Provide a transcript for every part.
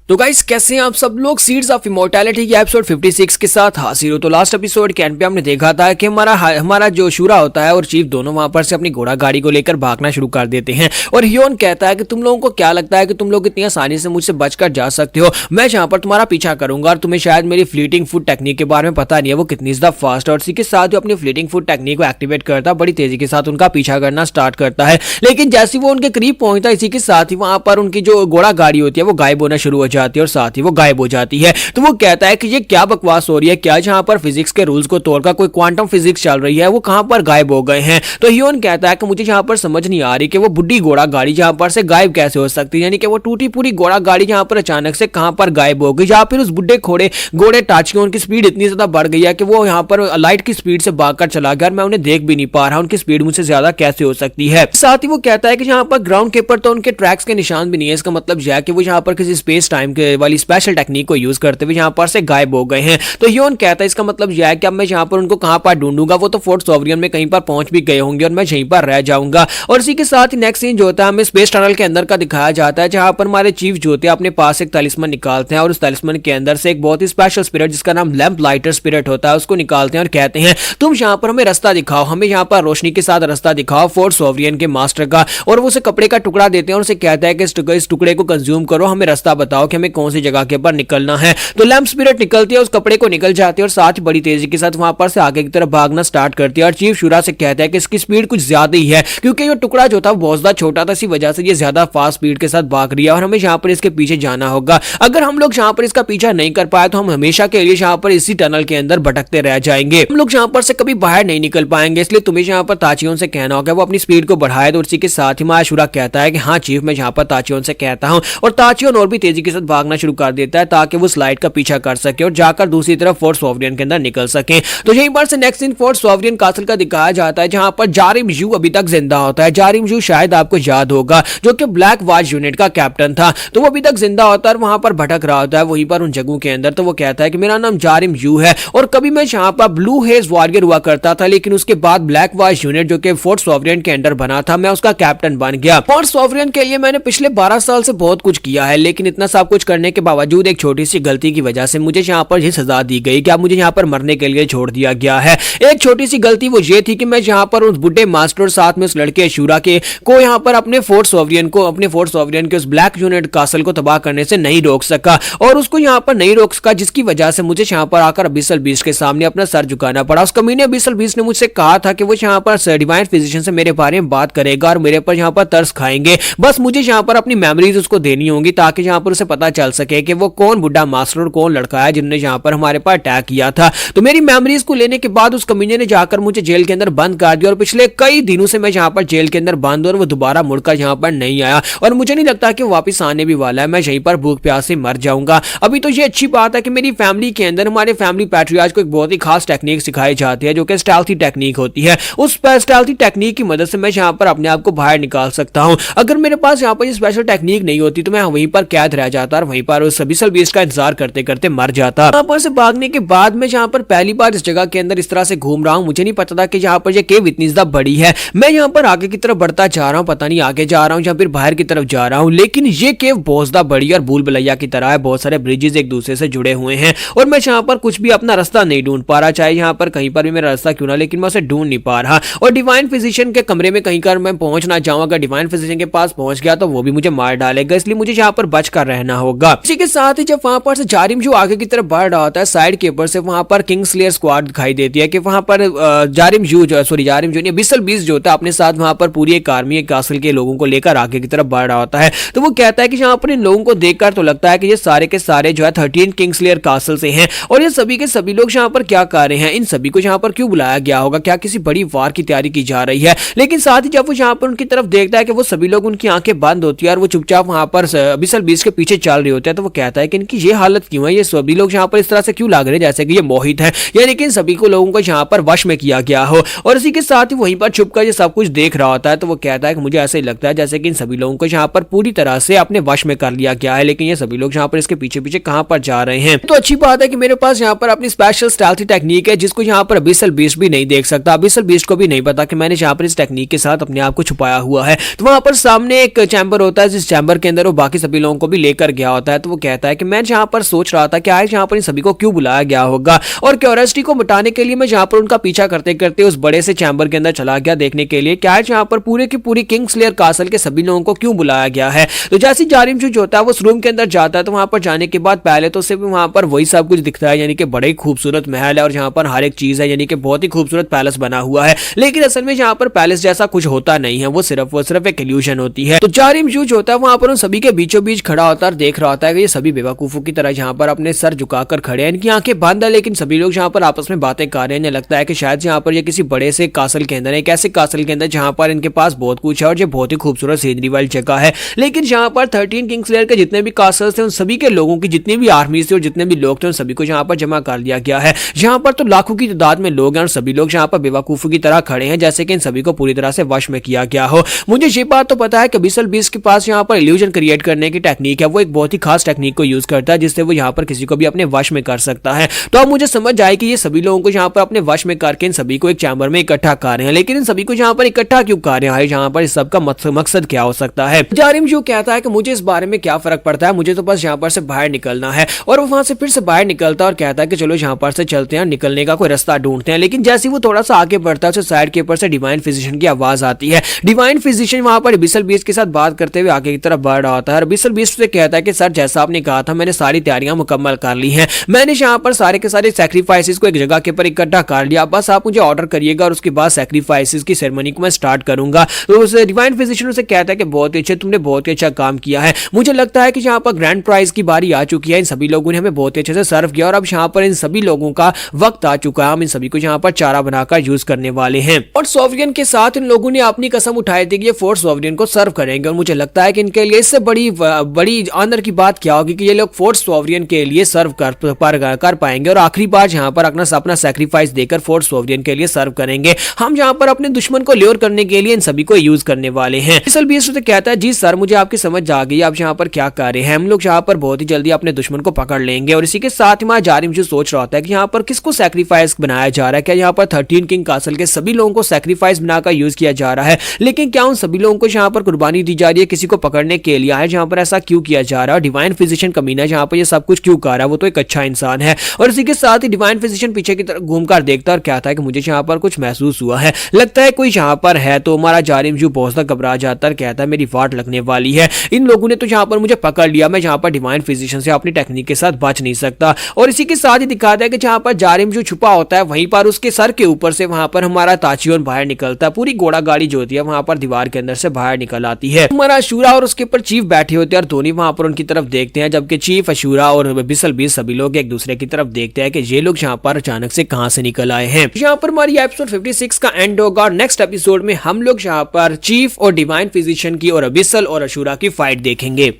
तो गाइस कैसे हैं आप सब लोग। सीड्स ऑफ इमोर्टैलिटी के एपिसोड 56 के साथ हाजिर हो। तो लास्ट एपिसोड के एंड पे हमने देखा था कि हमारा जो शूरा होता है और चीफ दोनों वहां पर से अपनी घोड़ा गाड़ी को लेकर भागना शुरू कर देते हैं और हियोन कहता है कि तुम लोगों को क्या लगता है कि तुम लोग इतनी आसानी से मुझसे बचकर जा सकते हो। मैं जहां पर तुम्हारा पीछा करूंगा और तुम्हें शायद मेरी फ्लीटिंग फुट टेक्निक के बारे में पता नहीं है वो कितनी ज्यादा फास्ट और इसी के साथ जो अपनी फ्लीटिंग फुट टेक्निक को एक्टिवेट करता है बड़ी तेजी के साथ उनका पीछा करना स्टार्ट करता है। लेकिन जैसे वो उनके करीब पहुंचता है इसी के साथ ही वहां पर उनकी जो घोड़ा गाड़ी होती है वो गायब होना शुरू हो जाती है और साथ ही वो गायब हो जाती है। तो वो कहता है कि ये क्या बकवास हो रही है, क्या जहां पर फिजिक्स के रूल्स को तोड़कर कोई क्वांटम फिजिक्स चल रही है वो कहां पर गायब हो गए हैं। तो हियोन कहता है कि मुझे जहां पर समझ नहीं आ रही कि वो बुढ़ी घोड़ा गाड़ी जहां पर से गायब कैसे हो सकती है, यानी कि वो टूटी पूरी घोड़ा गाड़ी जहां पर अचानक से कहां पर गायब हो गई, या फिर उस बुढ़े घोड़े टाचियों की स्पीड इतनी ज्यादा बढ़ गई है कि वो यहां पर लाइट की स्पीड से भागकर चला गया और मैं उन्हें देख भी नहीं पा रहा, उनकी स्पीड मुझसे ज्यादा कैसे हो सकती है। साथ ही वो कहता है कि जहां पर ग्राउंड के ऊपर तो उनके ट्रैक्स के निशान भी नहीं है, इसका मतलब यह है कि वो यहां पर किसी स्पेस टाइम के वाली स्पेशल टेक्निक को यूज करते हुए यहां पर से गायब हो गए हैं। तो हियोन कहता है इसका मतलब यह है कि अब मैं यहां पर उनको कहां पर ढूंढूंगा, वो तो फोर्ट सोवरियन में कहीं पर पहुंच भी गए होंगे और मैं यहीं पर रह जाऊंगा। और इसी के साथ ही नेक्स्ट सीन जो होता है हमें स्पेस टनल के अंदर का दिखाया जाता है जहां पर हमारे चीफ जो होते हैं अपने पास एक तलिस्मन निकालते हैं और उस तलिस्मन के अंदर से एक बहुत ही स्पेशल स्पिरिट जिसका नाम लैंप लाइटर स्पिरिट होता है उसको निकालते हैं और कहते हैं तुम यहां पर हमें रास्ता दिखाओ, हमें यहां पर रोशनी के साथ रास्ता दिखाओ फोर्ट सोवरियन के मास्टर का। और वो उसे कपड़े का टुकड़ा देते हैं और उसे कहता है कि इस टुकड़े को कंज्यूम करो, हमें रास्ता बताओ कि हमें कौन सी जगह के ऊपर निकलना है। तो लैंप स्पिरिट निकलती है, उस कपड़े को निकल जाती है और साथ ही बड़ी तेजी के साथ वहां पर से आगे की तरफ भागना स्टार्ट करती है। और चीफ शूरा से कहता है कि इसकी स्पीड कुछ ज्यादा ही है क्योंकि ये टुकड़ा जो था बहुत ज्यादा छोटा था, इसी वजह से ये ज्यादा फास्ट स्पीड के साथ भाग रही है और हमें यहाँ पर इसके पीछे जाना होगा। अगर हम लोग यहाँ पर इसका पीछा नहीं कर पाए तो हम हमेशा के लिए यहाँ पर इसी टनल के अंदर भटकते रह जाएंगे, हम लोग यहाँ पर से कभी बाहर नहीं निकल पाएंगे। इसलिए तुम्हें यहाँ पर ताचियों से कहना होगा वो अपनी स्पीड को बढ़ाए। तो इसी के साथ ही माशूरा कहता है कि हाँ चीफ मैं यहाँ पर ताचियों से कहता हूँ और ताचियों और भी तेजी के साथ भागना शुरू कर देता है ताकि वो स्लाइड का पीछा कर सके और जाकर दूसरी तरफ फोर्ट सोवरियन के अंदर निकल सके। तो यहीं पर से next in fort sovereign castle का दिखाया जाता है जहां पर जारिम यू अभी तक जिंदा होता है। जारिम यू शायद आपको याद होगा जो कि ब्लैक वॉच यूनिट का कैप्टन था, तो वो अभी तक जिंदा होता है और वहां पर भटक रहा होता है वहीं पर उन जगहों के अंदर। तो वो कहता है कि मेरा नाम जारिम यू है और कभी मैं यहाँ पर ब्लू हेज वॉरियर हुआ करता था, लेकिन उसके बाद ब्लैक वॉच यूनिट जो कि फोर्ट सोवरियन के अंडर बना था मैं उसका कैप्टन बन गया। फोर्ट सोवरियन के लिए मैंने पिछले 12 साल से बहुत कुछ किया है, लेकिन इतना सब कुछ करने के बावजूद एक छोटी सी गलती की वजह से मुझे यहाँ पर ये सजा दी गई कि अब मुझे यहाँ पर मरने के लिए छोड़ दिया गया है। एक छोटी सी गलती वो ये थी कि मैं यहाँ पर उस बुढ़े मास्टर साथ में उस लड़के शूरा के को यहाँ पर अपने फोर्ट सोवरियन के उस ब्लैक यूनिट कासल को तबाह करने से नहीं रोक सका और उसको यहाँ पर नहीं रोक सका, जिसकी वजह से मुझे यहाँ पर आकर अबिसल बीस्ट के सामने अपना सर झुकाना पड़ा। उस कमीने अबिसल बीस्ट ने मुझसे कहा था कि वो यहाँ पर डिवाइन फिजिशियन से मेरे बारे में बात करेगा और मेरे पर यहाँ पर तरस खाएंगे, बस मुझे यहाँ पर अपनी मेमोरीज उसको देनी होंगी ताकि यहाँ पर उसे पता चल सके कि वो कौन बुढ़ा मास्टर और कौन लड़का है जिन्होंने यहाँ पर हमारे पर अटैक किया था। तो मेरी मेमोरीज को लेने के बाद उस कमीने ने जाकर मुझे जेल के अंदर बंद कर दिया और पिछले कई दिनों से मैं यहाँ पर जेल के अंदर बंद हूं और वो दोबारा मुड़कर यहाँ पर नहीं आया और मुझे नहीं लगता कि वो वापस आने भी वाला है। मैं यहीं पर भूख प्यास से मर जाऊंगा। अभी तो ये अच्छी बात है कि मेरी फैमिली के अंदर हमारे फैमिली पैट्रियार्च को एक बहुत ही खास टेक्निक सिखाई जाती है जो कि स्टेल्थी टेक्निक होती है। उस स्टेल्थी टेक्निक की मदद से मैं यहाँ पर अपने आप को बाहर निकाल सकता हूँ। अगर मेरे पास यहाँ पर ये स्पेशल टेक्निक नहीं होती तो मैं वहीं पर कैद रह जाता और वहीं पर उस अबिसल बीस्ट का इंतजार करते करते मर जाता। यहाँ पर से भागने के बाद मैं यहाँ पर पहली बार इस जगह के अंदर इस तरह से घूम रहा हूँ, मुझे नहीं पता था कि यहाँ पर ये केव इतनी ज्यादा बड़ी है। मैं यहाँ पर आगे की तरफ बढ़ता जा रहा हूँ, पता नहीं आगे जा रहा हूँ या फिर बाहर की तरफ जा रहा हूँ, लेकिन ये केव बहुत ज्यादा बड़ी और भूल भुलैया की तरह है। बहुत सारे ब्रिजेस एक दूसरे से जुड़े हुए हैं और मैं यहाँ पर कुछ भी अपना रास्ता नहीं ढूंढ पा रहा, चाहे यहाँ पर कहीं पर भी मेरा रास्ता क्यों ना, लेकिन मैं उसे ढूंढ नहीं पा रहा। और डिवाइन फिजिशियन के कमरे में कहीं कर मैं पहुंच ना जाऊँ, अगर डिवाइन फिजिशियन के पास पहुंच गया तो वो भी मुझे मार डालेगा, इसलिए मुझे यहाँ पर बच कर रहना होगा। इसी के साथ ही जब वहां पर से जारिम जो आगे की तरफ बढ़ रहा होता है साइड के ऊपर से वहां पर किंग्सलेयर स्क्वाड दिखाई देती है कि वहां पर जारिम जो नहीं अबिसल बीस्ट जो होता है अपने साथ वहां पर पूरी एक आर्मी एक कासल के लोगों को लेकर आगे की तरफ बढ़ रहा होता है। तो वो कहता है कि यहाँ पर इन लोगों को देखकर तो लगता है कि ये सारे के सारे जो है 13 किंग्सलेयर कासल से हैं और ये सभी के सभी लोग यहाँ पर क्या कर रहे हैं, इन सभी को यहाँ पर क्यों बुलाया गया होगा, क्या किसी बड़ी वार की तैयारी की जा रही है। लेकिन साथ ही जब वो यहाँ पर उनकी तरफ देखता है कि वो सभी लोग उनकी आंखें बंद होती है और वो चुपचाप वहां पर अबिसल बीस्ट के पीछे चल रहे होते हैं, तो वो कहता है कि इनकी ये हालत क्यों है, ये सभी लोग यहाँ पर इस तरह से क्यों लग रहे हैं जैसे कि ये मोहित है, यानी कि इन सभी को लोगों को यहाँ पर वश में किया गया हो। और इसी के साथ ही वहीं पर छुपकर ये सब कुछ देख रहा होता है। तो वो कहता है कि मुझे ऐसा ही लगता है जैसे कि इन सभी लोगों को यहाँ पर पूरी तरह से अपने वश में कर लिया गया है, लेकिन ये सभी लोग यहाँ पर इसके पीछे पीछे कहां पर जा रहे हैं। तो अच्छी बात है कि मेरे पास यहाँ पर अपनी स्पेशल स्टेल्थी टेक्निक है जिसको यहाँ पर अबिसल बीस्ट भी नहीं देख सकता। अबिसल बीस्ट को भी नहीं पता कि मैंने यहाँ पर इस टेक्निक के साथ अपने आप को छुपाया हुआ है। तो वहां पर सामने एक चैम्बर होता है जिस चैम्बर के अंदर वो बाकी सभी लोगों को भी लेकर गया होता है तो वो कहता है कि मैं जहाँ पर सोच रहा था कि आज यहाँ पर इन सभी को क्यों बुलाया गया होगा, और क्यूरियोसिटी को मिटाने के लिए मैं जहाँ पर उनका पीछा करते करते उस बड़े से चैम्बर के अंदर चला गया देखने के लिए कि आज यहाँ पर पूरे की पूरी किंग्सलेयर कासल के सभी लोगों को क्यों बुलाया गया है। तो जैसे जारिम जो होता है वो उस रूम के अंदर जाता है तो वहां पर जाने के बाद पहले तो सिर्फ वहां पर वही सब कुछ दिखता है, यानी कि बड़े ही खूबसूरत महल है और जहां पर हर एक चीज है, यानी कि बहुत ही खूबसूरत पैलेस बना हुआ है, लेकिन असल में जहां पर पैलेस जैसा कुछ होता नहीं है, वो सिर्फ एक इल्यूजन होती है। तो जारिम जो होता है वहां पर उन सभी के बीचों बीच खड़ा होता है और देख रहा होता है कि ये सभी बेवकूफों की तरह जहां पर अपने सर झुकाकर खड़े हैं, इनकी आंखें बंद है, लेकिन सभी लोग जहां पर आपस में बातें कर रहे हैं। लगता है कि शायद यहाँ पर ये किसी बड़े से कासल के अंदर, एक ऐसे कासल के अंदर जहां पर इनके पास बहुत कुछ है और जो बहुत ही खूबसूरत सीनरी वाली जगह है, लेकिन जहां पर 13 किंग्सलेयर के जितने भी कासल्स थे उन सभी के लोगों की जितनी भी आर्मीज थे और जितने भी लोग थे उन सभी को यहाँ पर जमा कर लिया गया है। यहाँ पर तो लाखों की तादाद में लोग हैं और सभी लोग यहाँ पर बेवकूफों की तरह खड़े हैं, जैसे कि इन सभी को पूरी तरह से वश में किया गया हो। मुझे ये बात तो पता है कि बिसल बीस के पास यहाँ पर इल्यूजन क्रिएट करने की टेक्निक है, वो एक बहुत ही खास टेक्निक को यूज करता है जिससे वो यहाँ पर किसी को भी अपने वश में कर सकता है। तो अब मुझे समझ आए कि ये सभी लोगों को यहाँ पर अपने वश में करके इन सभी को एक चैम्बर में इकट्ठा कर रहे हैं, लेकिन इन सभी को यहाँ पर इकट्ठा क्यों कर रहे हैं, यहाँ पर इस सब का मकसद क्या हो सकता है। जारिम जो कहता है कि मुझे इस बारे में क्या फर्क पड़ता है, मुझे तो बस यहाँ पर से बाहर निकलना है, और वो वहां से फिर से बाहर निकलता है और कहता है कि चलो यहाँ पर से चलते हैं, निकलने का कोई रास्ता ढूंढते हैं। लेकिन जैसे वो थोड़ा सा आगे बढ़ता है उसे साइड के ऊपर से डिवाइन फिजिशियन की आवाज आती है। डिवाइन फिजिशियन वहां पर बिसल बीस के साथ बात करते हुए आगे की तरफ बढ़ रहा होता है और बिसल बीस से कहता है कि सर जैसा आपने कहा था मैंने सारी तैयारियां मुकम्मल कर ली हैं, मैंने यहाँ पर सारे के सारे सैक्रिफाइसेस को एक जगह के ऊपर इकट्ठा कर लिया, बस आप मुझे ऑर्डर करिएगा और उसके बाद सैक्रिफाइसेस की सेरेमनी को मैं स्टार्ट करूंगा। तो उस डिवाइन फिजिशियन से कहता है कि बहुत ही अच्छे, तुमने बहुत ही अच्छा काम किया है, मुझे लगता है कि यहाँ पर ग्रैंड प्राइज की बारी आ चुकी है, इन सभी लोगों ने हमें बहुत ही अच्छे से सर्व किया और अब यहाँ पर इन सभी लोगों का वक्त आ चुका है, हम इन सभी को यहाँ पर चारा बनाकर यूज करने वाले हैं। और सोवरियन के साथ इन लोगों ने अपनी कसम उठाई थी कि ये फोर्ट सोवरियन को सर्व करेंगे, और मुझे लगता है कि इनके लिए इससे बड़ी ऑनर की बात क्या होगी कि ये लोग फोर्ट सोवरियन के लिए सर्व कर पाएंगे और आखिरी बार यहाँ पर अपना सैक्रिफाइस देकर फोर्ट सोवरियन के लिए सर्व करेंगे। हम यहाँ पर अपने दुश्मन को ल्योर करने के लिए इन सभी को यूज करने वाले हैं। बिसल बीस से कहता है जी सर मुझे आपकी समझ आ गई, आप यहाँ पर क्या कर रहे हैं, हम लोग यहाँ पर बहुत ही जल्दी अपने दुश्मन को पकड़ लेंगे। और इसी के साथ ही जारिम जो सोच रहा होता है कि यहाँ पर किसको सैक्रिफाइस बनाया जा रहा है, क्या यहाँ पर 13 किंग कासल के सभी लोगों को सैक्रिफाइस बनाकर यूज किया जा रहा है, लेकिन क्या उन सभी लोगों को यहाँ पर कुर्बानी दी जा रही है किसी को पकड़ने के लिए है, जहाँ पर ऐसा क्यों किया जा रहा है। डिवाइन फिजिशियन कमीना जहाँ पर ये सब कुछ क्यों कर रहा है, वो तो एक अच्छा इंसान है। और इसी के साथ ही डिवाइन फिजिशियन पीछे की तरफ घूमकर देखता है और कहता है कि मुझे यहाँ पर कुछ महसूस हुआ है, लगता है कोई यहाँ पर है। तो हमारा जारिम जो बहुत ज्यादा घबरा जाता है, कहता है मेरी वाट लगने वाली है, इन लोगों ने तो यहाँ पर मुझे पकड़ लिया, मैं यहाँ पर डिवाइन फिजिशियन से अपनी टेक्निक के साथ बच नहीं सकता। और इसी के साथ ही दिखाता है कि जहाँ पर जारिम जो छुपा होता है वहीं पर उसके सर के ऊपर से वहां पर हमारा ताचियोन बाहर निकलता है, पूरी घोड़ा गाड़ी जो होती है वहां पर दीवार के अंदर से बाहर निकल आती है। हमारा अशूरा और उसके ऊपर चीफ बैठे होते हैं और धोनी वहां पर उनकी तरफ देखते हैं, जबकि चीफ, अशूरा और बिसल बीस सभी लोग एक दूसरे की तरफ देखते हैं कि ये लोग यहाँ पर अचानक से कहां से निकल आए हैं। यहाँ पर हमारी एपिसोड 56 का एंड होगा और नेक्स्ट एपिसोड में हम लोग यहाँ पर चीफ और डिवाइन फिजिशियन की और बिसल और अशूरा की फाइट देखेंगे।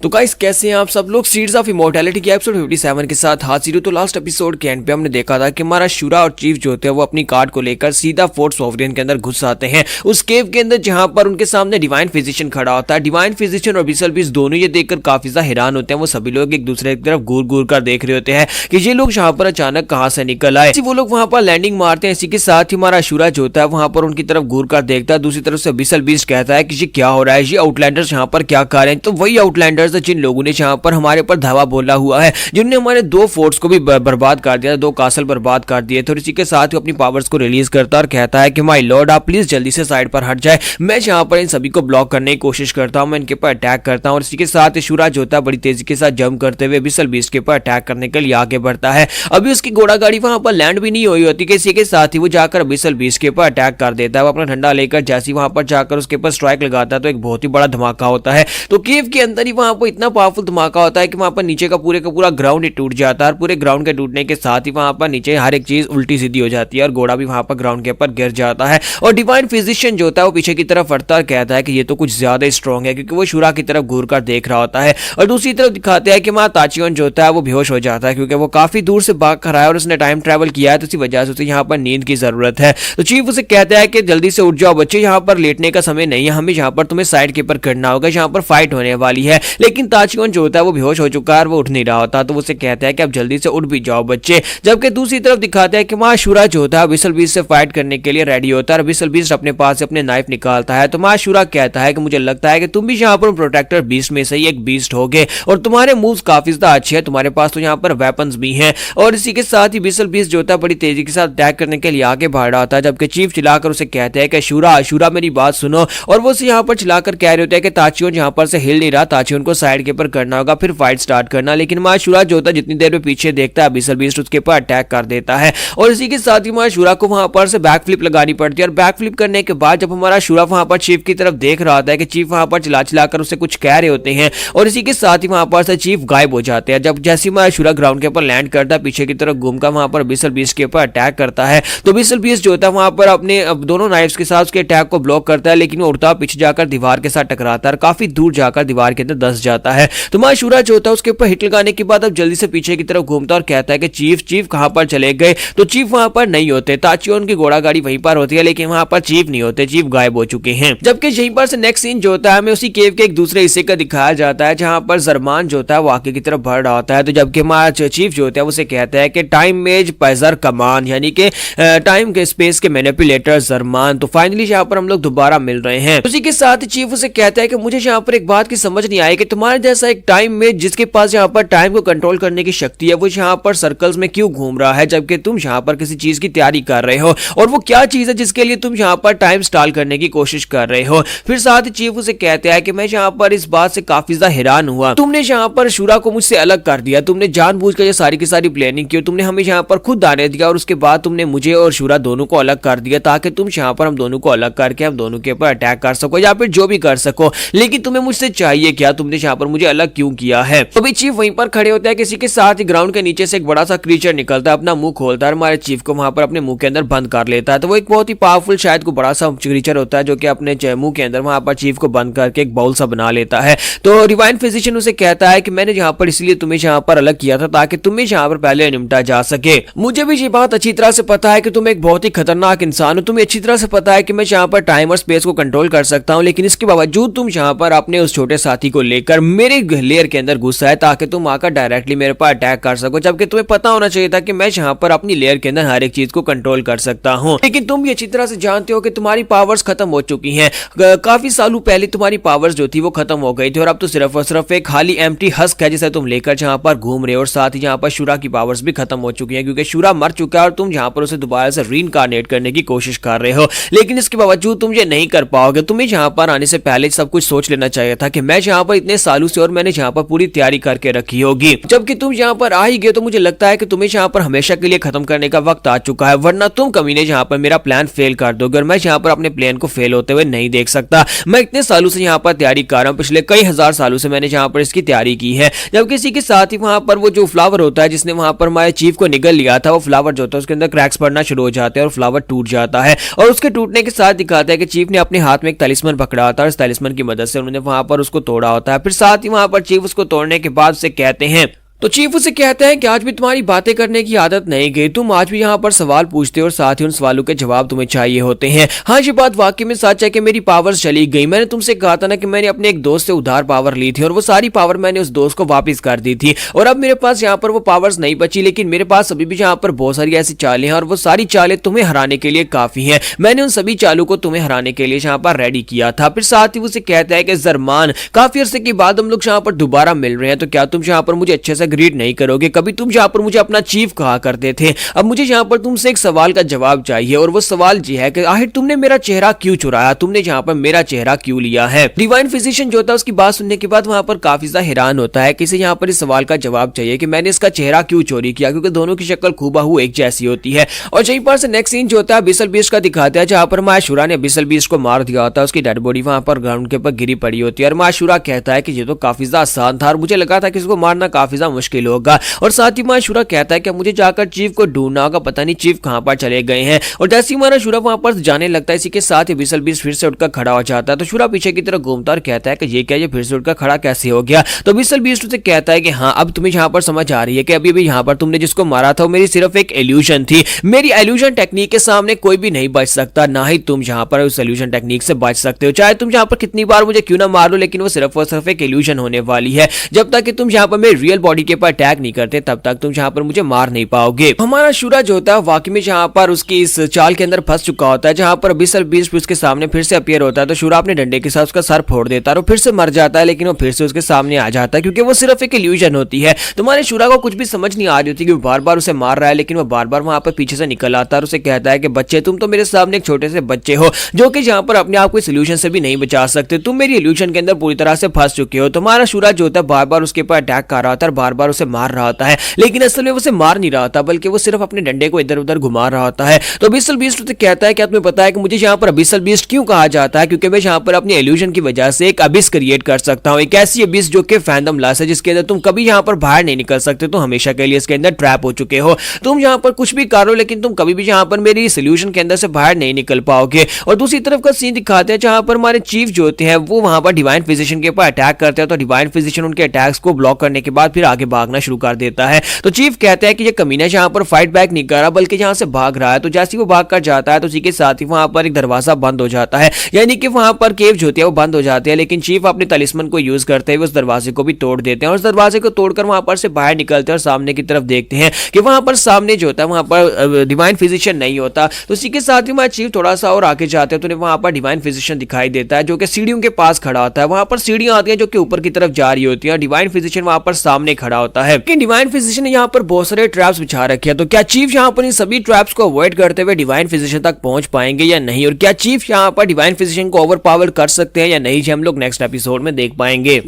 तो गाइस कैसे हैं आप सब लोग। सीड्स ऑफ इमॉर्टैलिटी के एपिसोड 57 के साथ हाजिर। तो लास्ट एपिसोड के एंड पे हमने देखा था कि हमारा शूरा और चीफ जो होते हैं वो अपनी कार्ड को लेकर सीधा फोर्ट सोवरियन के अंदर घुस आते हैं, उस केव के अंदर जहां पर उनके सामने डिवाइन फिजिशियन खड़ा होता है। डिवाइन फिजिशियन और बिसल बीस दोनों ये देखकर काफी ज्यादा हैरान होते हैं, वो सभी लोग एक दूसरे की तरफ घूर घूर कर देख रहे होते हैं कि ये लोग यहाँ पर अचानक कहाँ से निकल आए। वो लोग वहां पर लैंडिंग मारते हैं। इसी के साथ ही हमारा शूरा जो होता है वहां पर उनकी तरफ घूर कर देखता है। दूसरी तरफ से बिसल बीस कहता है कि ये क्या हो रहा है, ये आउटलैंडर्स यहाँ पर क्या कर रहे हैं। तो वही आउटलैंडर्स जिन लोगों ने पर हमारे ऊपर धावा बोला हुआ है, जिन्होंने हमारे 2 फोर्ट्स को भी बर्बाद कर दिया, 2 कासल बर्बाद कर दिए। तो इसी के साथ ही अपनी पावर्स को रिलीज करता और कहता है कि माय लॉर्ड आप प्लीज जल्दी से साइड पर हट जाए, मैं यहाँ पर इन सभी को ब्लॉक करने की कोशिश करता हूँ, मैं इनके ऊपर अटैक करता हूँ। और इसी के साथ शूरा जो होता है बड़ी तेजी के साथ जंप करते हुए बिसल बीस के ऊपर अटैक करने के लिए आगे बढ़ता है। अभी उसकी घोड़ा गाड़ी वहां पर लैंड भी नहीं हुई होती कि इसी के साथ ही वो जाकर बिसल बीस के ऊपर अटैक कर देता है। वो अपना ठंडा लेकर जैसे वहां पर जाकर उसके ऊपर स्ट्राइक लगाता है तो एक बहुत ही बड़ा धमाका होता है। तो केव के अंदर ही वहां पर इतना पावरफुल धमाका होता है कि वहां पर नीचे का पूरा ग्राउंड ही टूट जाता है। और पूरे ग्राउंड के टूटने के साथ ही वहां पर नीचे हर एक चीज उल्टी सीधी हो जाती है और घोड़ा भी वहां पर ग्राउंड के ऊपर गिर जाता है। और डिवाइन फिजिशियन जो होता है वो पीछे की तरफ हटता और कहता है कि ये तो कुछ ज्यादा स्ट्रॉन्ग है, क्योंकि वो शूरा की तरफ घूर कर देख रहा होता है। और दूसरी तरफ दिखाते हैं कि वहां ताचियोन जो होता है वो बेहोश हो जाता है, क्योंकि वो काफी दूर से भाग कर आया और उसने टाइम ट्रेवल किया है, तो इसी वजह से उसे यहाँ पर नींद की जरूरत है। तो चीफ उसे कहता है कि जल्दी से उठ जाओ बच्चे, यहाँ पर लेटने का समय नहीं है, हमें यहाँ पर तुम्हें साइड के ऊपर करना होगा, यहाँ पर फाइट होने वाली है। लेकिन ताचियोन जो होता है वो बेहोश हो चुका है और वो उठ नहीं रहा होता। तो उसे कहता है कि अब जल्दी से उठ भी जाओ बच्चे। जबकि दूसरी तरफ दिखाता है कि माशूरा जो होता है विसल बीस्ट से फाइट करने के लिए रेडी होता है और विसल बीस्ट अपने पास से अपने नाइफ निकालता है। तो माशूरा कहता है कि मुझे लगता है कि तुम भी यहाँ पर प्रोटेक्टर बीस्ट में से ही एक बीस्ट होगे और तुम्हारे मूव्स काफी ज्यादा अच्छे हैं, तुम्हारे पास तो यहाँ पर वेपन्स भी हैं। और इसी के साथ ही विसल बीस्ट जो होता है बड़ी तेजी के साथ अटैक करने के लिए आगे बढ़ रहा होता है। जबकि चीफ चिल्लाकर उसे कहते हैं कि शूरा मेरी बात सुनो। और वो उसे यहाँ पर चिल्लाकर कह रहे होते हैं कि ताचियोन यहाँ पर से हिल नहीं रहा, ताचियोन को साइड के ऊपर करना होगा फिर फाइट स्टार्ट करना। लेकिन माशूरा जो होता है जितनी देर में पीछे देखता है विसल बीस्ट उसके ऊपर अटैक कर देता है। और इसी के साथ ही माशूरा को वहां पर से बैक फ्लिप लगानी पड़ती है। और बैक फ्लिप करने के बाद जब हमारा शूरा वहां पर चीफ की तरफ देख रहा होता है कि चीफ वहां पर चिल्लाकर उसे कुछ कह रहे होते हैं और इसी के साथ ही वहां पर से चीफ गायब हो जाते हैं। जब जैसे ही माशूरा ग्राउंड के ऊपर लैंड करता है पीछे की तरफ घूमकर वहां पर विसल बीस्ट के ऊपर अटैक करता है। तो विसल बीस्ट जो होता है वहां पर अपने दोनों नाइफ्स के साथ उसके अटैक को ब्लॉक करता है, लेकिन वो उड़ता पीछे जाकर दीवार के साथ टकराता है और काफी दूर जाकर दीवार के अंदर धंस जाता है। तो माशूरा जो होता है उसके ऊपर हिट लगाने के बाद अब जल्दी से पीछे की तरफ घूमता और कहता है कि चीफ कहां पर चले गए। तो चीफ वहां पर नहीं होते, ताचियोन की घोड़ा गाड़ी वहीं पर होती है लेकिन वहां पर चीफ नहीं होते, चीफ गायब हो चुके हैं। जबकि यहीं पर से नेक्स्ट सीन जो होता है हमें उसी केव के एक दूसरे हिस्से का दिखाया जाता है जहां पर जरमान जो होता है वो आगे की तरफ बढ़ रहा होता है। तो जबकि हमारा चीफ जो होता है उसे कहता है कि टाइम मेज पैजर कमान यानी कि टाइम के स्पेस के मैनिपुलेटर जरमान। तो फाइनली यहाँ पर हम लोग दोबारा मिल रहे हैं। उसी के साथ चीफ उसे कहता है कि मुझे यहाँ पर एक बात की समझ नहीं आई कि तुम्हारे जैसा एक टाइम में जिसके पास यहाँ पर टाइम को कंट्रोल करने की शक्ति है वो यहाँ पर सर्कल्स में क्यों घूम रहा है जबकि तुम यहाँ पर किसी चीज की तैयारी कर रहे हो, और वो क्या चीज है जिसके लिए तुम यहाँ पर टाइम स्टॉल करने की कोशिश कर रहे हो। फिर साथ ही चीफ उसे कहते हैं कि मैं यहाँ पर इस बात से काफी ज्यादा हैरान हुआ, तुमने यहाँ पर शूरा को मुझसे अलग कर दिया, तुमने जानबूझकर ये सारी की सारी प्लानिंग की, तुमने हमें यहाँ पर खुद आने दिया और उसके बाद तुमने मुझे और शूरा दोनों को अलग कर दिया ताकि तुम यहाँ पर हम दोनों को अलग करके हम दोनों के ऊपर अटैक कर सको या फिर जो भी कर सको। लेकिन तुम्हें मुझसे चाहिए क्या, तुमने यहाँ पर मुझे अलग क्यों किया है। तो भी चीफ वहीं पर खड़े होता है, किसी के साथ ही ग्राउंड के नीचे से एक बड़ा सा क्रीचर निकलता है, अपना मुंह खोलता है, हमारे चीफ को वहां पर अपने मुंह के अंदर बंद कर लेता है। तो वो एक बहुत ही पावरफुल शायद को बड़ा सा क्रीचर होता है जो कि अपने मुंह के अंदर वहां पर चीफ को बंद करके एक बाउल सा बना लेता है। तो डिवाइन फिजिशियन उसे कहता है कि मैंने यहाँ पर इसलिए तुम्हें यहाँ पर अलग किया था ताकि तुम्हें यहाँ पर पहले निपटा जा सके। मुझे भी ये बात अच्छी तरह से पता है कि तुम एक बहुत ही खतरनाक इंसान हो, तुम्हें अच्छी तरह से पता है कि मैं यहाँ पर टाइम और स्पेस को कंट्रोल कर सकता हूँ, लेकिन इसके बावजूद तुम यहाँ पर अपने उस छोटे साथी को लेकर मेरे लेयर के अंदर घुसा है ताकि तुम आकर डायरेक्टली मेरे पर अटैक कर सको, जबकि तुम्हें पता होना चाहिए था कि मैं यहाँ पर अपनी लेयर के अंदर हर एक चीज को कंट्रोल कर सकता हूँ। लेकिन तुम भी अच्छी तरह से जानते हो कि तुम्हारी पावर्स खत्म हो चुकी हैं, काफी सालों पहले तुम्हारी पावर्स जो थी वो खत्म हो गई थी और अब तो सिर्फ और सिर्फ एक खाली एम्प्टी हस्क है जिसे तुम लेकर यहाँ पर घूम रहे हो। और साथ ही यहाँ पर शूरा की पावर्स भी खत्म हो चुकी हैं क्योंकि शूरा मर चुका है और तुम यहाँ पर उसे दोबारा से रीइंकार्नेट करने की कोशिश कर रहे हो, लेकिन इसके बावजूद तुम ये नहीं कर पाओगे। तुम्हें यहाँ पर आने से पहले सब कुछ सोच लेना चाहिए था कि मैं यहाँ पर इतने सालों से और मैंने यहाँ पर पूरी तैयारी करके रखी होगी, जबकि तुम यहाँ पर आ ही गए तो मुझे लगता है कि तुम्हें यहाँ पर हमेशा के लिए खत्म करने का वक्त आ चुका है, वरना तुम कमीने यहाँ पर मेरा प्लान फेल कर दोगे और मैं यहाँ पर अपने प्लान को फेल होते हुए नहीं देख सकता। मैं इतने सालों से यहाँ पर तैयारी कर रहा हूँ, पिछले कई हजार सालों से मैंने यहाँ पर इसकी तैयारी की है। जबकि इसी के साथ ही वहां पर वो जो फ्लावर होता है जिसने वहां पर हमारे चीफ को निगल लिया था, वो फ्लावर जो होता है उसके अंदर क्रैक्स पड़ना शुरू हो जाते हैं और फ्लावर टूट जाता है और उसके टूटने के साथ दिखाता है कि चीफ ने अपने हाथ में एक तलिस्मन पकड़ा होता है और इस तलिस्मन की मदद से उन्होंने वहां पर उसको तोड़ा होता है। फिर साथ ही वहां पर चीफ उसको तोड़ने के बाद से कहते हैं, तो चीफ उसे कहते हैं कि आज भी तुम्हारी बातें करने की आदत नहीं गई, तुम आज भी यहाँ पर सवाल पूछते हो और साथ ही उन सवालों के जवाब तुम्हें चाहिए होते हैं। हाँ, ये बात वाकई में सच है कि मेरी पावर्स चली गई। मैंने तुमसे कहा था ना कि मैंने अपने एक दोस्त से उधार पावर ली थी और वो सारी पावर मैंने उस दोस्त को वापस कर दी थी और अब मेरे पास यहाँ पर वो पावर्स नहीं बची, लेकिन मेरे पास अभी भी यहाँ पर बहुत सारी ऐसी चालें हैं और वो सारी चालें तुम्हें हराने के लिए काफी है। मैंने उन सभी चालों को तुम्हें हराने के लिए यहाँ पर रेडी किया था। फिर साथ ही उसे कहता है कि जरमान, काफी अरसे के बाद हम लोग यहाँ पर दोबारा मिल रहे हैं, तो क्या तुम यहाँ पर मुझे अच्छे से ग्रीट नहीं करोगे? कभी तुम यहाँ पर मुझे अपना चीफ कहा करते थे, अब मुझे यहाँ पर तुमसे एक सवाल का जवाब चाहिए और वो सवाल ये है कि आखिर तुमने मेरा चेहरा क्यों चुराया, तुमने यहाँ पर मेरा चेहरा क्यों लिया है। डिवाइन फिजिशियन जो होता है उसकी बात सुनने के बाद वहां पर काफी ज्यादा हैरान होता है कि इसे यहाँ पर इस सवाल का जवाब चाहिए कि मैंने इसका चेहरा क्यों चोरी किया, क्योंकि दोनों की शक्ल खूबहू एक जैसी होती है। और यहीं पर से नेक्स्ट सीन जो होता है बिसल बीस्ट का दिखाता है, जहां पर माशूरा ने बिसल बीस्ट को मार दिया होता है, उसकी डेड बॉडी वहां पर ग्राउंड के ऊपर गिरी पड़ी होती है और माशूरा कहता है कि ये तो काफी ज्यादा आसान था और मुझे लगा था कि इसको मारना काफी ज्यादा मुश्किल होगा। और साथ ही हमारा शूरा कहता है कि मुझे जाकर चीफ को ढूंढना होगा, पता नहीं चीफ कहां पर चले गए हैं। और जैसे ही हमारा शूरा वहां पर जाने लगता है, इसी के साथ ही बिसल बीस फिर से उठकर खड़ा हो जाता है। तो शूरा पीछे की तरफ घूमता और कहता है कि ये क्या, ये फिर से उठकर खड़ा कैसे हो गया। तो बिसल बीस उसे कहता है कि हाँ, अब तुम्हें यहाँ पर समझ आ रही है कि अभी यहाँ पर तुमने जिसको मारा था वो मेरी सिर्फ एक इल्यूजन थी। मेरी इल्यूजन टेक्निक के सामने कोई भी नहीं बच सकता, ना ही तुम यहाँ पर उस इल्यूजन टेक्निक से बच सकते हो। चाहे तुम यहाँ पर कितनी बार मुझे क्यों ना मार लो, लेकिन वो सिर्फ और सिर्फ एक इल्यूजन होने वाली है। जब तक कि तुम यहाँ पर मेरी रियल बॉडी के ऊपर अटैक नहीं करते, तब तक तुम यहाँ पर मुझे मार नहीं पाओगे। हमारा शूरा जो होता है वाकई में यहाँ पर उसकी इस चाल के अंदर फंस चुका होता है, जहाँ पर बिसल बीस उसके सामने फिर से अपीयर होता है। तो शूरा अपने डंडे के साथ उसका सर फोड़ देता है और फिर से मर जाता है, लेकिन वो फिर से उसके सामने आ जाता है, क्योंकि वो सिर्फ एक इल्यूजन होती है। तुम्हारे शूरा को कुछ भी समझ नहीं आ रही होती कि वो बार बार उसे मार रहा है, लेकिन वो बार बार वहां पर पीछे से निकल आता है और उसे कहता है कि बच्चे, तुम तो मेरे सामने एक छोटे से बच्चे हो जो कि यहाँ पर अपने आप को इस इल्यूजन से भी नहीं बचा सकते। तुम मेरी इल्यूजन के अंदर पूरी तरह से फंस चुके हो। तुम्हारा शूरा जो होता है बार बार उसके ऊपर अटैक कर रहा होता है, बार बार उसे मार रहा होता है, लेकिन असल में उसे मार नहीं रहा होता, बल्कि वो सिर्फ अपने डंडे को इधर उधर घुमा रहा होता है। तो बिसल बीस्ट उसे कहता है, क्या तुम्हें पता है कि मुझे यहाँ पर बिसल बीस्ट क्यों कहा जाता है? क्योंकि मैं यहाँ पर अपनी इल्यूजन की वजह से एक अबिस क्रिएट कर सकता हूँ, एक ऐसी अबिस जो कि फैंडम लॉस है, जिसके अंदर तुम कभी यहाँ पर बाहर नहीं निकल सकते। तो हमेशा के लिए इसके अंदर ट्रैप हो चुके हो। तुम यहाँ पर कुछ भी करो, लेकिन तुम कभी भी यहाँ पर मेरी सॉल्यूशन के अंदर से बाहर नहीं निकल पाओगे। और दूसरी तरफ का सीन दिखाते हैं जहां पर हमारे चीफ जो होते हैं वो वहां पर डिवाइन फिजिशियन के ऊपर अटैक करते हैं। तो डिवाइन फिजिशियन उनके अटैक्स को ब्लॉक करने के बाद फिर आगे भागना शुरू कर देता है। तो चीफ कहते हैं कि ये कमीना यहाँ पर फाइट बैक नहीं कर रहा, बल्कि यहाँ से भाग रहा है। तो जैसे वो भाग कर जाता है तो उसी के साथ ही वहां पर एक दरवाजा बंद हो जाता है, यानी कि वहां पर केव जो होती है वो बंद हो जाती है। लेकिन चीफ अपने तलिस्मन को यूज करते हुए उस दरवाजे को भी तोड़ देते हैं और उस दरवाजे को तोड़कर वहां पर से बाहर निकलते हैं और सामने की तरफ देखते हैं कि वहां पर सामने जो होता है वहां पर डिवाइन फिजिशियन नहीं होता। तो इसी के साथ ही हमारा चीफ थोड़ा सा और आगे जाते हैं तो वहां पर डिवाइन फिजिशियन दिखाई देता है जो कि सीढ़ियों के पास खड़ा होता है। वहां पर सीढ़ियां आती हैं जो कि ऊपर की तरफ जा रही होती हैं, डिवाइन फिजिशियन वहां पर सामने खड़ा होता है। लेकिन डिवाइन फिजिशियन ने यहाँ पर बहुत सारे ट्रैप्स बिछा रखे हैं। तो क्या चीफ यहाँ पर इन सभी ट्रैप्स को अवॉइड करते हुए डिवाइन फिजिशियन तक पहुंच पाएंगे या नहीं, और क्या चीफ यहाँ पर डिवाइन फिजिशियन को ओवरपावर कर सकते हैं या नहीं, हम लोग नेक्स्ट एपिसोड में देख पाएंगे।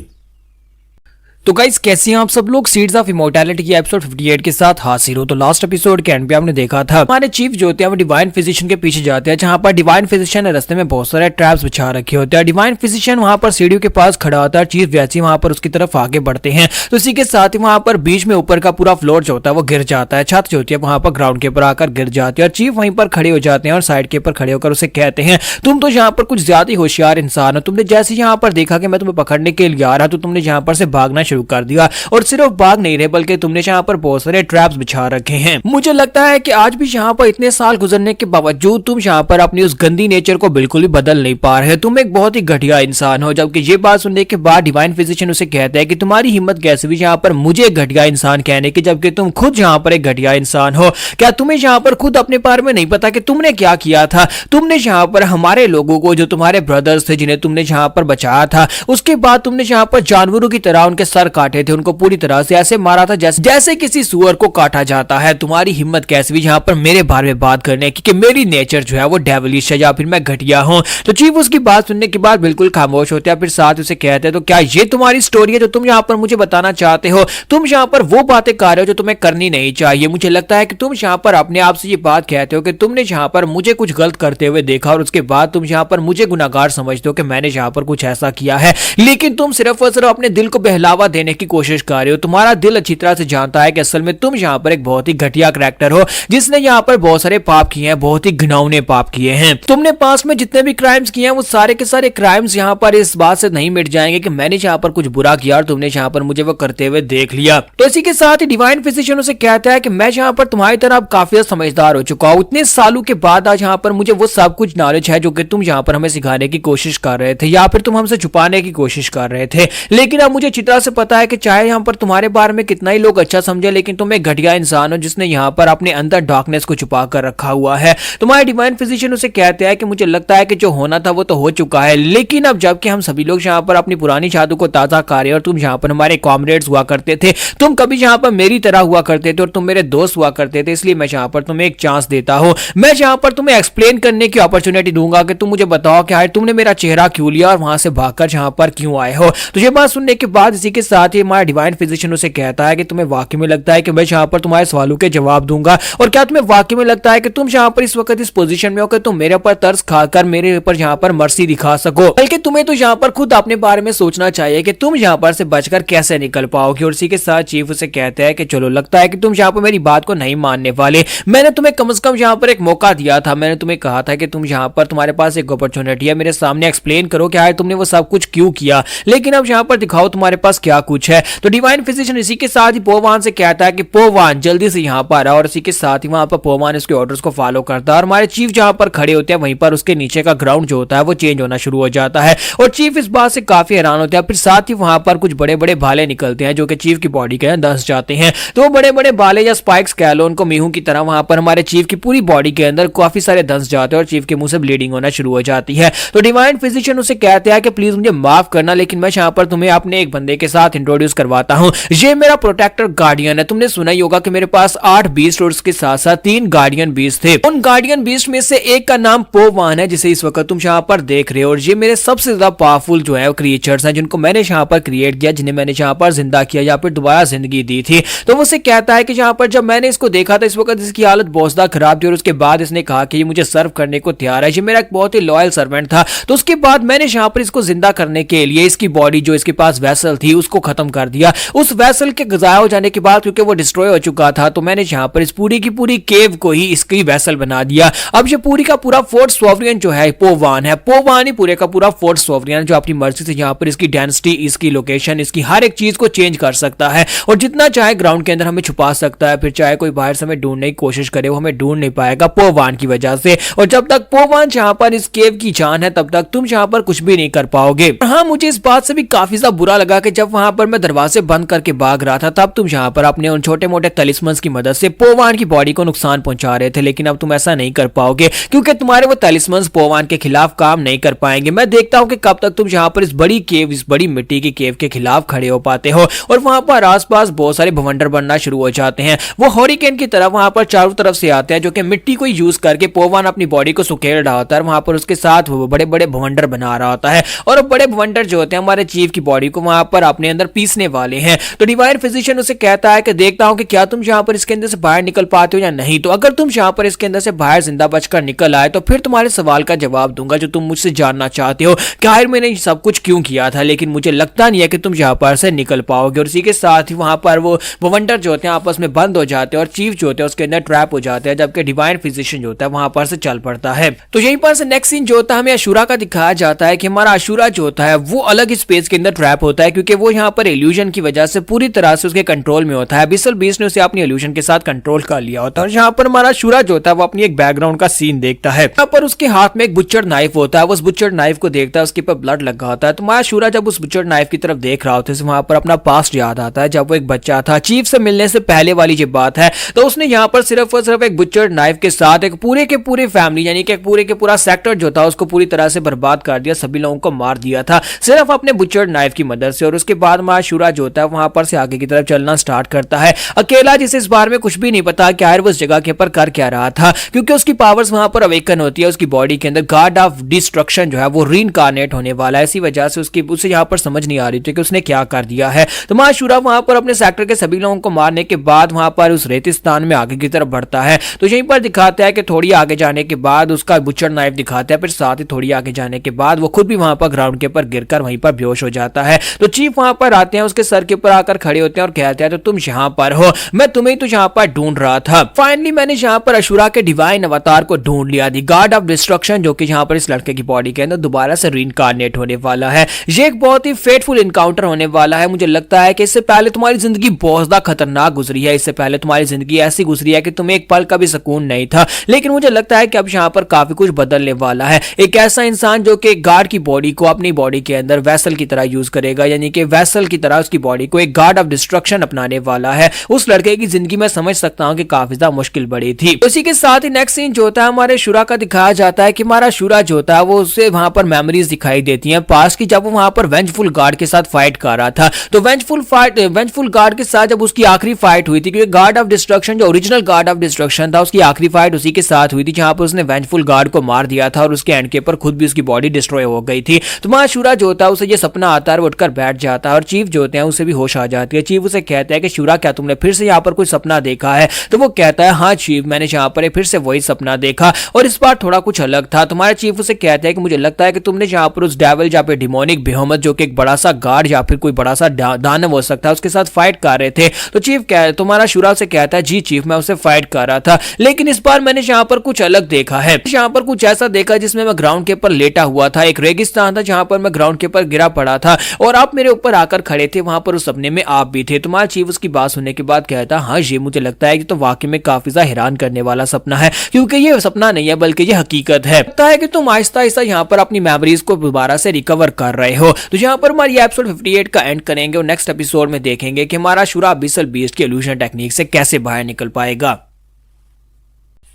तो गाइस, कैसे हैं आप सब लोग? सीड्स ऑफ इमॉर्टैलिटी की एपिसोड 58 के साथ हाजिर हो। तो लास्ट एपिसोड के एंड पे हमने देखा था हमारे चीफ जो होते हैं वो डिवाइन फिजिशियन के पीछे जाते हैं, जहां पर डिवाइन फिजिशियन ने रास्ते में बहुत सारे ट्रैप्स बिछा रखे होते हैं। डिवाइन फिजिशियन वहां पर सीढ़ियों के पास खड़ा होता है, चीफ वैसे वहां पर उसकी तरफ आगे बढ़ते हैं। तो इसी के साथ ही वहां पर बीच में ऊपर का पूरा फ्लोर जो होता है वो गिर जाता है, छत जो होती है वहां पर ग्राउंड के ऊपर आकर गिर जाती है और चीफ वहीं पर खड़े हो जाते हैं और साइड के ऊपर खड़े होकर उसे कहते हैं, तुम तो यहाँ पर कुछ ज्यादा ही होशियार इंसान हो। तुमने जैसे यहाँ पर देखा कि मैं तुम्हें पकड़ने के लिए आ रहा, तो तुमने यहाँ पर से भागना शुरू कर दिया और सिर्फ भाग नहीं रहे बल्कि तुमने यहाँ पर बहुत सारे ट्रैप्स बिछा रखे हैं। मुझे लगता है कि आज भी यहाँ पर इतने साल गुजरने के बावजूद तुम यहाँ पर अपनी उस गंदी नेचर को बिल्कुल भी बदल नहीं पा रहे। तुम एक बहुत ही घटिया इंसान हो। जबकि ये बात सुनने के बाद डिवाइन फिजिशियन उसे कहता है कि तुम्हारी हिम्मत कैसे भी यहाँ पर मुझे घटिया इंसान कहने की, जबकि तुम खुद यहाँ पर एक घटिया इंसान हो। क्या तुम्हें यहाँ पर खुद अपने बारे में नहीं पता कि तुमने क्या किया था? तुमने यहाँ पर हमारे लोगों को, जो तुम्हारे ब्रदर्स थे जिन्हें तुमने यहाँ पर बचाया था, उसके बाद तुमने यहाँ पर जानवरों की तरह उनके सर काटे थे, उनको पूरी तरह से ऐसे मारा था जैसे किसी सुअर को काटा जाता है। तुम्हारी हिम्मत कैसे भी यहाँ पर मेरे बारे में बात करने की कि मेरी नेचर जो है वो डेविलिश है या फिर मैं घटिया हूँ। तो चीफ उसकी बात सुनने के बाद बिल्कुल खामोश होते हैं, फिर साथ उसे कहते हैं, तो क्या ये तुम्हारी स्टोरी है जो तुम यहाँ पर मुझे बताना चाहते हो? तुम यहाँ पर वो बातें कर रहे हो जो तुम्हें करनी नहीं चाहिए। मुझे लगता है कि तुम यहाँ पर अपने आप से ये बात कहते हो कि तुमने यहाँ पर मुझे कुछ गलत करते हुए देखा और उसके बाद तुम यहाँ पर मुझे गुनाहगार समझते हो कि मैंने यहाँ पर कुछ ऐसा किया है, लेकिन तुम सिर्फ और सिर्फ अपने दिल को बहलावा देने की कोशिश कर रहे हो। तुम्हारा दिल अच्छी तरह से जानता है कि असल में तुम यहाँ पर एक बहुत ही घटिया कैरेक्टर हो जिसने यहाँ पर बहुत सारे पाप किए हैं, बहुत ही घिनौने पाप किए हैं। तुमने पास में जितने भी क्राइम्स किए हैं वो सारे के सारे क्राइम्स यहाँ पर इस बात से नहीं मिट जाएंगे कि मैंने यहाँ पर कुछ बुरा किया और तुमने यहाँ पर मुझे वो करते हुए देख लिया। तो इसी के साथ ही डिवाइन फिजिशियन उसे कहता है कि मैं यहाँ पर तुम्हारी तरह अब काफी समझदार हो चुका हूँ। इतने सालों के बाद आज यहाँ पर मुझे वो सब कुछ नॉलेज है जो कि तुम यहाँ पर हमें सिखाने की कोशिश कर रहे थे या फिर तुम हमसे छुपाने की कोशिश कर रहे थे। लेकिन अब मुझे अच्छी तरह से पता है कि चाहे यहाँ पर तुम्हारे बारे में कितना ही लोग अच्छा समझे, लेकिन तुम एक घटिया इंसान हो जिसने यहाँ पर अपने अंदर डार्कनेस को छुपा कर रखा हुआ है। तुम्हारे डिवाइन फिजिशियन उसे कहते हैं कि मुझे लगता है कि जो होना था वो तो हो चुका है, लेकिन अब जबकि हम सभी लोग यहाँ पर अपनी पुरानी जादू को ताजा कर रहे हैं और तुम यहाँ पर हमारे कॉमरेड्स हुआ करते थे, तुम कभी यहाँ पर मेरी तरह हुआ करते थे और तुम मेरे दोस्त हुआ करते थे, इसलिए मैं यहाँ पर तुम्हें एक चांस देता हूँ। मैं यहाँ पर तुम्हें एक्सप्लेन करने की अपॉर्चुनिटी दूंगा कि तुम मुझे बताओ कि तुमने मेरा चेहरा क्यों लिया और वहां से भागकर यहाँ पर क्यों आए हो। तो ये बात सुनने के बाद इसी के साथ ही हमारा डिवाइन फिजिशियन उसे कहता है कि तुम्हें वाकई में लगता है कि मैं यहाँ पर तुम्हारे सवालों के जवाब दूंगा, और क्या तुम्हें वाकई में लगता है कि तुम यहाँ पर इस वक्त इस पोजीशन में हो कि तुम मेरे ऊपर तरस खाकर मेरे ऊपर यहाँ पर मर्सी दिखा सको, बल्कि तुम्हें तो यहाँ पर खुद अपने बारे में सोचना चाहिए कि तुम यहाँ पर से बचकर कैसे निकल पाओगे। और इसी के साथ चीफ उसे कहते हैं कि चलो लगता है कि तुम यहाँ पर मेरी बात को नहीं मानने वाले, मैंने तुम्हें कम से कम यहाँ पर एक मौका दिया था, मैंने तुम्हें कहा था कि तुम यहाँ पर तुम्हारे पास एक अपॉर्चुनिटी है, मेरे सामने एक्सप्लेन करो कि तुमने वो सब कुछ क्यों किया, लेकिन अब यहाँ पर दिखाओ तुम्हारे पास क्या कुछ है। तो डिवाइन फिजिशियन इसी के साथ ही पोवान से कहता है कि पोवान जल्दी से यहाँ पर आ, और इसी के साथ ही वहां पर पोवान इसके ऑर्डर्स को फॉलो करता है और हमारे चीफ जहां पर खड़े होते हैं वहीं पर उसके नीचे का ग्राउंड जो होता है वो चेंज होना शुरू हो जाता है और चीफ इस बात से काफी हैरान होते हैं। फिर साथ ही वहां पर कुछ बड़े बड़े भाले निकलते हैं जो कि चीफ की बॉडी के अंदर धंस जाते हैं। तो वो बड़े बड़े भाले या स्पाइक्स कह लो उनको, मीहू की तरह वहां पर हमारे चीफ की पूरी बॉडी के अंदर काफी सारे धंस जाते हैं और चीफ के मुंह से ब्लीडिंग होना शुरू हो जाती है। तो डिवाइन फिजिशियन उसे कहते हैं कि प्लीज मुझे माफ करना, लेकिन मैं यहाँ पर तुम्हें अपने एक बंदे के साथ इंट्रोड्यूस करवाता हूँ। ये मेरा प्रोटेक्टर गार्डियन है। तुमने सुना ही होगा कि मेरे पास 8 बीस्ट और उसके साथ साथ 3 गार्डियन बीस्ट थे। उन गार्डियन बीस्ट में से एक का नाम पोवान है जिसे इस वक्त तुम यहाँ पर देख रहे हो, और ये मेरे सबसे ज्यादा पावरफुल जो है क्रिएचर्स हैं जिनको मैंने यहाँ पर क्रिएट किया, जिन्हें मैंने यहाँ पर जिंदा किया या फिर दोबारा जिंदगी दी थी। तो वो उसे कहता है कि यहाँ पर जब मैंने इसको देखा था इस वक्त इसकी हालत बहुत ज्यादा खराब थी और उसके बाद इसने कहा कि ये मुझे सर्व करने को तैयार है, ये मेरा एक बहुत ही लॉयल सर्वेंट था। तो उसके बाद मैंने यहाँ पर इसको जिंदा करने के लिए इसकी बॉडी जो इसके पास वेसल थी उसको खत्म कर दिया। उस वेसल के गजाया हो जाने के बाद क्योंकि वो डिस्ट्रॉय हो चुका था तो मैंने यहाँ पर इस पूरी की पूरी केव को ही इसकी वेसल बना दिया। अब ये पूरी का पूरा फोर्ट सोवरियन जो है पोवान है, पोवान ही पूरे का पूरा फोर्ट सोवरियन जो अपनी मर्जी से यहाँ पर इसकी डेंसिटी, इसकी लोकेशन, इसकी हर एक चीज को चेंज कर सकता है और जितना चाहे ग्राउंड के अंदर हमें छुपा सकता है। फिर चाहे कोई बाहर से हमें ढूंढने की कोशिश करे वो हमें ढूंढ नहीं पाएगा पोवान की वजह से। और जब तक पोवान यहाँ पर इस केव की जान है तब तक तुम यहाँ पर कुछ भी नहीं कर पाओगे। हाँ, मुझे इस बात से भी काफी ज्यादा बुरा लगा कि जब वहां पर मैं दरवाजे बंद करके भाग रहा था तब तुम यहाँ पर अपने उन छोटे मोटे तलिस्मन्स की मदद से पोवान की बॉडी को नुकसान पहुंचा रहे थे, लेकिन अब तुम ऐसा नहीं कर पाओगे क्योंकि तुम्हारे वो तलिस्मन्स पोवान के खिलाफ काम नहीं कर पाएंगे। मैं देखता हूं कि कब तक तुम यहाँ पर इस बड़ी केव, इस बड़ी मिट्टी की केव के खिलाफ खड़े हो पाते हो। और वहां पर आसपास बहुत सारे भवंडर बनना शुरू हो जाते हैं। वो हॉरिकेन की तरह वहां पर चारों तरफ से आते हैं जो कि मिट्टी को यूज करके पोवान अपनी बॉडी को सुखेड़ रहा होता है। वहां पर उसके साथ वो बड़े बड़े भवंडर बना रहा होता है और बड़े भवंडर जो होते हैं हमारे चीफ की बॉडी को वहां पर अपने अंदर पीसने वाले हैं। तो डिवाइन फिजिशियन उसे कहता है कि देखता हूं कि क्या तुम यहाँ पर इसके अंदर से बाहर निकल पाते हो या नहीं। तो अगर तुम यहाँ पर इसके अंदर से बाहर जिंदा बचकर निकल आए तो फिर तुम्हारे सवाल का जवाब दूंगा जो तुम मुझसे जानना चाहते हो कि आखिर मैंने सब कुछ क्यों किया था, लेकिन मुझे लगता नहीं है कि तुम यहाँ पर से निकल पाओगे। और इसी के साथ ही वहां पर वो भवंडर जो होते हैं आपस में बंद हो जाते हैं और चीफ जो होते हैं उसके अंदर ट्रैप हो जाते हैं, जबकि डिवाइन फिजिशियन जो होता है वहां पर से चल पड़ता है। तो यहीं पर से नेक्स्ट सीन जो होता है हमें अशूरा का दिखाया जाता है कि हमारा अशूरा जो होता है वो अलग ही स्पेस के अंदर ट्रैप होता है क्योंकि वो यहाँ पर इल्यूजन की वजह से पूरी तरह से उसके कंट्रोल में होता है। बिसल बीस्ट ने उसे अपनी इल्यूजन के साथ कंट्रोल कर लिया होता है। और यहाँ पर हमारा अशूरा जो होता है वो अपनी एक बैकग्राउंड का सीन देखता है। यहाँ पर उसके हाथ में एक बुच्चर नाइफ होता है, वो उस बुच्चर नाइफ को देखता है, उसके ऊपर ब्लड लगा होता है। तो हमारा अशूरा जब उस बुच्चर नाइफ की तरफ देख रहा होता है वहां पर अपना पास्ट याद आता है जब वो एक बच्चा था। चीफ से मिलने से पहले वाली जो बात है तो उसने यहाँ पर सिर्फ और सिर्फ एक बुच्चर नाइफ के साथ एक पूरे के पूरे फैमिली यानी कि पूरे के पूरा सेक्टर जो था उसको पूरी तरह से बर्बाद कर दिया, सभी लोगों को मार दिया था सिर्फ अपने बुच्चर नाइफ की मदद से। और उसके बाद हमारा अशूरा जो होता है वहां पर से आगे की तरफ चलना स्टार्ट करता है अकेला, जिसे इस बारे में कुछ भी नहीं पता कि आखिर वो उस जगह के ऊपर कर क्या रहा था क्योंकि उसकी पावर्स वहां पर अवेकन होती है। उसकी बॉडी के अंदर गॉड ऑफ डिस्ट्रक्शन जो है वो रीइंकार्नेट होने वाला है। इसी वजह से उसे यहाँ पर समझ नहीं आ रही थी कि उसने क्या कर दिया है। तो हमारा अशूरा वहां पर अपने सेक्टर के सभी लोगों को मारने के बाद वहां पर उस रेतिस्तान में आगे की तरफ बढ़ता है। तो यहीं पर दिखाता है कि थोड़ी आगे जाने के बाद उसका बुच्चर नाइफ दिखाता है, फिर साथ ही थोड़ी आगे जाने के बाद वो खुद भी वहां पर ग्राउंड के ऊपर गिरकर वहीं पर बेहोश हो जाता है। तो चीफ वहां पर आते हैं, उसके सर के ऊपर आकर खड़े होते हैं और कहते हैं तो तुम यहाँ पर हो, मैं तुम्हें तो यहाँ पर ढूंढ रहा था। फाइनली मैंने यहाँ पर अशूरा के डिवाइन अवतार को ढूंढ लिया, दी गॉड ऑफ डिस्ट्रक्शन, जो कि यहाँ पर इस लड़के की बॉडी के अंदर दोबारा से रीइंकार्नेट होने वाला है। ये एक बहुत ही फेटफुल इनकाउंटर होने वाला है। मुझे लगता है कि इससे पहले तुम्हारी जिंदगी बहुत ज्यादा खतरनाक गुजरी है, इससे पहले तुम्हारी जिंदगी ऐसी गुजरी है कि तुम्हें एक पल का भी सुकून नहीं था, लेकिन मुझे लगता है कि अब यहाँ पर काफी कुछ बदलने वाला है। एक ऐसा इंसान जो कि गॉड की बॉडी को अपनी बॉडी के अंदर वेसल की तरह यूज करेगा, यानी कि वेसल की तरह उसकी बॉडी को एक गॉड ऑफ डिस्ट्रक्शन अपनाने वाला है। उस लड़के की जिंदगी में समझ सकता हूं कि काफी ज्यादा मुश्किल बड़ी थी। उसी के साथ ही नेक्स्ट सीन जो होता है हमारे अशूरा का दिखाया जाता है कि हमारा अशूरा जो होता है वो उससे वहां पर मेमोरीज दिखाई देती हैं पास्ट की, जब वो वहां पर वेंजफुल गॉड के साथ फाइट कर रहा था। तो वेंजफुल गॉड के साथ जब उसकी आखिरी फाइट हुई थी, क्योंकि गॉड ऑफ डिस्ट्रक्शन जो ओरिजिनल गॉड ऑफ डिस्ट्रक्शन था उसकी आखिरी फाइट उसी के साथ हुई थी जहां पर उसने वेंजफुल गॉड को मार दिया था और उसके एंड के ऊपर खुद भी उसकी बॉडी डिस्ट्रॉय हो गई थी। तो हमारा अशूरा जो होता है उसे ये सपना आता है, वो उठकर बैठ जाता है है और चीफ जो होते हैं उसे भी होश आ जाती है। चीफ उसे कहता है कि शूरा क्या तुमने फिर से यहाँ पर कोई सपना देखा है? तो वो कहता है हाँ चीफ, मैंने यहाँ पर फिर से वही सपना देखा और इस बार थोड़ा कुछ अलग था। तुम्हारा चीफ उसे कहता है कि मुझे लगता है कि तुमने यहाँ पर उस डेविल या फिर डिमोनिक बेहोमत जो कि एक बड़ा सा गार्ड या फिर कोई बड़ा सा दानव हो सकता है उसके साथ फाइट कर रहे थे। तो चीफ तुम्हारा शूरा से कहता है जी चीफ, मैं उसे फाइट कर रहा था, लेकिन इस बार मैंने यहाँ पर कुछ अलग देखा है। यहाँ पर कुछ ऐसा देखा जिसमें मैं ग्राउंड के ऊपर लेटा हुआ था, एक रेगिस्तान था जहां पर मैं ग्राउंड के ऊपर गिरा पड़ा था और आप मेरे ऊपर आकर खड़े थे, वहां पर उस सपने में आप भी थे। तुम्हारा चीफ उसकी बात सुनने के बाद कहता हाँ ये मुझे लगता है कि तो वाकई में काफी ज्यादा हैरान करने वाला सपना है, क्योंकि ये सपना नहीं है बल्कि ये हकीकत है। लगता है कि तुम आहिस्ता आहिस्ता यहाँ पर अपनी मेमोरीज को दोबारा से रिकवर कर रहे हो। तो यहाँ पर हमारी एपिसोड 58 का एंड करेंगे और नेक्स्ट एपिसोड में देखेंगे कि हमारा शूरा अबिसल बीस्ट की इल्यूजन टेक्निक से कैसे बाहर निकल पाएगा।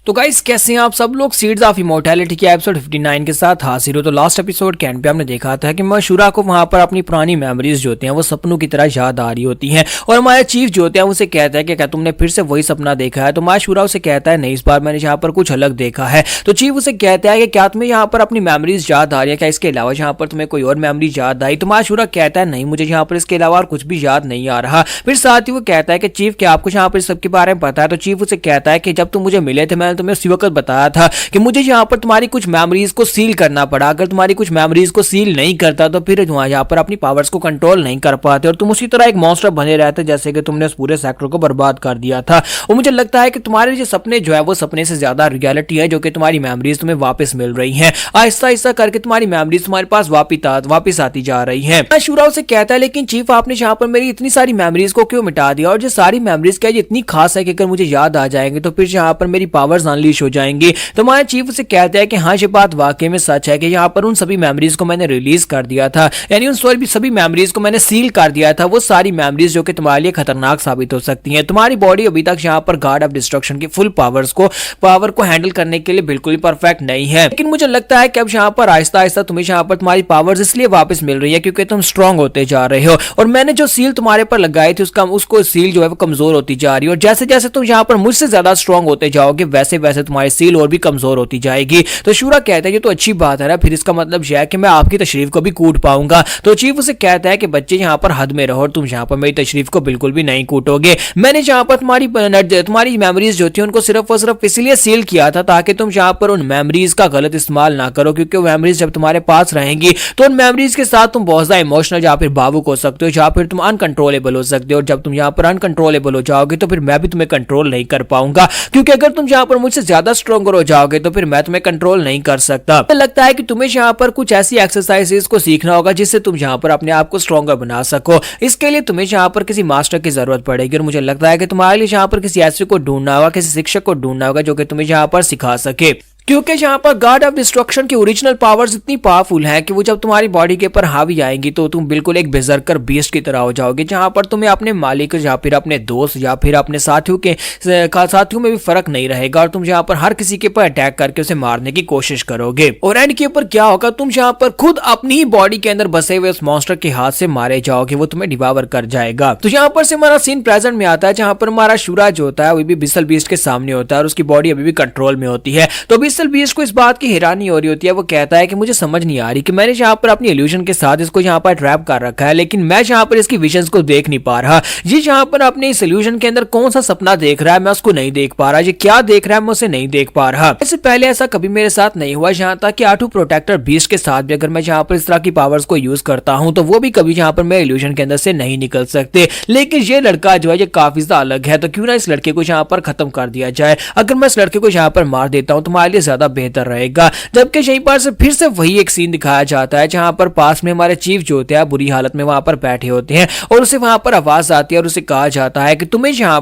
तो गाइस कैसे हैं आप सब लोग? सीड्स ऑफ इमॉर्टैलिटी के एपिसोड 59 के साथ हाजिर हो। तो लास्ट एपिसोड के एंड पे हमने देखा था कि मशूरा को वहां पर अपनी पुरानी मेमोरीज जो होती हैं वो सपनों की तरह याद आ रही होती हैं और हमारे चीफ जो होते हैं उसे कहता है कि क्या तुमने फिर से वही सपना देखा है? तो मशूरा उसे कहता है नहीं, इस बार मैंने यहाँ पर कुछ अलग देखा है। तो चीफ उसे कहता है कि क्या तुम्हें यहाँ पर अपनी मेमोरीज याद आ रही है, क्या इसके अलावा यहाँ पर तुम्हें कोई और मेमोरी याद आई? तो मशूरा कहता है नहीं, मुझे यहाँ पर इसके अलावा और कुछ भी याद नहीं आ रहा। फिर साथ ही वो कहता है कि चीफ क्या आपको यहाँ पर सबके बारे में पता है? तो चीफ उसे कहता है कि जब तुम मुझे मिले थे मैंने तुम्हें उसी वक्त बताया था कि मुझे यहाँ पर तुम्हारी कुछ मेमोरीज को सील करना पड़ा। अगर तुम्हारी कुछ मेमोरीज को सील नहीं करता तो फिर यहाँ पर अपनी पावर्स को कंट्रोल नहीं कर पाते और तुम उसी तरह एक मॉन्स्टर बने रहते जैसे कि तुमने उस पूरे सेक्टर को बर्बाद कर दिया था। और मुझे लगता है कि तुम्हारे जो सपने जो है वो सपने से ज्यादा रियलिटी है, जो कि तुम्हारी मेमोरीज तुम्हें वापस मिल रही है। आहिस्ता आहिस्ता करके तुम्हारी मेमोरीज तुम्हारे पास वापस आती जा रही है। शूरा उसे कहता है लेकिन चीफ आपने यहाँ पर मेरी इतनी सारी मेमोरीज को क्यों मिटा दिया? और जो सारी मेमोरीज क्या इतनी खास है कि अगर मुझे याद आ जाएंगे तो फिर यहाँ पर मेरी पावर्स अनलीश हो जाएंगी। तुम्हारे चीफ उसे कहता है कि हाँ ये बात वाकई में सच है कि यहाँ पर उन सभी मेमोरीज को मैंने रिलीज कर दिया था, यानी उन सभी मेमोरीज को मैंने सील कर दिया था। वो सारी मेमोरीज जो कि तुम्हारे लिए खतरनाक साबित हो सकती हैं। तुम्हारी बॉडी अभी तक यहाँ पर गार्ड ऑफ डिस्ट्रक्शन की फुल पावर को हैंडल करने के लिए बिल्कुल ही परफेक्ट नहीं है, लेकिन मुझे लगता है कि अब यहाँ पर आहिस्ता आहिस्ता तुम्हें यहाँ पर तुम्हारी पावर्स इसलिए वापस मिल रही है क्योंकि तुम स्ट्रांग होते जा रहे हो और मैंने जो सील तुम्हारे पर लगाई थी उसको सील जो है वो कमजोर होती जा रही है और जैसे जैसे तुम यहाँ पर मुझसे ज्यादा स्ट्रांग होते जाओगे वैसे वैसे तुम्हारी सील और भी कमजोर होती जाएगी। तो शूरा कहता है ये तो अच्छी बात है ना, फिर इसका मतलब यह है कि मैं आपकी तशरीफ को भी कूट पाऊंगा। तो चीफ उसे कहता है कि बच्चे यहाँ पर हद में रहो, तुम यहाँ पर मेरी तशरीफ को बिल्कुल भी नहीं कूटोगे। मैंने यहाँ पर तुम्हारी मेमोरीज जो थी उनको सिर्फ और सिर्फ इसलिए सील किया था ताकि तुम यहाँ पर उन मेमोरीज का गलत इस्तेमाल ना करो, क्योंकि वो मेमोरीज जब तुम्हारे पास रहेंगी तो उन मेमोरीज के साथ तुम बहुत ज्यादा इमोशनल या फिर भावुक हो सकते हो, या फिर तुम अनकंट्रोलेबल हो सकते हो। और जब तुम यहाँ पर अनकंट्रोलेबल हो जाओगे तो फिर मैं भी तुम्हें कंट्रोल नहीं कर पाऊंगा, क्योंकि अगर तुम यहाँ पर मुझसे ज्यादा स्ट्रॉन्गर हो जाओगे तो फिर मैं तुम्हें कंट्रोल नहीं कर सकता। मुझे लगता है कि तुम्हें यहाँ पर कुछ ऐसी एक्सरसाइजेस को सीखना होगा जिससे तुम यहाँ पर अपने आप को स्ट्रॉन्गर बना सको। इसके लिए तुम्हें यहाँ पर किसी मास्टर की जरूरत पड़ेगी और मुझे लगता है कि तुम्हारे लिए यहाँ पर किसी ऐसे को ढूंढना होगा, किसी शिक्षक को ढूंढना होगा जो कि तुम्हें यहाँ पर सिखा सके, क्योंकि यहाँ पर गार्ड ऑफ डिस्ट्रक्शन की ओरिजिनल पावर्स इतनी पावरफुल हैं कि वो जब तुम्हारी बॉडी के ऊपर हावी आएंगी तो तुम बिल्कुल एक बेजरकर बीस्ट की तरह हो जाओगे, जहाँ पर तुम्हें अपने मालिक या फिर अपने दोस्त या फिर अपने साथियों में भी फर्क नहीं रहेगा और तुम यहाँ पर हर किसी के ऊपर अटैक करके उसे मारने की कोशिश करोगे। और एंड के ऊपर क्या होगा, तुम यहाँ पर खुद अपनी ही बॉडी के अंदर बसे हुए उस मॉन्स्टर के हाथ से मारे जाओगे, वो तुम्हें डिवावर कर जाएगा। तो यहाँ पर से हमारा सीन प्रेजेंट में आता है जहाँ पर हमारा शूरा जो होता है वो भी बिसल बीस्ट के सामने होता है और उसकी बॉडी अभी भी कंट्रोल में होती है। तो बिसल बीस्ट को इस बात की हैरानी हो रही होती है, वो कहता है कि मुझे समझ नहीं आ रही कि मैंने यहाँ पर अपनी इल्यूजन के साथ इसको यहाँ पर ट्रैप कर रखा है, लेकिन मैं यहाँ पर इसकी विजन्स को देख नहीं पा रहा। ये यहाँ पर अपने इस इल्यूजन के अंदर कौन सा सपना देख रहा है मैं उसको नहीं देख पा रहा, ये क्या देख रहा है मैं उसे नहीं देख पा रहा। इससे पहले ऐसा कभी मेरे साथ नहीं हुआ, यहाँ तक कि आटू प्रोटेक्टर बीस्ट के साथ भी अगर मैं यहाँ पर इस तरह की पावर्स को यूज करता हूँ तो वो भी कभी यहाँ पर मैं इल्यूजन के अंदर से नहीं निकल सकते। लेकिन ये लड़का जो है ये काफी ज्यादा अलग है, तो क्यों ना इस लड़के को यहाँ पर खत्म कर दिया जाए। अगर मैं इस लड़के को यहाँ पर मार देता हूँ तो हमारे लिए ज्यादा बेहतर रहेगा। जबकि यहीं पर से फिर से वही एक सीन दिखाया जाता है जहां पर पास में हमारे चीफ जो होते हैं बुरी हालत में वहां पर बैठे होते हैं और उसे वहां पर आवाज आती है और उसे कहा जाता है कि तुम्हें यहाँ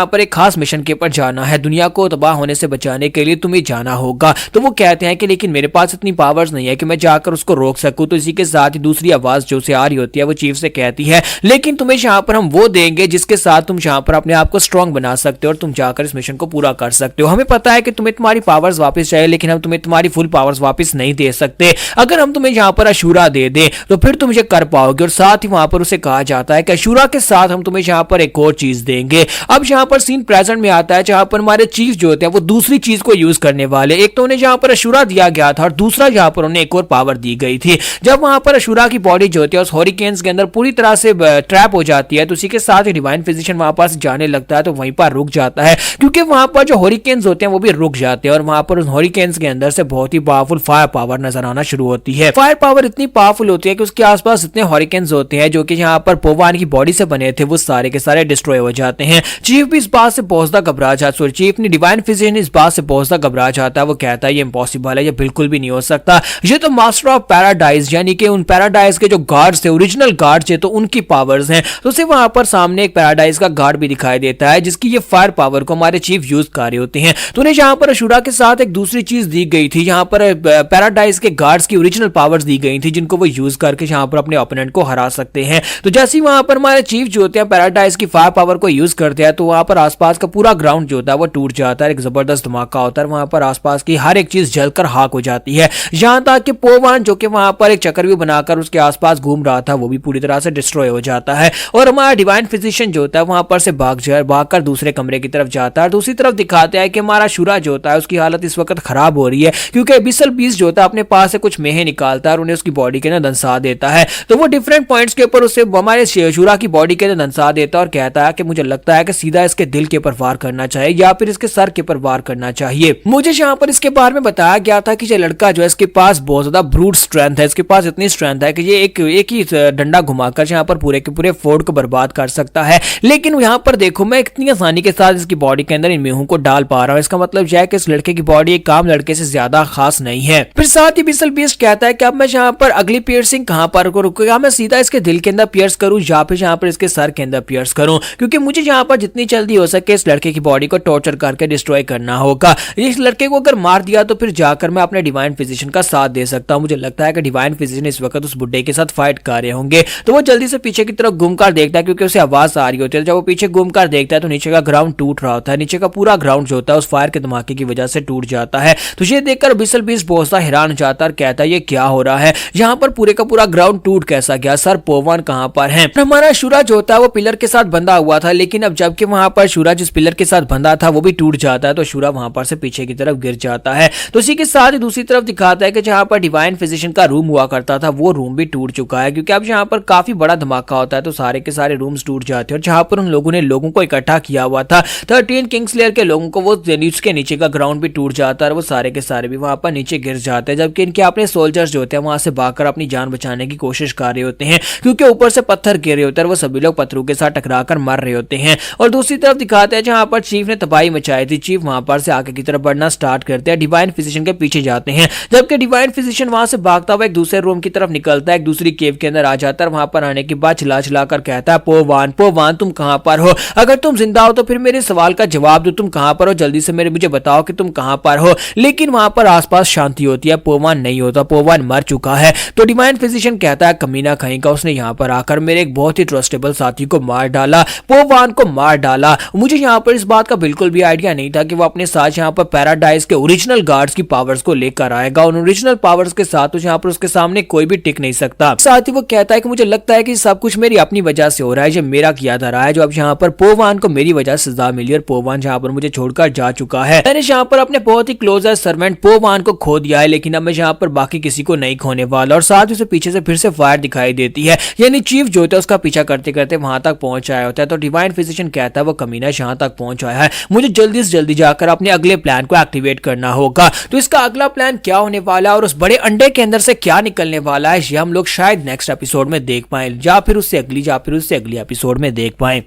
पर एक खास मिशन के ऊपर जाना है, दुनिया को तबाह होने से बचाने के लिए तुम्हें जाना होगा। तो वो कहते हैं कि लेकिन मेरे पास इतनी पावर्स नहीं है कि मैं जाकर उसको रोक सकूं। तो इसी के साथ ही दूसरी आवाज जो से आ रही होती है वो चीफ से कहती है लेकिन तुम्हें यहाँ पर हम वो देंगे जिसके साथ तुम यहाँ पर अपने आप को स्ट्रॉन्ग बना सकते हो और तुम जाकर इस मिशन को पूरा कर सकते हो। हमें पता है कि तुम्हें तुम्हारी पावर्स वापस चाहिए, लेकिन हम तुम्हें तुम्हारी फुल पावर्स वापस नहीं दे सकते। अगर हम तुम्हें यहाँ पर अशूरा दे दें तो फिर तुम ये कर पाओगे। और साथ ही वहां पर उसे कहा जाता है कि अशूरा के साथ हम तुम्हें यहाँ पर एक और चीज देंगे। अब यहाँ पर सीन प्रेजेंट में आता है जहां पर हमारे चीफ जो होते हैं वो दूसरी चीज को यूज करने वाले। एक तो उन्हें जहां पर अशूरा दिया गया था और दूसरा जहां पर उन्हें एक और पावर दी गई थी। जब वहां पर अशूरा की बॉडी जो होती है उस हॉरिकेन्स के अंदर पूरी तरह से ट्रैप हो जाती है, तो उसी के साथ ही डिवाइन फिजिशियन वहां पर जाने लगता है, तो वहीं पर रुक जाता है, क्योंकि वहां पर जो हॉरिकेन्स होते हैं वो भी रुक जाते हैं और वहां पर उस हॉरिकेन्स के अंदर से बहुत ही पावरफुल फायर पावर नजर आना शुरू होती है। फायर पावर इतनी पावरफुल होती है कि उसके आसपास इतने हॉरिकेन्स होते हैं जो कि यहाँ पर पोवान की बॉडी से बने थे, वो सारे के सारे डिस्ट्रॉय हो जाते हैं। चीफ भी इस बात से पहुंचता घबरा जाता, सॉरी चीफ ने डिवाइन फिजिशियन इस बात से पहुंचता घबरा जाता है। वो कहता है ये इम्पॉसिबल है, ये बिल्कुल भी नहीं हो सकता, ये तो मास्टर ऑफ पैराडाइज यानी कि उन पैराडाइज के जो गार्ड्स थे, ओरिजिनल गार्ड्स थे, तो उनकी पावर्स हैं। तो उसे वहां पर सामने एक पैराडाइज का गार्ड भी दिखाई देता है जिसकी ये फायर पावर को हमारे चीफ यूज कर रहे होते हैं। तो उन्हें यहाँ पर अशूरा के साथ एक दूसरी चीज दी गई थी, यहाँ पर पैराडाइज के गार्ड्स की ओरिजिनल पावर्स दी गई थी जिनको वो यूज करके यहाँ पर अपने ओपोनेंट को हरा सकते हैं। तो जैसे ही वहां पर हमारे चीफ जो होते हैं पैराडाइज की फायर पावर को यूज करते हैं तो वहां पर आसपास का पूरा ग्राउंड जो होता है वो टूट जाता है, एक जबरदस्त धमाका होता है, वहां पर आसपास की हर एक चीज जलकर खाक हो जाती है। यहां तक कि पोवान जो कि वहां पर एक चक्रव्यूह बनाकर उसके आसपास घूम रहा था वो भी पूरी तरह से डिस्ट्रॉय हो जाता है। और हमारा डिवाइन फिजिशियन जो होता है वहां पर से भागकर दूसरे कमरे की तरफ जाता है। दूसरी तरफ दिखाते हैं कि हमारा अशूरा जो होता है उसकी हालत इस वक्त खराब हो रही है, क्योंकि एबिसल बीस्ट जो होता है अपने पास से कुछ मेहे निकालता है और उन्हें उसकी बॉडी के अंदर दंसा देता है। तो वो डिफरेंट पॉइंट्स के ऊपर उसे हमारे अशूरा की बॉडी के अंदर दंसा देता है और कहता है कि मुझे लगता है कि सीधा इसके दिल के ऊपर वार करना चाहिए या फिर इसके सर के ऊपर वार करना चाहिए। मुझे यहाँ पर इसके बारे में बताया गया था कि ये लड़का जो है इसके पास बहुत ज्यादा ब्रूट स्ट्रेंथ है, इसके पास इतनी स्ट्रेंथ है कि ये एक ही डंडा घुमाकर यहाँ पर पूरे के पूरे फोर्ट को बर्बाद कर सकता है। लेकिन यहाँ पर देखो मैं इतनी आसानी के साथ इसकी बॉडी के अंदर इन मेहूं को डाल पा रहा हूँ, इसका मतलब यह है कि इस लड़के की बॉडी एक काम लड़के से ज्यादा खास नहीं है। फिर साथ ही बिसल बीस्ट कहता है कि अब मैं यहाँ पर अगली पियर्सिंग कहां पर रुकूंगा, मैं सीधा इसके दिल के अंदर पियर्स करूं या फिर यहाँ पर इसके सर के अंदर पियर्स करूं, क्योंकि मुझे यहाँ पर जितनी जल्दी हो सके इस लड़के की बॉडी को टॉर्चर करके डिस्ट्रॉय करना होगा। इस लड़के को अगर मार दिया तो फिर जाकर मैं अपने डिवाइन फिजिशियन का साथ दे सकता हूं। मुझे लगता है कि डिवाइन फिजिशियन इस वक्त उस बुड्ढे के साथ फाइट कर रहे होंगे। तो वो जल्दी से पीछे की तरफ घूमकर देखता है क्योंकि उसे आवाज आ रही होती है। जब वो पीछे घूमकर देखता है तो नीचे का ग्राउंड टूट रहा होता है, नीचे का पूरा ग्राउंड जो होता है उस फायर के धमाके की वजह से टूट जाता है। तो ये देखकर बिसल बीस्ट बहुत सा हैरान हो जाता है और कहता है ये क्या हो रहा है, यहाँ पर पूरे का पूरा ग्राउंड टूट कैसा गया, सर पोवान कहां पर है। हमारा अशूरा जो होता है वो पिलर के साथ बंधा हुआ था, लेकिन अब जबकि वहां पर अशूरा जिस पिलर के साथ बंधा था वो भी टूट जाता है तो अशूरा वहां पर से पीछे की तरफ गिर जाता है। तो इसी के साथ ही दूसरी तरफ दिखाता है कि जहां पर डिवाइन फिजिशियन का रूम हुआ करता था वो रूम भी टूट चुका है, क्योंकि अब यहाँ पर काफी बड़ा धमाका होता है तो सारे के सारे रूम्स टूट जाते हैं। और जहां पर उन लोगों ने लोगों को इकट्ठा किया हुआ था 13 किंग्सलेयर के लोगों को, वो उसके नीचे का ग्राउंड भी टूट जाता है और वो सारे के सारे भी वहां पर नीचे गिर जाते हैं, जबकि इनके अपने सोल्जर्स जो होते हैं वहां से भागकर अपनी जान बचाने की कोशिश कर रहे होते हैं, क्योंकि ऊपर से पत्थर गिर रहे होते हैं और वो सभी लोग पत्थरों के साथ टकराकर मर रहे होते हैं। और दूसरी तरफ दिखाते हैं जहां पर चीफ ने तबाही मचाई थी, चीफ वहां पर से आगे की तरफ बढ़ना स्टार्ट करते हैं, डिवाइन फिजिशियन के पीछे जाते हैं, जबकि डिवाइन फिजिशियन वहां से भागता हुआ एक दूसरे रूम की तरफ निकलता है, एक दूसरी केव के अंदर आ जाता है। वहां पर आने के बाद चिल्ला चिल्ला कर कहता है पोवान पोवान तुम कहां पर हो, अगर तुम जिंदा हो तो फिर मेरे सवाल का जवाब दो, तुम कहां पर हो, जल्दी से मुझे बताओ कि तुम कहां पर हो। लेकिन वहां पर आसपास शांति होती है, पोवान नहीं होता, पोवान मर चुका है। तो डिवाइन फिजिशियन कहता है कमीना कहीं का, उसने यहाँ पर आकर मेरे एक बहुत ही ट्रस्टेबल साथी को मार डाला, पोवान को मार डाला। मुझे यहाँ पर इस बात का बिल्कुल भी आइडिया नहीं था कि वो अपने साथ यहाँ पर पैराडाइज के ओरिजिनल गार्ड्स की पावर्स को लेकर आएगा। उन ओरिजिनल पावर्स के साथ यहाँ पर उसके सामने कोई भी टिक नहीं सकता। साथ ही वो कहता है कि मुझे लगता है कि सब कुछ मेरी अपनी वजह से हो रहा है, ये मेरा किया जा रहा है, जो अब यहाँ पर पोवान को मेरी वजह से सजा मिली और पोवान यहाँ पर मुझे छोड़कर जा चुका है। मैंने यहाँ पर अपने बहुत ही क्लोजेस्ट सर्वेंट पोवान को खो दिया है, लेकिन अब मैं यहाँ पर बाकी किसी को नहीं खोने वाला। और साथ ही उसे पीछे से फिर से फायर दिखाई देती है, यानी चीफ जो होता है उसका पीछा करते करते वहां तक पहुंच आया होता है। तो डिवाइन फिजिशियन कहता है वो कमीना यहाँ तक पहुंच आया है, मुझे जल्दी से जल्दी जाकर अपने अगले प्लान को एक्टिवेट करना होगा। तो इसका अगला प्लान क्या होने वाला है और उस बड़े अंडे के अंदर से क्या निकलने वाला है, ये हम लोग शायद नेक्स्ट एपिसोड में देख पाए या फिर उससे अगली एपिसोड में देख पाए।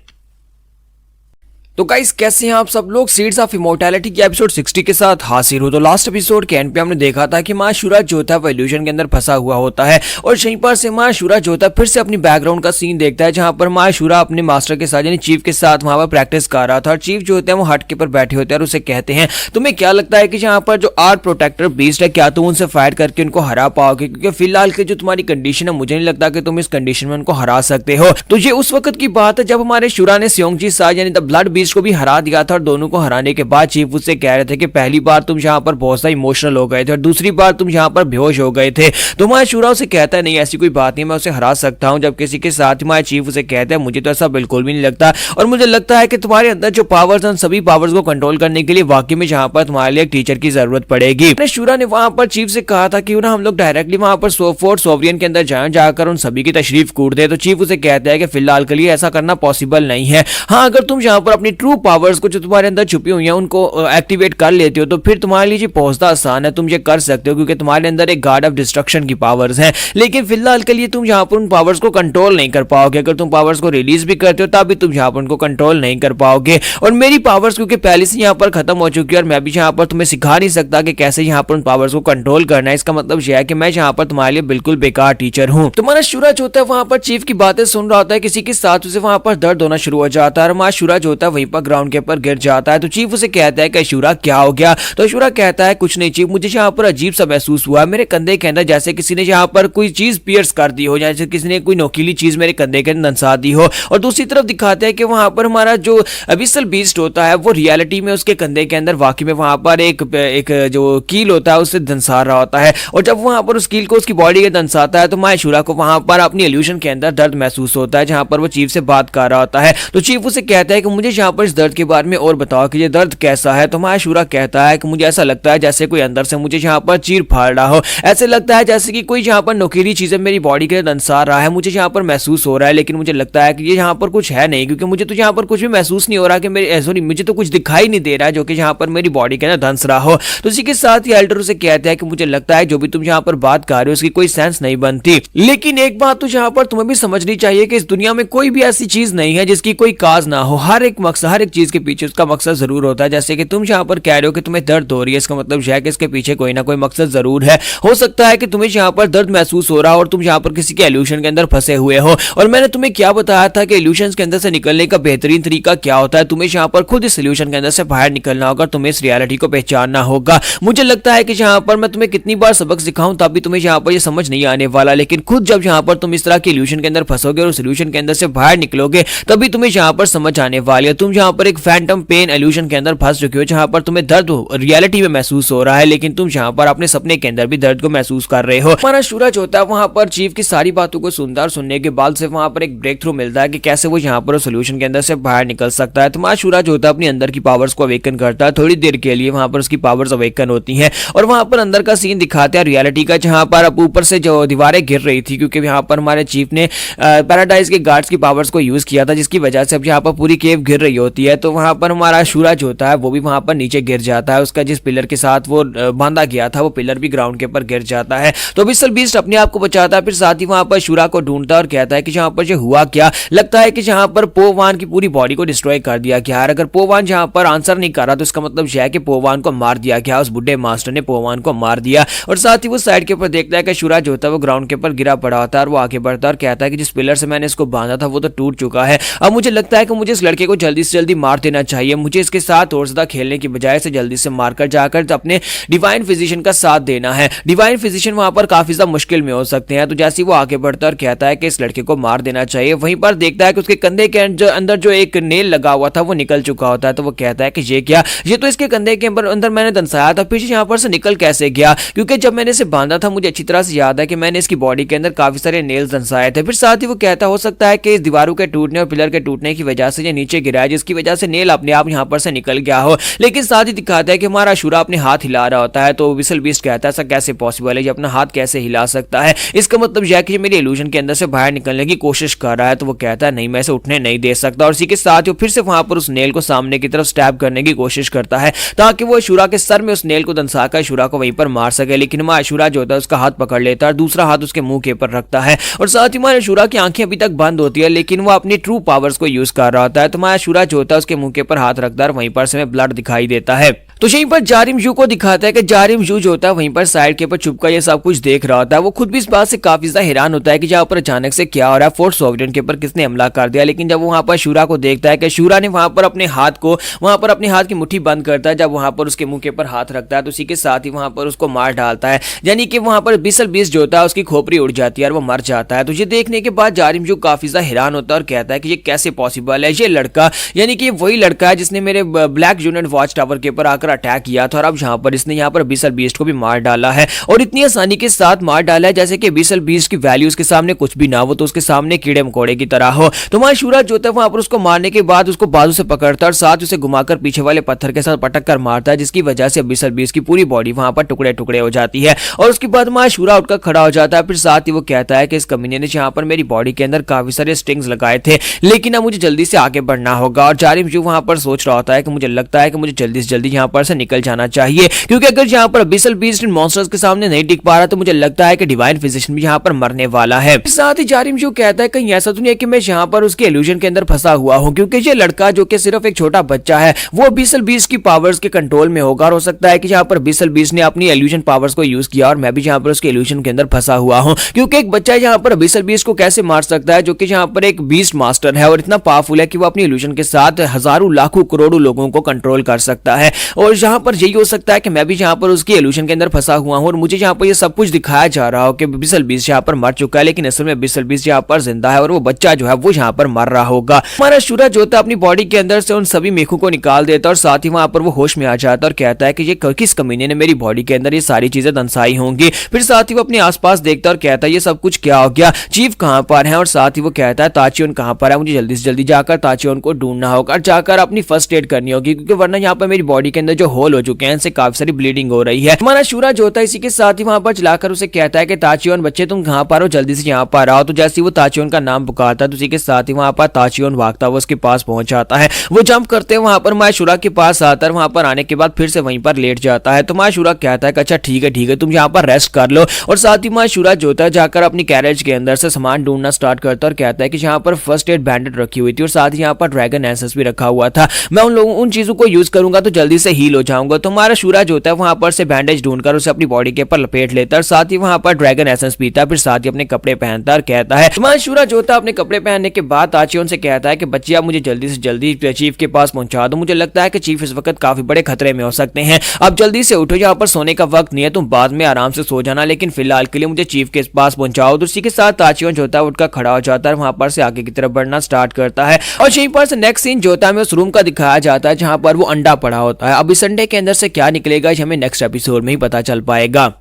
तो गाइस कैसे हैं आप सब लोग, सीड्स ऑफ इमॉर्टैलिटी के एपिसोड 60 के साथ हाजिर हो। तो लास्ट एपिसोड के एंड पे हमने देखा था कि मां शूरा जो था वो इल्यूजन के अंदर फंसा हुआ होता है और यहीं पर से मां शूरा जो था फिर से अपनी बैकग्राउंड का सीन देखता है, जहां पर मां शूरा अपने मास्टर के साथ यानी चीफ के साथ वहां पर प्रैक्टिस कर रहा था। और चीफ जो होते हैं वो हट के ऊपर बैठे होते हैं और उसे कहते हैं तुम्हें क्या लगता है कि जहां पर जो आर्ट प्रोटेक्टर बीस्ट है क्या तुम उनसे फाइट करके उनको हरा पाओगे, क्योंकि फिलहाल की जो तुम्हारी कंडीशन है मुझे नहीं लगता कि तुम इस कंडीशन में उनको हरा सकते हो। तो ये उस वक्त की बात है जब हमारे शूरा ने स्योंगजी साज यानी द ब्लड बीस्ट बीस्ट को भी हरा दिया था और दोनों को हराने के बाद चीफ उससे कह रहे थे कि पहली बार तुम यहाँ पर बहुत सा इमोशनल हो गए थे और दूसरी बार तुम यहाँ पर बेहोश हो गए थे। तो हमारा शूरा उसे कहता है नहीं ऐसी कोई बात नहीं, मैं उसे हरा सकता हूँ। जब किसी के साथ हमारा चीफ उसे कहता है मुझे तो ऐसा बिल्कुल भी नहीं लगता और मुझे लगता है कि तुम्हारे अंदर जो पावर्स हैं सभी पावर्स को कंट्रोल करने के लिए वाकई में यहाँ पर तुम्हारे लिए एक टीचर की जरूरत पड़ेगी। शूरा ने वहां पर चीफ से कहा था कि ना हम लोग डायरेक्टली वहां पर फोर्ट सोवरियन के अंदर जाकर उन सभी की तशरीफ कूट दे। तो चीफ उसे कहता है कि फिलहाल के लिए ऐसा करना पॉसिबल नहीं है। हाँ, अगर तुम यहाँ पर अपनी ट्रू पावर्स को जो तुम्हारे अंदर छुपी हुई है उनको एक्टिवेट कर लेते हो तो फिर तुम्हारे लिए पहुंचना आसान है, तुम ये कर सकते हो क्योंकि तुम्हारे अंदर एक गार्ड ऑफ डिस्ट्रक्शन की पावर्स है। लेकिन फिलहाल के लिए तुम यहाँ पर उन पावर्स को कंट्रोल नहीं कर पाओगे। अगर तुम पावर्स को रिलीज भी करते हो तब भी तुम यहाँ पर उनको कंट्रोल नहीं कर पाओगे। और मेरी पावर्स क्योंकि पहले से यहाँ पर खत्म हो चुकी है और मैं भी यहाँ पर तुम्हें सिखा नहीं सकता कि कैसे यहाँ पर उन पावर्स को कंट्रोल करना है। इसका मतलब यह है कि मैं यहाँ पर तुम्हारे लिए बिल्कुल बेकार टीचर हूँ। तुम्हारा सूरज होता है वहां पर चीफ की बातें सुन रहा होता है, किसी के साथ उसे वहां पर दर्द होना शुरू हो जाता है और हमारा सूरज होता है वहीं पर ग्राउंड के ऊपर गिर जाता है। तो चीफ उसे कहता है कि शूरा क्या हो गया? तो शूरा कहता है कुछ नहीं चीफ, मुझे यहाँ पर अजीब सा महसूस हुआ मेरे कंधे के अंदर जैसे किसी ने यहाँ पर कोई चीज पियर्स कर दी हो, जैसे किसी ने कोई नोकीली चीज मेरे कंधे के अंदर दंसा दी हो। और दूसरी तरफ दिखाते हैं कि वहां पर हमारा जो अबिसल बीस्ट होता है वो रियलिटी में उसके कंधे के अंदर वाकई में वहां पर एक जो कील होता है उससे दंसा रहा होता है। और जब वहां पर उस कील को उसकी बॉडी के दंसाता है तो मायशूरा को वहां पर अपनी इल्यूशन के अंदर दर्द महसूस होता है जहां पर वो चीफ से बात कर रहा होता है। तो चीफ उसे कहता है कि मुझे यहाँ पर इस दर्द के बारे में और बताओ कि ये दर्द कैसा है। तो मायशूरा कहता है कि मुझे ऐसा लगता है जैसे कोई अंदर से मुझे यहाँ पर चीर फाड़ रहा हो, ऐसे लगता है जैसे कि कोई यहाँ पर नुकीली चीजें मेरी बॉडी के दंसा रहा है, मुझे यहाँ पर महसूस हो रहा है। लेकिन मुझे लगता है कि ये यहाँ पर कुछ है नहीं क्योंकि मुझे तो यहाँ पर कुछ भी महसूस नहीं हो रहा कि मेरे सॉरी मुझे तो कुछ दिखाई नहीं दे रहा है जो कि यहाँ पर मेरी बॉडी के अंदर दंस रहा हो। तो इसी के साथ ही एल्डर उसे कहता है कि मुझे लगता है जो भी तुम यहाँ पर बात कर रहे हो उसकी कोई सेंस नहीं बनती। लेकिन एक बात तो यहाँ पर तुम्हें भी समझनी चाहिए कि इस दुनिया में कोई भी ऐसी चीज नहीं है जिसकी कोई काज ना हो। हर एक मकसद, हर एक चीज के पीछे उसका मकसद जरूर होता है। जैसे कि तुम यहाँ पर कह रहे हो कि तुम्हें दर्द हो रही है, इसका मतलब यह है कि इसके पीछे कोई ना कोई मकसद जरूर है। हो सकता है कि तुम्हें यहाँ पर दर्द महसूस हो रहा हो और तुम यहाँ पर किसी के इल्यूशन के अंदर फंसे हुए हो। और मैंने तुम्हें क्या बताया था कि इल्यूशन के अंदर से निकलने का बेहतरीन तरीका क्या होता है? तुम्हें यहाँ पर खुद इस इल्यूशन के अंदर से बाहर निकलना होगा, तुम्हें इस रियलिटी को पहचानना होगा। मुझे लगता है कि यहाँ पर मैं तुम्हें कितनी बार सबक सिखाऊं तब भी तुम्हें यहाँ पर ये समझ नहीं आने वाला, लेकिन खुद जब यहाँ पर तुम इस तरह के इल्यूशन के अंदर फंसोगे और उस इल्यूशन के अंदर से बाहर निकलोगे तभी तुम्हें यहाँ पर समझ आने वाली है। तुम यहाँ पर एक फैंटम पेन इल्यूशन के अंदर फंस चुके हो जहाँ पर तुम्हें दर्द रियलिटी में महसूस हो रहा है लेकिन तुम यहाँ पर अपने सपने के अंदर भी दर्द को महसूस कर रहे हो। हमारा सूरज होता है वहां पर चीफ की सारी बातों को सुनता और सुनने के बाद से वहां पर एक ब्रेक थ्रू मिलता है कि कैसे वो यहाँ पर सोल्यूशन के अंदर से बाहर निकल सकता है। तो हमारा सूरज होता है अपने अंदर की पावर्स को अवेकन करता है, थोड़ी देर के लिए वहां पर उसकी पावर्स अवेकन होती हैं और वहां पर अंदर का सीन दिखाते हैं रियलिटी का जहां पर अब ऊपर से जो दीवारें गिर रही थी क्योंकि यहाँ पर हमारे चीफ ने पैराडाइज के गार्ड्स की पावर्स को यूज किया था जिसकी वजह से अब यहाँ पर पूरी केव गिर रही होती है। तो वहां पर हमारा सूरज होता है वो भी वहां पर नीचे गिर जाता है, उसका जिस पिलर के साथ वो बांधा गया था वो पिलर भी ग्राउंड के ऊपर गिर जाता है। तो अबिसल बीस्ट अपने आप को बचाता है, फिर साथ ही वहां पर शूरा को ढूंढता है और कहता है कि जहां पर जो हुआ क्या, लगता है कि जहां पर पोवान की पूरी बॉडी को डिस्ट्रॉय कर दिया गया है। अगर पोवान जहां पर आंसर नहीं कर रहा तो इसका मतलब यह है कि पोवान को मार दिया गया, उस बुढ़े मास्टर ने पोवान को मार दिया। और साथ ही वो साइड के ऊपर देखता है कि शूरा जो होता है वो ग्राउंड के ऊपर गिरा पड़ा होता है और वो आगे बढ़ता है और कहता है कि जिस पिलर से मैंने इसको बांधा था वो तो टूट चुका है। अब मुझे लगता है कि मुझे इस लड़के को जल्दी से जल्दी मार देना चाहिए, मुझे इसके साथ और ज्यादा खेलने की बजाय से जल्दी से मारकर जाकर अपने डिवाइन फिजिशियन का साथ देना है। डिवाइन फिजिशियन वहां पर काफी ज्यादा मुश्किल में हो सकते हैं। तो जैसे वो आगे बढ़ता है और कहता है कि इस लड़के को मार देना चाहिए, वहीं पर देखता है कि उसके कंधे के अंदर जो एक नेल लगा हुआ था वो निकल चुका होता है। तो वो कहता है कि ये क्या, ये तो इसके कंधे के अंदर मैंने दंसाया था, फिर यहाँ पर से निकल कैसे गया? क्योंकि जब मैंने इसे बांधा था मुझे अच्छी तरह से याद है कि मैंने इसकी बॉडी के अंदर काफी सारे नेल्स दंसाए थे। फिर साथ ही वो कहता हो सकता है कि इस दीवारों के टूटने और पिलर के टूटने की वजह से ये नीचे गिरा है जिसकी वजह से नेल अपने आप यहाँ पर से निकल गया हो। लेकिन साथ ही दिखाता है कि हमारा शूरा अपने हाथ हिला रहा होता है। तो विसल बीस्ट कहता है ऐसा कैसे पॉसिबल है, ये अपना हाथ कैसे हिला सकता है? इसका मतलब यह कि मेरी इल्यूजन के अंदर से बाहर निकलने की कोशिश कर रहा है। तो वो कहता है नहीं मैं इसे उठने नहीं दे सकता और इसी के साथ वो फिर से वहां पर उस नेल को सामने की तरफ स्टैब करने की कोशिश करता है ताकि वो शूरा के सर में उस नेल को दंसाकर शूरा को वहीं पर मार सके। लेकिन हमारा शूरा जो होता है उसका हाथ पकड़ लेता है और दूसरा हाथ उसके मुंह के ऊपर रखता है और साथ ही हमारे शूरा की आंखें अभी तक बंद होती है लेकिन वो अपनी ट्रू पावर्स को यूज कर रहा होता है। तो हमारा शूरा जो होता है उसके मुंह के ऊपर हाथ रखता है और वहीं पर से ब्लड दिखाई देता है। तो यहीं पर जारिम जू को दिखाता है कि जारिम जू जो होता है वहीं पर साइड के ऊपर छुपकर ये सब कुछ देख रहा होता है। वो खुद भी इस बात से काफी ज्यादा हैरान होता है कि जहाँ पर अचानक से क्या हो रहा है, फोर्ट सोवरियन के ऊपर किसने हमला कर दिया। लेकिन जब वो वहां पर शूरा को देखता है कि शूरा ने वहां पर अपने हाथ की मुट्ठी बंद करता है, जब वहां पर उसके मुंह के ऊपर हाथ रखता है तो उसी के साथ ही वहां पर उसको मार डालता है, यानी कि वहां पर बिसल बीस जो होता है उसकी खोपड़ी उड़ जाती है और वो मर जाता है। तो ये देखने के बाद जारिम जू काफी ज्यादा हैरान होता है और कहता है कि ये कैसे पॉसिबल है, ये लड़का यानी कि वही लड़का है जिसने मेरे ब्लैक यूनिट वॉच टावर के ऊपर आकर अटैक किया था और अब यहाँ पर इसने यहाँ पर बिसल बीस्ट को भी मार डाला है और इतनी आसानी के साथ मार डाला है जैसे कि बिसल बीस्ट की वैल्यूज के सामने कुछ भी ना हो, तो उसके सामने कीड़े मकोड़े की तरह हो। तो वहां शूरा जो होता है वहां पर उसको मारने के बाद उसको बाजू से पकड़ता है और साथ उसे घुमाकर पीछे वाले पत्थर के साथ पटक कर मारता है, जिसकी वजह से बिसल बीस्ट की पूरी बॉडी वहां पर टुकड़े टुकड़े हो जाती है। और उसके बाद वहां शूरा उठकर खड़ा हो जाता है। फिर साथ ही वो कहता है कि इस कमीने ने यहाँ पर मेरी बॉडी के अंदर काफी सारे स्टिंग्स लगाए थे, लेकिन अब मुझे जल्दी से आगे बढ़ना होगा। और जारिम जू वहां पर सोच रहा होता है कि मुझे लगता है कि मुझे जल्दी से जल्दी यहाँ पर से निकल जाना चाहिए, क्योंकि अगर यहाँ पर बिसल बीस्ट इन मॉन्स्टर्स के सामने नहीं टिक पा रहा तो मुझे लगता है कि डिवाइन फिजिशियन भी यहाँ पर मरने वाला है। साथ ही जारिम जू कहता है कहीं ऐसा तो नहीं है कि मैं यहाँ पर उसके इल्यूजन के अंदर फंसा हुआ हूँ, क्योंकि ये लड़का जो कि सिर्फ एक छोटा बच्चा है वो बिसल बीस्ट की पावर्स के कंट्रोल में होगा और हो सकता है कि यहाँ पर बिसल बीस्ट ने अपनी इल्यूजन पावर्स को यूज किया और मैं भी यहाँ पर उसके इल्यूजन के अंदर फंसा हुआ हूँ, क्योंकि एक बच्चा यहाँ पर बिसल बीस्ट को कैसे मार सकता है जो कि यहाँ पर एक बीस्ट मास्टर है और इतना पावरफुल है कि वो अपनी इल्यूजन के साथ हजारों लाखों करोड़ों लोगों को कंट्रोल कर सकता है। और यहाँ पर यही हो सकता है कि मैं भी यहाँ पर उसकी इल्यूजन के अंदर फंसा हुआ हूँ और मुझे यहाँ पर ये सब कुछ दिखाया जा रहा हो कि बिसल बीस्ट यहाँ पर मर चुका है, लेकिन असल में बिसल बीस्ट यहाँ पर जिंदा है और वो बच्चा जो है वो यहाँ पर मर रहा होगा। हमारा शूरा जो होता है अपनी बॉडी के अंदर से उन सभी मेखों को निकाल देता है और साथ ही वहां पर वो होश में आ जाता है और कहता है कि ये किस कमीने ने मेरी बॉडी के अंदर ये सारी चीजें दंसाई होंगी। फिर साथ ही वो अपने आसपास देखता है और कहता है ये सब कुछ क्या हो गया, चीफ कहां पर है। और साथ ही वो कहता है ताचियोन कहां पर है, मुझे जल्दी से जल्दी जाकर ताचियोन को ढूंढना होगा और जाकर अपनी फर्स्ट एड करनी होगी, क्योंकि वरना यहाँ पर मेरी बॉडी के अंदर जो होल हो चुके हैं इनसे काफी सारी ब्लीडिंग हो रही है। हमारा शूरा जो होता है इसी के साथ ही वहां पर चलाकर उसे कहता है कि ताचियोन बच्चे तुम कहां पर हो, जल्दी से यहाँ पर आओ। तो जैसे वो ताचियोन का नाम पुकारता है तो उसी के साथ ही वहां पर ताचियोन भागता हुआ उसके पास पहुंच जाता है। वो जंप करते हैं वहां पर माशूरा के पास आता है, वहां पर आने के बाद फिर से वहीं पर लेट जाता है। तो माशूरा कहता है कि अच्छा ठीक है तुम यहाँ पर रेस्ट कर लो। और साथ ही माशूरा जो होता है जाकर अपनी कैरेज के अंदर से सामान ढूंढना स्टार्ट करता है और कहता है कि यहाँ पर फर्स्ट एड बैंडेड रखी हुई थी और साथ ही यहाँ पर ड्रैगन एसेंस भी रखा हुआ था, मैं उन चीजों को यूज करूंगा तो जल्दी से हील हो जाऊंगा। तो हमारा शूरा जो होता है वहां पर से बैंडेज ढूंढकर उसे अपनी बॉडी के ऊपर लपेट लेता है और साथ ही वहां पर ड्रैगन एसेंस पीता है, फिर साथ ही अपने कपड़े पहनता है और कहता है हमारा शूरा जो होता है अपने कपड़े पहनने के बाद ताचियोन से कहता है कि बच्चिया मुझे जल्दी से जल्दी चीफ के पास पहुंचा दो, मुझे लगता है कि चीफ इस वक्त काफी बड़े खतरे में हो सकते हैं, अब जल्दी से उठो, यहाँ पर सोने का वक्त नहीं है, तुम बाद में आराम से सो जाना, लेकिन फिलहाल के लिए मुझे चीफ के पास पहुंचाओ। तो उसी के साथ ताचियोन जो होता है उठकर खड़ा हो जाता है, वहां पर से आगे की तरफ बढ़ना स्टार्ट करता है और यहीं पर से नेक्स्ट सीन जो होता है उस रूम का दिखाया जाता है जहां पर वो अंडा पड़ा होता है। अब इस अंडे के अंदर से क्या निकलेगा हमें नेक्स्ट एपिसोड में ही पता चल पाएगा।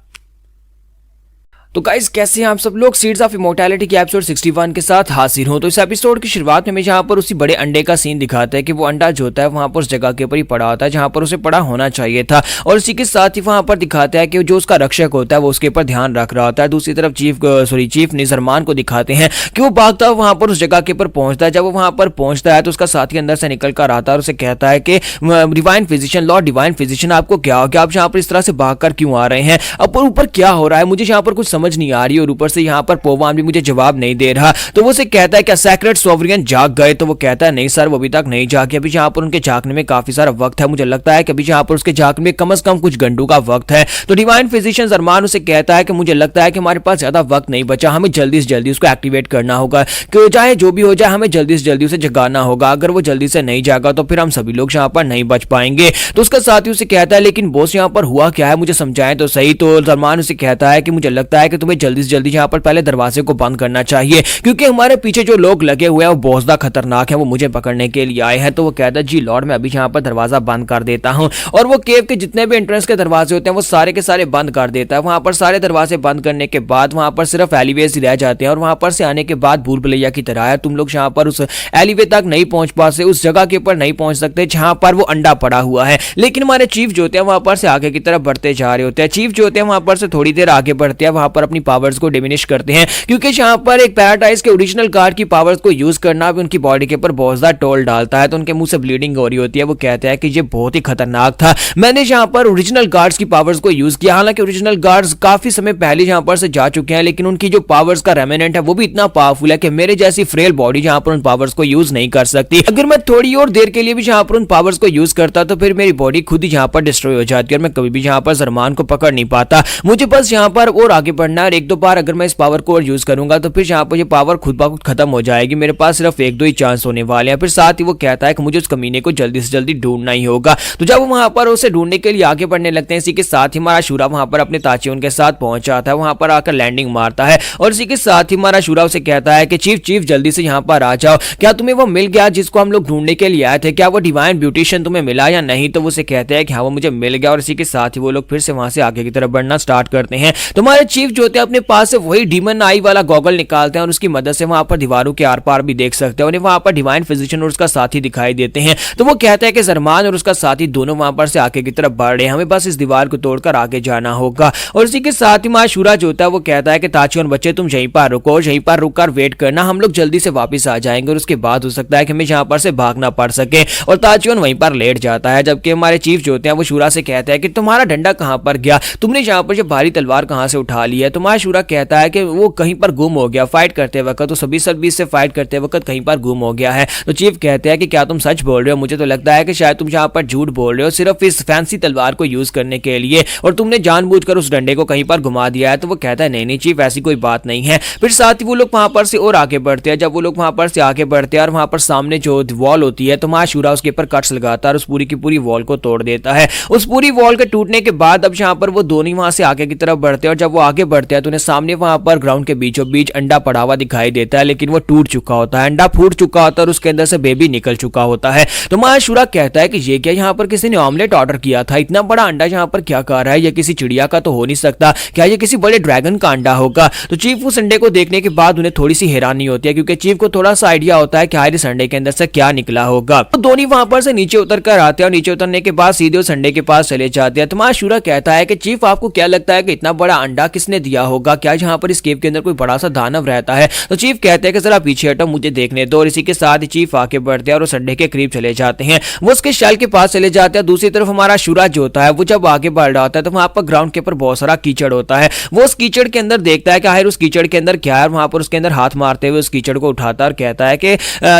तो गाइस कैसे हैं आप सब लोग, सीड्स ऑफ इमॉर्टैलिटी के एपिसोड 61 के साथ हाजिर हूं। तो इस एपिसोड की शुरुआत में हमें यहाँ पर उसी बड़े अंडे का सीन दिखाता है कि वो अंडा जो होता है वहां पर उस जगह के ऊपर ही पड़ा होता है जहां पर उसे पड़ा होना चाहिए था, और उसी के साथ ही वहां पर दिखाता है कि जो उसका रक्षक होता है वो उसके ऊपर ध्यान रख रहा होता है। दूसरी तरफ चीफ निजरमान को दिखाते हैं कि वो भागता हुआ वहां पर उस जगह के ऊपर पहुंचता है। जब वो वहां पर पहुंचता है तो उसका साथी अंदर से निकल कर आता है और उसे कहता है कि divine physician, Lord divine physician, आपको क्या हो गया, आप यहाँ पर इस तरह से भाग कर क्यों आ रहे हैं, अब ऊपर क्या हो रहा है, मुझे यहाँ पर कुछ समझ नहीं आ रही और ऊपर से यहाँ पर पोवान भी मुझे जवाब नहीं दे रहा। तो वो उसे कहता है क्या सैक्रेड सोवरियन जाग गए, तो वो कहता है नहीं सर वो अभी तक नहीं जागे, अभी यहाँ पर उनके जागने में काफी सारा वक्त है, मुझे लगता है कि अभी यहाँ पर उसके जागने में कम से कम कुछ घंटों का वक्त है। तो डिवाइन फिजिशियन अरमान उसे कहता है कि मुझे लगता है कि हमारे पास ज्यादा वक्त नहीं बचा, हमें जल्दी से जल्दी उसको एक्टिवेट करना होगा, कि चाहे जो भी हो जाए हमें जल्दी से जल्दी उसे जगाना होगा, अगर वो जल्दी से नहीं जागा तो फिर हम सभी लोग यहाँ पर नहीं बच पाएंगे। तो उसका साथी उसे कहता है लेकिन बॉस यहाँ पर हुआ क्या है, मुझे समझाएं तो सही। तो अरमान उसे कहता है कि मुझे लगता है कि तुम्हें जल्दी से जल्दी यहाँ पर पहले दरवाजे को बंद करना चाहिए, क्योंकि हमारे पीछे जो लोग लगे हुए हैं वो बहुत ज्यादा खतरनाक है, वो मुझे पकड़ने के लिए आए हैं। तो वो कहता है जी लॉर्ड मैं अभी यहाँ पर दरवाजा बंद कर देता हूँ, और वो केव के जितने भी एंट्रेंस के दरवाजे होते हैं वो सारे के सारे बंद कर देता है। वहां पर सारे दरवाजे बंद करने के बाद वहां पर सिर्फ एलिवेज ही रह जाते हैं, और वहां पर से आने के बाद भूल भुलैया की तरह है, तुम लोग यहाँ पर उस एलिवे तक नहीं पहुंच पाते, उस जगह के ऊपर नहीं पहुंच सकते जहां पर वो अंडा पड़ा हुआ है। लेकिन हमारे चीफ जो होते हैं वहां पर से आगे की तरफ बढ़ते जा रहे होते हैं। चीफ जो होते हैं वहां पर से थोड़ी देर आगे बढ़ते हैं, वहां पर अपनी पावर्स को डिमिनिश करते हैं, क्योंकि यहाँ पर एक पैराडाइज के ओरिजिनल गार्ड की पावर्स को यूज करना भी उनकी बॉडी के ऊपर बहुत ज्यादा टोल डालता है। तो उनके मुंह से ब्लीडिंग हो रही होती है। वो कहते हैं कि ये बहुत ही खतरनाक था, मैंने यहाँ पर ओरिजिनल गार्ड्स की पावर्स को यूज किया। हालांकि ओरिजिनल गार्ड्स काफी समय पहले यहाँ पर से जा चुके हैं, लेकिन उनकी जो पावर्स का रेमिनेंट है वो भी इतना पावरफुल है कि मेरे जैसी फ्रेल बॉडी यहाँ पर उन पावर्स को यूज नहीं कर सकती। अगर मैं थोड़ी और देर के लिए भी यहाँ पर उन पावर्स को यूज करता तो फिर मेरी बॉडी खुद ही यहाँ पर डिस्ट्रॉय हो जाती है और मैं कभी भी यहाँ पर जरमान को पकड़ नहीं पाता। मुझे बस यहाँ पर और आगे बढ़ना है और एक दो बार अगर मैं इस पावर को और यूज करूंगा तो फिर यहाँ पर ये पावर खुद ब खुद खत्म हो जाएगी। मेरे पास सिर्फ एक दो ही चांस होने वाले हैं। फिर साथ ही वो कहता है कि मुझे उस कमीने को जल्दी से जल्दी ढूंढना ही होगा। तो जब वो वहां पर उसे ढूंढने के लिए आगे बढ़ने लगते हैं, इसी के साथ ही हमारा शूरा वहां पर अपने ताचियों के साथ पहुंच जाता है, वहां पर आकर लैंडिंग मारता है और इसी के साथ ही हमारा शूरा उसे कहता है कि चीफ जल्दी से यहाँ पर आ जाओ, क्या तुम्हें वो मिल गया जिसको हम लोग ढूंढने के लिए आए थे? क्या वो डिवाइन ब्यूटिशियन तुम्हें मिला या नहीं? तो वो उसे कहते हैं कि हाँ वो मुझे मिल गया और इसी के साथ ही वो लोग फिर से वहां से आगे की तरफ बढ़ना स्टार्ट करते हैं। तुम्हारे चीफ जो होते हैं अपने पास से वही डीमन आई वाला गॉगल निकालते हैं और उसकी मदद से वहां पर दीवारों के आर पार भी देख सकते हैं। उन्हें वहां पर डिवाइन फिजिशियन और उसका साथी दिखाई देते हैं। तो वो कहता है कि जरमान और उसका साथी दोनों वहां पर से आगे की तरफ बढ़ रहे हैं, हमें बस इस दीवार को तोड़कर आगे जाना होगा। और इसी के साथ ही मां शूरा जो होता है वो कहता है कि ताचियों बच्चे तुम यहीं पर रुको, यहीं पर रुककर वेट करना, हम लोग जल्दी से वापस आ जाएंगे और उसके बाद हो सकता है कि हमें यहाँ पर से भागना पड़ सके। और ताचियों वहीं पर लेट जाता है, जबकि हमारे चीफ जो होते हैं वो शूरा से कहते हैं कि तुम्हारा डंडा कहां पर गया, तुमने यहाँ पर जो भारी तलवार कहां से उठा ली है? तुम्हारा शूरा कहता है कि वो कहीं पर गुम हो गया, फाइट करते वक्त तो सभी से फाइट करते वक्त कहीं पर गुम हो गया है। तो चीफ कहते हैं कि क्या तुम सच बोल रहे हो? मुझे तो लगता है कि शायद तुम यहाँ पर झूठ बोल रहे हो सिर्फ इस फैंसी तलवार को यूज करने के लिए और तुमने जानबूझकर उस डंडे को कहीं पर घुमा दिया है। तो वो कहता है नहीं चीफ ऐसी कोई बात नहीं है। फिर साथ ही वो लोग वहां पर से और आगे बढ़ते हैं। जब वो लोग वहां पर से आगे बढ़ते हैं और वहां पर सामने जो वॉल होती है तो मां शूरा उसके ऊपर कट्स लगाता है और उस पूरी की पूरी वॉल को तोड़ देता है। उस पूरी वॉल के टूटने के बाद अब यहाँ पर वो दोनों वहां से आगे की तरफ बढ़ते हैं और जब वो आगे बढ़ते हैं तो उन्हें सामने वहां पर ग्राउंड के बीचों बीच अंडा पड़ा हुआ दिखाई देता है, लेकिन वो टूट चुका होता है, अंडा फूट चुका होता है और उसके अंदर से बेबी निकल चुका होता है। तो मां शूरा कहता है कि ये क्या यहाँ पर किसी ने ऑमलेट ऑर्डर किया था, इतना बड़ा अंडा यहाँ पर क्या कर रहा है? ये किसी चिड़िया का तो हो नहीं सकता, क्या ये किसी बड़े ड्रैगन का अंडा होगा? तो चीफ उस अंडे को देखने के बाद उन्हें थोड़ी सी हैरानी होती है, क्योंकि चीफ को थोड़ा सा आइडिया होता है कि इस अंडे के अंदर से क्या निकला होगा। तो दोनों वहां पर से नीचे उतर कर आते हैं और नीचे उतरने के बाद सीधे उस अंडे के पास चले जाते हैं। तो मां शूरा कहता है कि चीफ आपको क्या लगता है कि इतना बड़ा अंडा किसने दिया होगा? क्या यहाँ पर इस केव के अंदर कोई बड़ा सा दानव रहता है? तो चीफ कहते हैं कि जरा पीछे हटो, मुझे देखने दो। और इसी के साथ ही चीफ आके बढ़ते हैं और उस अंडे के करीब चले जाते हैं, वो उसके शैल के पास चले जाते हैं। दूसरी तरफ हमारा शूरा जो होता है वो जब आगे बढ़ रहा होता है तो वहां पर ग्राउंड के ऊपर बहुत सारा कीचड़ होता है। वो उस कीचड़ के अंदर देखता है कि आखिर उस कीचड़ के अंदर क्या है। वहां पर उसके अंदर हाथ मारते हुए उस कीचड़ को उठाता है और कहता है कि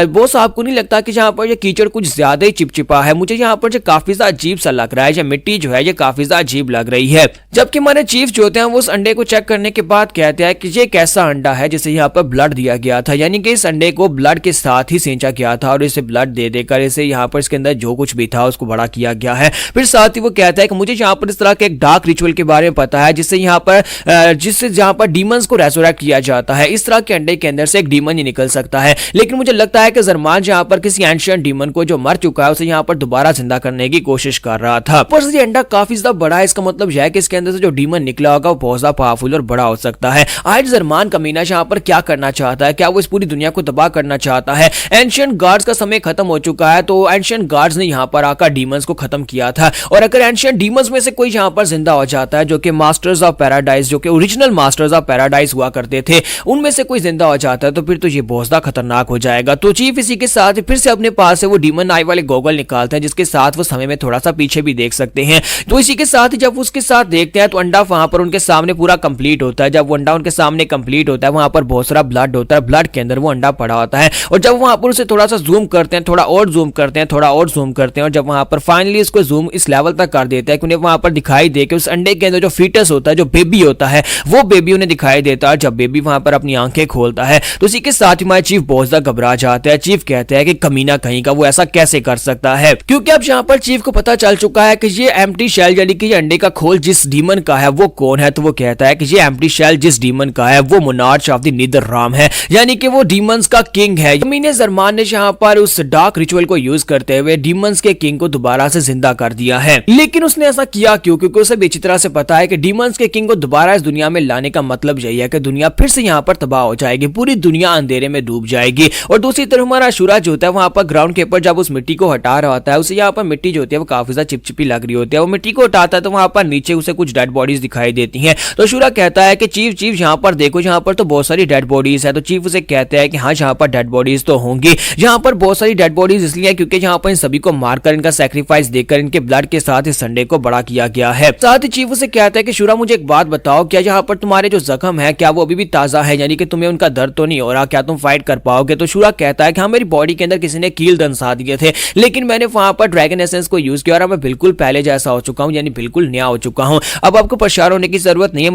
बॉस आपको नहीं लगता कि यहाँ पर ये कीचड़ कुछ ज्यादा ही चिपचिपा है? मुझे यहाँ पर जो काफी ज्यादा अजीब सा लग रहा है, ये मिट्टी जो है ये काफी ज्यादा अजीब लग रही है। जबकि हमारे चीफ जो होते हैं वो उस अंडे को चेक करने के बाद कहते हैं कि ये कैसा अंडा है जिसे यहाँ पर ब्लड दिया गया था, यानी कि इस अंडे को ब्लड के साथ ही सेंचा गया था और इसे ब्लड दे देकर इसे यहाँ पर इसके अंदर जो कुछ भी था उसको बड़ा किया गया है। फिर साथ ही वो कहता है कि मुझे यहाँ पर इस तरह के एक डार्क रिचुअल के बारे में पता है जिससे यहाँ पर डीमंस को रेसोरेक्ट किया जाता है। इस तरह के अंडे के अंदर से एक डीमन ही निकल सकता है, लेकिन मुझे लगता है कि जरमान यहाँ पर किसी एंशिएंट डीमन को जो मर चुका है उसे यहाँ पर दोबारा जिंदा करने की कोशिश कर रहा था। पर ये अंडा काफी ज्यादा बड़ा है, इसका मतलब यह है कि इसके अंदर से जो डीमन निकला होगा वो बहुत ज्यादा पावरफुल और बड़ा हो सकता है। आज जरमान कमीना यहाँ पर क्या करना चाहता है? क्या वो इस पूरी दुनिया को तबाह करना चाहता है? एंशिएंट गार्ड्स का समय खत्म हो चुका है, तो एंशिएंट गार्ड्स ने यहाँ पर आकर डीमंस को खत्म किया था और अगर एंशिएंट डीमंस में से कोई यहाँ पर जिंदा हो जाता है जो कि मास्टर्स ऑफ पैराडाइज, जो कि ओरिजिनल मास्टर्स ऑफ पैराडाइज हुआ करते थे, उनमें से कोई जिंदा हो जाता है तो फिर तो ये बहुत ज्यादा खतरनाक हो जाएगा। तो चीफ इसी के साथ फिर से अपने पास से वो डीमन आई वाले गॉगल निकालते हैं जिसके साथ वो समय में थोड़ा सा पीछे भी देख सकते हैं। तो इसी के साथ ही जब उसके साथ देखते हैं तो अंडा वहां पर उनके सामने पूरा कंप्लीट होता है। जब वो अंडा उनके सामने कंप्लीट होता है वहां पर बहुत सारा ब्लड होता है, ब्लड के अंदर वो अंडा पड़ा होता है और जब वहां पर उसे थोड़ा सा जूम करते हैं, थोड़ा और जूम करते हैं, थोड़ा और जूम करते हैं और जब वहां पर फाइनली इसको जूम इस लेवल तक कर देता है कि उन्हें वहां पर दिखाई दे कि उस अंडे के अंदर जो फीटस होता है, जो बेबी होता है, वो बेबी उन्हें दिखाई देता है। जब बेबी वहां पर अपनी आंखें खोलता है तो इसी के साथ ही हमारे चीफ बहुत ज्यादा घबरा जाता है। चीफ कहते हैं कि कमीना कहीं का वो ऐसा कैसे कर सकता है, क्योंकि अब यहाँ पर चीफ को पता चल चुका है कि ये एम्प्टी शेल यानी कि ये अंडे का खोल जिस डीमन का है वो कौन है। तो वो कहता है कि ये एम्प्टी शेल जिस डीमन का है वो मोनार्च ऑफ द नीदरराम है, यानी कि वो डीमंस का किंग है। मीने जरमान ने यहाँ पर उस डार्क रिचुअल को यूज करते हुए डीमंस के किंग को दोबारा से जिंदा कर दिया है। लेकिन उसने ऐसा किया क्यों? क्योंकि उसे अच्छी तरह से पता है कि डीमंस के किंग को दोबारा इस दुनिया में लाने का मतलब यही है कि दुनिया फिर से यहाँ पर तबाह हो जाएगी, पूरी दुनिया अंधेरे में डूब जाएगी। और दूसरी तरफ हमारा शूरा जो होता है वहां पर ग्राउंड के ऊपर जब उस मिट्टी को हटा रहा होता है, उसे यहाँ पर मिट्टी जो होती है वो काफी ज्यादा चिपचिपी लग रही होती है। वो मिट्टी को हटाता है तो वहां पर नीचे उसे कुछ डेड बॉडीज दिखाई देती हैं। तो शूरा शूरा कहता है कि चीफ चीफ यहाँ पर देखो, यहाँ पर तो बहुत सारी डेड बॉडीज है। तो चीफ उसे कहते हैं कि हाँ यहाँ पर डेड बॉडीज तो होंगी, यहाँ पर बहुत सारी डेड बॉडीज इसलिए क्योंकि यहाँ पर इन सभी को मारकर इनका सैक्रिफाइस देकर इनके ब्लड के साथ इस संडे को बड़ा किया गया है। साथ ही चीफ उसे कहता है कि शूरा मुझे एक बात बताओ, क्या यहाँ पर तुम्हारे जो जख्म है क्या वो अभी भी ताजा है, यानी कि तुम्हें उनका दर्द तो नहीं हो रहा, क्या तुम फाइट कर पाओगे? तो शूरा कहता है कि हाँ मेरी बॉडी के अंदर किसी ने कील दंसा दिए थे, लेकिन मैंने वहां पर ड्रैगन एसेंस को यूज किया और मैं बिल्कुल पहले जैसा हो चुका हूँ, यानी बिल्कुल नया हो चुका हूँ। अब आपको परेशान होने की जरूरत नहीं है,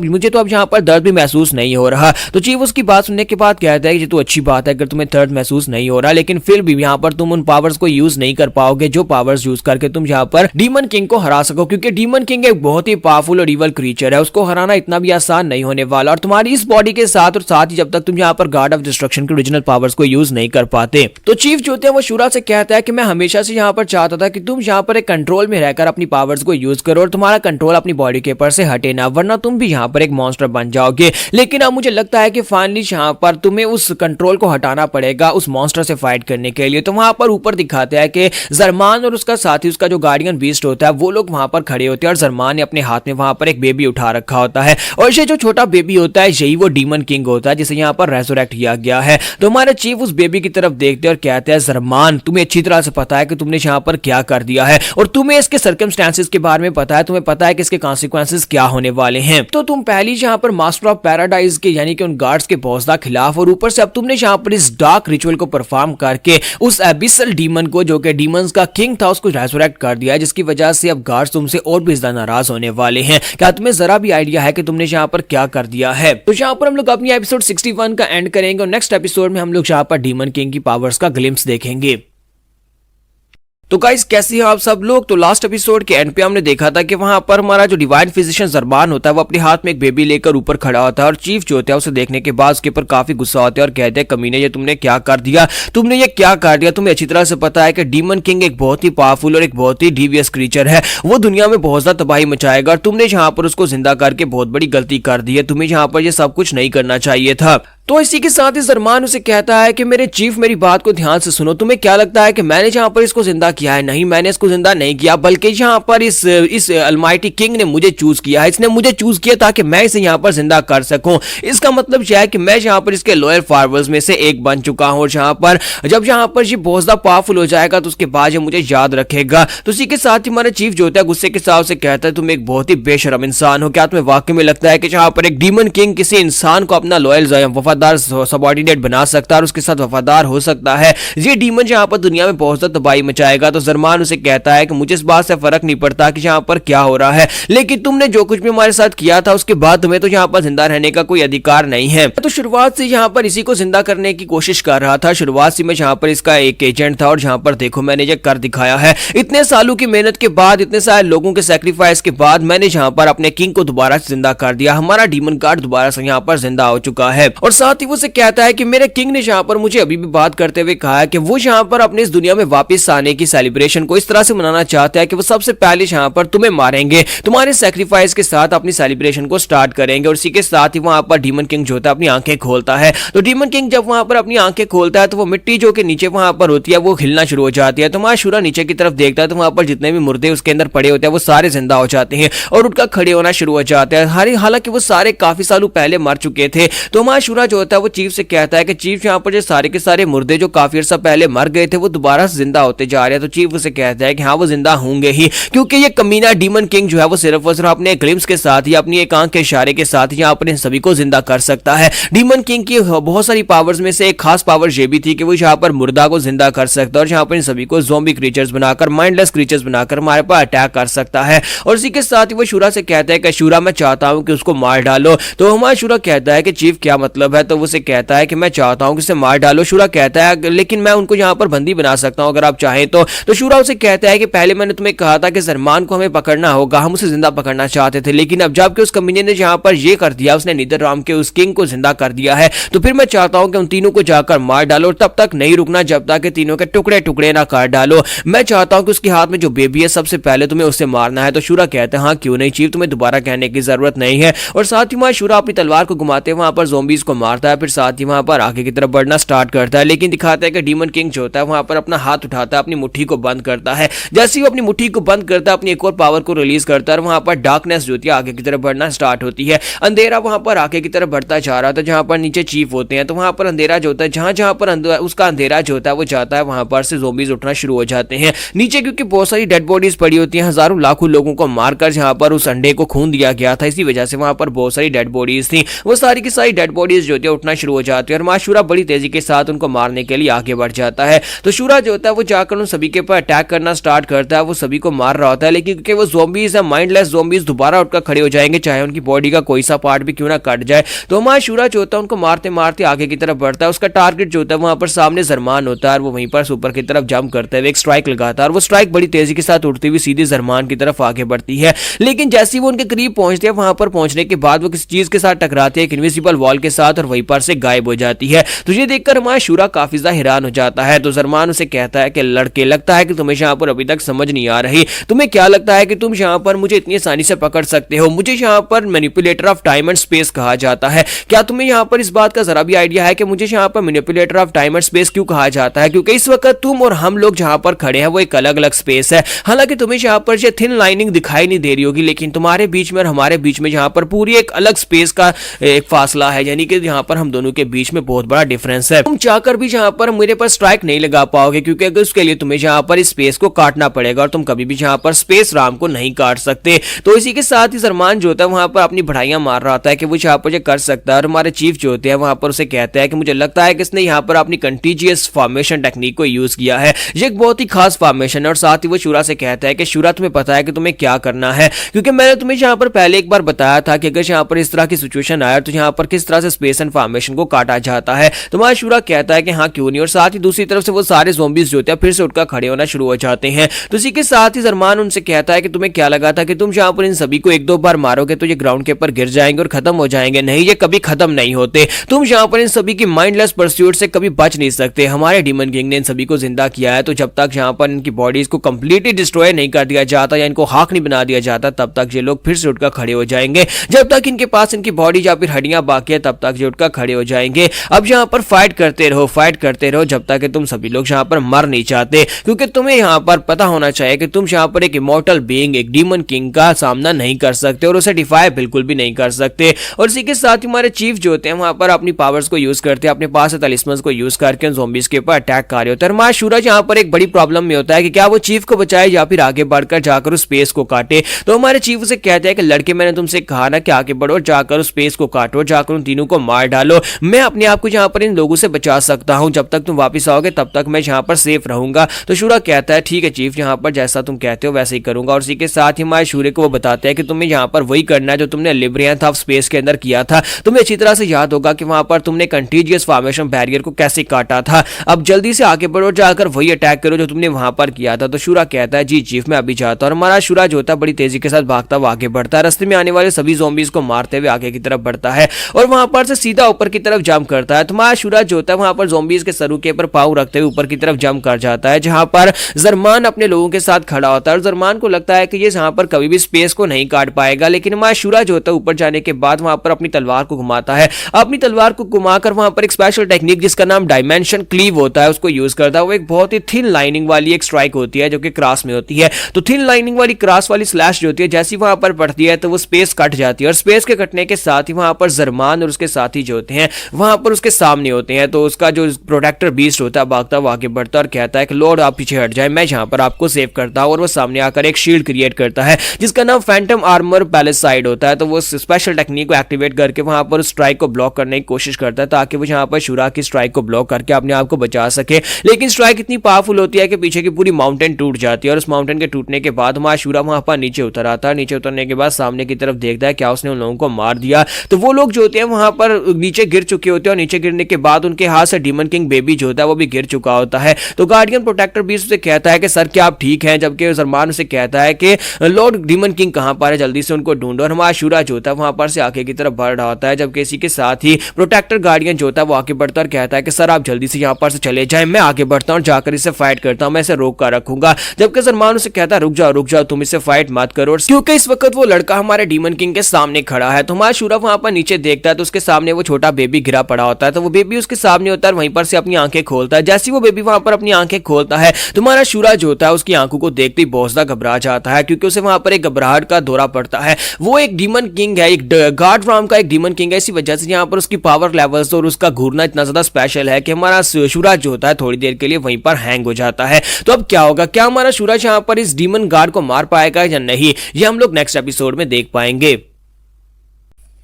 मुझे तो अब यहाँ पर दर्द भी महसूस नहीं हो रहा। तो चीफ उसकी बात सुनने के बाद कहता है कि ये तो अच्छी बात है अगर तुम्हें दर्द महसूस नहीं हो रहा, लेकिन फिर भी यहाँ पर तुम उन पावर्स को यूज नहीं कर पाओगे जो पावर्स यूज करके तुम यहाँ पर डीमन किंग को हरा सको, क्योंकि डीमन किंग एक बहुत ही पावरफुल और इवल क्रीचर है, उसको हराना इतना भी आसान नहीं होने वाला। और तुम्हारी इस बॉडी के साथ और साथ ही जब तक तुम यहाँ पर गार्ड ऑफ डिस्ट्रक्शन के ओरिजिनल पावर्स को यूज नहीं कर पाते। तो चीफ जो होते हैं वो शूरा से कहता है कि मैं हमेशा से यहाँ पर चाहता था कि तुम यहाँ पर एक कंट्रोल में रहकर अपनी पावर्स को यूज करो और तुम्हारा कंट्रोल अपनी बॉडी के ऊपर से हटे ना, वरना तुम भी यहाँ पर एक मॉन्स्टर बन जाओगे। लेकिन अब मुझे लगता है कि फाइनली यहाँ पर तुम्हें उस कंट्रोल को हटाना पड़ेगा उस मॉन्स्टर से फाइट करने के लिए। तो वहां पर ऊपर दिखाते हैं कि जरमान और उसका साथी उसका जो गार्डियन बीस्ट होता है वो लोग वहां पर खड़े होते हैं और जरमान ने अपने हाथ में वहां पर एक बेबी उठा रखा होता है, और ये जो छोटा बेबी होता है यही वो डीमन किंग होता है जिसे यहाँ पर रेजोरेक्ट किया गया है। तो हमारे चीफ उस बेबी की तरफ देखते हैं और कहते हैं जरमान तुम्हें अच्छी तरह से पता है कि तुमने यहाँ पर क्या कर दिया है और तुम्हें इसके सर्कमस्टेंसेस के बारे में पता है, तुम्हें पता है कि इसके कॉन्सिक्वेंसेस क्या होने वाले हैं। तो तुम पहली यहाँ पर मास्टर ऑफ पैराडाइज के यानी कि उन गार्ड्स के पहुंचता खिलाफ, और ऊपर से अब तुमने यहाँ पर इस डार्क रिचुअल को परफॉर्म करके उस एबिसल डीमन को जो कि डीमंस का किंग था उसको रेजोरेक्ट कर दिया है, जिसकी वजह से अब गार्ड्स तुमसे और भी ज्यादा नाराज होने वाले हैं। क्या तुम्हें जरा भी आइडिया है कि तुमने यहाँ पर क्या कर दिया है? तो यहाँ पर हम लोग अपनी एपिसोड 61 का एंड करेंगे और नेक्स्ट एपिसोड में हम लोग यहाँ पर डीमन किंग की पावर्स का ग्लिम्स देखेंगे। तो गाइस कैसे हैं आप सब लोग? तो लास्ट एपिसोड के एंड पे हमने देखा था कि वहां पर हमारा जो डिवाइन फिजिशियन जरबान होता है वो अपने हाथ में एक बेबी लेकर ऊपर खड़ा होता है और चीफ जो होता है उसे देखने के बाद उसके ऊपर काफी गुस्सा होता है और कहते हैं कमीने ये तुमने क्या कर दिया, तुमने ये क्या कर दिया? तुम्हें अच्छी तरह से पता है कि डीमन किंग एक बहुत ही पावरफुल और एक बहुत ही डीवियस क्रीचर है, वो दुनिया में बहुत ज्यादा तबाही मचाएगा और तुमने यहाँ पर उसको जिंदा करके बहुत बड़ी गलती कर दी है, तुम्हें यहाँ पर ये सब कुछ नहीं करना चाहिए था। तो इसी के साथ ही जरमान उसे कहता है कि मेरे चीफ मेरी बात को ध्यान से सुनो, तुम्हें क्या लगता है कि मैंने यहाँ पर इसको जिंदा किया है? नहीं, मैंने इसको जिंदा नहीं किया, बल्कि यहाँ पर इस अलमाइटी किंग ने मुझे चूज किया है, इसने मुझे चूज किया ताकि मैं इसे यहाँ पर जिंदा कर सकूं। इसका मतलब यह है कि मैं यहाँ पर इसके लॉयल फॉलोअर्स में से एक बन चुका हूँ और यहाँ पर जब यहाँ पर ये बहुत ज्यादा पावरफुल हो जाएगा तो उसके बाद ये मुझे याद रखेगा। तो इसी के साथ ही हमारा चीफ जो होता है गुस्से के साथ से कहता है तुम एक बहुत ही बेशरम इंसान हो, क्या तुम्हें वाकई में लगता है कि यहाँ पर एक डीमन किंग किसी इंसान को अपना लॉयल वफादार सबऑर्डिनेट बना सकता है और उसके साथ वफादार हो सकता है? ये डीमन यहाँ पर दुनिया में बहुत ज्यादा तबाही मचाएगा। तो जरमान उसे कहता है कि मुझे इस बात से फर्क नहीं पड़ता कि यहाँ पर क्या हो रहा है, लेकिन तुमने जो कुछ भी हमारे साथ किया था उसके बाद तुम्हें तो यहाँ पर जिंदा रहने का कोई अधिकार नहीं है। तो शुरुआत से यहाँ पर इसी को जिंदा करने की कोशिश कर रहा था, शुरुआत से मैं यहाँ पर इसका एक एजेंट था और यहाँ पर देखो मैंने ये कर दिखाया है। इतने सालों की मेहनत के बाद, इतने सारे लोगों के सैक्रिफाइस के बाद मैंने यहाँ पर अपने किंग को दोबारा जिंदा कर दिया, हमारा डीमन गार्ड दोबारा से यहाँ पर जिंदा हो चुका है। और साथ ही वो कहता है कि मेरे किंग ने यहाँ पर मुझे अभी भी बात करते हुए कहा है कि वो यहाँ पर अपने इस दुनिया में वापस आने की सेलिब्रेशन को इस तरह से मनाना चाहता है कि वो सबसे पहले यहाँ पर तुम्हें मारेंगे, तुम्हारे सैक्रिफाइस के साथ अपनी सेलिब्रेशन को स्टार्ट करेंगे। और इसी के साथ ही वहां पर डीमन किंग जो होता है अपनी आंखें खोलता है। तो डीमन किंग जब वहां पर अपनी आंखें खोलता है तो वो मिट्टी जो कि नीचे वहां पर होती है वो हिलना शुरू हो जाती है। तो हमारा शूरा नीचे की तरफ देखता है तो वहां पर जितने भी मुर्दे उसके अंदर पड़े होते हैं वो सारे जिंदा हो जाते हैं और उनका खड़े होना शुरू हो जाता है, हालांकि वो सारे काफी सालों पहले मर चुके थे। तो हमारा शूरा जो होता है वो चीफ से कहता है कि चीफ यहाँ पर जो सारे के सारे मुर्दे जो काफी अर्सा पहले मर गए थे वो दोबारा जिंदा होते जा रहे हैं। तो चीफ उसे कहता है कि हाँ वो जिंदा होंगे ही, क्योंकि ये कमीना डीमन किंग जो है वो सिर्फ और सिर्फ अपने ग्लिम्स के साथ ही, अपनी एक आंख के इशारे के साथ यहाँ पर इन सभी को जिंदा कर सकता है। डीमन किंग की बहुत सारी पावर्स में से एक खास पावर ये भी थी कि वो यहाँ पर मुर्दा को जिंदा कर सकता है और यहाँ पर इन सभी को ज़ॉम्बी क्रीचर्स बनाकर, माइंडलेस क्रीचर्स बनाकर हमारे पर अटैक कर सकता है। और इसी के साथ ही वो शूरा से कहता है कि शूरा मैं चाहता हूँ कि उसको मार डालो। तो हमारा शूरा कहता है कि चीफ क्या मतलब है? तो वो उसे कहता है कि मैं चाहता हूँ कि उसे मार डालो। शूरा कहता है लेकिन मैं उनको यहाँ पर बंदी बना सकता हूँ अगर आप चाहें तो शूरा उसे कहता है कि पहले मैंने तुम्हें कहा था कि जरमान को हमें पकड़ना होगा, हम उसे जिंदा पकड़ना चाहते थे, लेकिन अब जबकि उस कमीने ने यहाँ पर ये कर दिया, उसने नीदरराम के उस किंग को जिंदा कर दिया है, तो फिर मैं चाहता हूँ कि उन तीनों को जाकर मार डालो और तब तक नहीं रुकना जब तक कि तीनों के टुकड़े टुकड़े ना काट डालो। मैं चाहता हूँ कि उसके हाथ में जो बेबी है सबसे पहले तुम्हें उससे मारना है। तो शूरा कहता है हाँ क्यों नहीं चीफ, तुम्हें दोबारा कहने की जरूरत नहीं है। और साथ ही वहां शूरा अपनी तलवार को घुमाते वहां पर ज़ॉम्बीज को मारता है, फिर साथ ही वहां पर आगे की तरफ बढ़ना स्टार्ट करता है। लेकिन दिखाता है कि डीमन किंग जो होता है वहां पर अपना हाथ उठाता है, अपनी मुट्ठी को बंद करता है। जैसे ही वो अपनी मुट्ठी को बंद करता है, अपनी एक और पावर को रिलीज करता है और वहां पर डार्कनेस जो होती है आगे की तरफ बढ़ना स्टार्ट होती है। अंधेरा वहां पर आगे की तरफ बढ़ता जा रहा था, जहां पर नीचे चीफ होते हैं, तो वहां पर अंधेरा जो होता है, जहां जहां पर उसका अंधेरा जो होता है वो जाता है, वहां पर से ज़ोंबीज उठना शुरू हो जाते हैं नीचे, क्योंकि बहुत सारी डेड बॉडीज पड़ी होती हैं, हजारों लाखों लोगों को मारकर जहां पर उस अंडे को खून दिया गया था, इसी वजह से वहां पर बहुत सारी डेड बॉडीज थी। वो सारी की सारी डेड बॉडीज जो होती है उठना शुरू हो जाती है और माँ शूरा बड़ी तेजी के साथ उनको मारने के लिए आगे बढ़ जाता है। तो शूरा जो होता है वो जाकर उन सभी के ऊपर अटैक करना स्टार्ट करता है, वो सभी को मार रहा होता है, लेकिन क्योंकि वो ज़ॉम्बीज है, माइंडलेस ज़ॉम्बीज दोबारा उठकर खड़े हो जाएंगे, चाहे उनकी बॉडी का कोई सा पार्ट भी क्यों ना कट जाए। तो माँ शूरा जो होता है उनको मारते मारते आगे की तरफ बढ़ता है। उसका टारगेट जो होता है वहां पर सामने जरमान होता है और वो वहीं पर ऊपर की तरफ जंप करते हुए एक स्ट्राइक लगाता है और वो स्ट्राइक बड़ी तेजी के साथ उड़ती हुई सीधी जरमान की तरफ आगे बढ़ती है। लेकिन जैसे ही वो उनके करीब पहुंचते हैं, वहां पर पहुंचने के बाद वो किसी चीज के साथ टकराते हैं, एक इनविजिबल वॉल के साथ, और वहीं पर से गायब हो जाती है। तो ये देखकर हमारा शूरा काफी ज्यादा हैरान हो जाता है। तो जरमान उसे कहता है कि लड़के, लगता है कि तुम्हें यहाँ पर अभी तक समझ नहीं आ रही, तुम्हें क्या लगता है कि तुम यहाँ पर मुझे इतनी आसानी से पकड़ सकते हो? मुझे यहाँ पर manipulator of time and space कहा जाता है। क्या तुम्हें यहाँ पर इस बात का जरा भी आइडिया है कि मुझे यहाँ पर manipulator of time and space क्यों कहा जाता है? क्योंकि इस वक्त तुम और हम लोग जहां पर खड़े हैं वो एक अलग अलग स्पेस है। हालांकि तुम्हें यहाँ पर जो थिन लाइनिंग दिखाई नहीं दे रही होगी, लेकिन तुम्हारे बीच में और हमारे बीच में यहाँ पर पूरी एक अलग स्पेस का एक फासला है, यानी कि यहाँ पर हम दोनों के बीच में बहुत बड़ा डिफरेंस है। तुम चाहकर भी यहाँ पर मेरे पर स्ट्राइक नहीं लगा पाओगे, क्योंकि अगर उसके लिए तुम्हें यहाँ पर इस स्पेस को काटना पड़ेगा और तुम कभी भी यहाँ पर स्पेस राम को नहीं काट सकते। तो इसी के साथ ही सलमान जो होता है वहां पर अपनी बढ़ाइयां मार रहा होता है कि वो यहाँ पर कर सकता है, और हमारे चीफ जो होते हैं वहां पर उसे कहता है कि मुझे लगता है कि इसने यहाँ पर अपनी कंटीजियस फॉर्मेशन टेक्निक को यूज किया है, ये एक बहुत ही खास फॉर्मेशन है। और साथ ही वो शूरा से कहता है कि शूरा, तुम्हें पता है कि तुम्हें क्या करना है, क्योंकि मैंने तुम्हें यहाँ पर पहले एक बार बताया था कि अगर यहाँ पर इस तरह की सिचुएशन आया तो यहाँ पर किस तरह से स्पेस एंड फॉर्मेशन को काटा जाता है। तो हमारा शूरा कहता है कि हाँ क्यों नहीं, और साथ ही दूसरी तरफ से वो सारे ज़ॉम्बीज जो होते हैं फिर से उठकर खड़े होना शुरू हो जाते हैं। तो इसी के साथ ही सलमान उनसे कहता है कि तुम्हें क्या लगा था कि तुम यहाँ पर इन सभी को एक दो बार मारोगे तो ये ग्राउंड के ऊपर गिर जाएंगे और खत्म हो जाएंगे? नहीं, ये कभी खत्म नहीं होते। तुम यहाँ पर इन सभी की माइंडलेस परस्यूट से कभी बच नहीं सकते। हमारे डीमन किंग ने इन सभी को जिंदा किया है, तो जब तक यहाँ पर इनकी बॉडीज को कंप्लीटली डिस्ट्रॉय नहीं कर दिया जाता या इनको हाक नहीं बना दिया जाता, तब तक ये लोग फिर से उठकर खड़े हो जाएंगे। जब तक इनके पास इनकी बॉडी या फिर हड्डियां बाकी है, तब तक ये उठकर खड़े हो जाएंगे। अब यहाँ पर फाइट करते रहो जब तक कि तुम सभी लोग यहाँ पर मर नहीं चाहते, क्योंकि तुम्हें यहाँ पर पता होना चाहिए कि तुम यहाँ पर एक इमॉर्टल बीइंग, एक डीमन किंग का सामना नहीं कर सकते और उसे डिफाई बिल्कुल भी नहीं कर सकते। और इसी के साथ ही हमारे चीफ जो होते हैं वहां पर अपनी पावर्स को यूज करते हैं, अपने पास तलिस्मन्स को यूज करके ज़ॉम्बीज के ऊपर अटैक कर रहे होते हैं। हमारा शूरा यहाँ पर एक बड़ी प्रॉब्लम में होता है कि क्या वो चीफ को बचाए या फिर आगे बढ़कर जाकर उस स्पेस को काटे। तो हमारे चीफ उसे कहते हैं कि लड़के, मैंने तुमसे कहा ना कि आगे बढ़ो, जाकर उस स्पेस को काटो, जाकर उन तीनों को मार डालो। मैं अपने आप को यहाँ पर इन लोगों से बचा सकता हूँ, जब तक तुम वापस आओगे तब तक मैं यहाँ पर सेफ रहूंगा। तो शूरा कहता है ठीक है चीफ, यहाँ पर जैसा तुम कहते हो वैसे ही करूंगा। और इसी के साथ ही हमारे शूरे को वो बताते हैं कि तुम्हें यहाँ पर वही करना है जो तुमने लिब्रियंथ ऑफ स्पेस के अंदर किया था। तुम्हें अच्छी तरह से याद होगा कि वहां पर तुमने कंटीजियस फॉर्मेशन बैरियर को कैसे काटा था। अब जल्दी से आगे बढ़ो, जाकर वही अटैक करो जो तुमने वहां पर किया था। तो शूरा कहता है जी चीफ, मैं अभी जाता हूं। और हमारा शूरा जो होता है बड़ी तेजी के साथ भागता हुआ आगे बढ़ता है, रास्ते में आने वाले सभी ज़ॉम्बीज को मारते हुए आगे की तरफ बढ़ता है और वहां पर से सीधा ऊपर की तरफ जंप करता है। तो हमारा शूरा जो होता है वहां पर ज़ॉम्बीज के सरू के ऊपर पांव रखते हुए ऊपर की तरफ जंप कर जाता है, जहां पर जरमान अपने लोगों के साथ खड़ा होता है। और जरमान को लगता है कि ये यहाँ पर कभी भी स्पेस को नहीं काट पाएगा, लेकिन हमारा शूरा जो होता है ऊपर जाने के बाद वहां पर अपनी तलवार को घुमाता है। अपनी तलवार को घुमाकर वहां पर एक स्पेशल टेक्निक जिसका नाम डायमेंशन क्लीव होता है उसको यूज करता है। वो एक बहुत ही थिन लाइनिंग वाली एक स्ट्राइक होती है जो कि क्रॉस में होती है। तो थिन लाइनिंग वाली क्रॉस वाली स्लैश जो होती है जैसी वहां पर पड़ती है तो वो स्पेस कट जाती है, और स्पेस के कटने के साथ ही वहां पर जरमान और उसके साथी जो होते हैं वहां पर उसके सामने होते हैं। तो उसका जो प्रोटेक्टर बीस्ट होता है भागता हुआ आगे बढ़ता है और कहता है कि लॉर्ड आप पीछे हट जाए, मैं यहाँ पर आपको सेव करता हूँ। और वो सामने आकर एक शील्ड क्रिएट करता है जिसका नाम फैंटम आर्मर पैलेसाइड होता है। तो वो स्पेशल टेक्निक को एक्टिवेट करके वहां पर उस स्ट्राइक को ब्लॉक करने की कोशिश करता है ताकि वो यहाँ पर शूरा की स्ट्राइक को ब्लॉक करके अपने आप को बचा सके। लेकिन स्ट्राइक इतनी पावरफुल होती है कि पीछे की पूरी माउंटेन टूट जाती है, और उस माउंटेन के टूटने के बाद हमारा शूरा वहां पर नीचे उतर आता है। नीचे उतरने के बाद सामने की तरफ देखता है क्या उसने उन लोगों को मार दिया। तो वो लोग जो होते हैं वहां पर नीचे गिर चुके होते हैं, और नीचे गिरने के बाद उनके हाथ से डीमन किंग बेबी जो होता है वो भी गिर चुका होता है। तो गार्डियन प्रोटेक्टर बीस्ट उसे कहता है कि सर क्या आप ठीक हैं, जबकि जरमान उसे कहता है कि लॉर्ड डीमन किंग कहां पर है, जल्दी से उनको ढूंढो। और हमारा शूरा जो होता है वहां पर से आगे की तरफ बढ़ रहा होता है, जबकि इसी के साथ ही प्रोटेक्टर गार्डियन जो होता है वो आगे बढ़ता और कहता है कि सर आप जल्दी से यहाँ पर से चले जाएं, मैं आगे बढ़ता हूँ, जाकर इसे फाइट करता हूँ, मैं इसे रोक कर रखूंगा। जबकि जरमान उसे कहता है रुक जाओ तुम इससे फाइट मत करो, क्योंकि इस वक्त वो लड़का हमारे डीमन किंग के सामने खड़ा है। तो हमारा शूरा वहां पर नीचे देखता है तो उसके सामने वो छोटा बेबी गिरा पड़ा होता है, तो वो बेबी उसके सामने होता है, वहीं पर से अपनी आंखें खोलता है। जैसे वो बेबी वहां पर अपनी आंखें खोलता है, तुम्हारा शूरा जो होता है उसकी आंखों को देखते ही बहुत ज्यादा घबरा जाता है, क्योंकि उसे वहां पर एक घबराहट का दौरा पड़ता है। वो एक डीमन किंग है, एक गॉड फॉर्म का एक डीमन किंग है। इसी वजह से यहाँ पर उसकी पावर लेवल्स और उसका घूरना इतना ज्यादा स्पेशल है कि हमारा शूरा जो होता है थोड़ी देर के लिए वहीं पर हैंग हो जाता है। तो अब क्या होगा, क्या हमारा शूरा यहाँ पर इस डीमन गार्ड को मार पाएगा या नहीं, ये हम लोग नेक्स्ट एपिसोड में देख पाएंगे।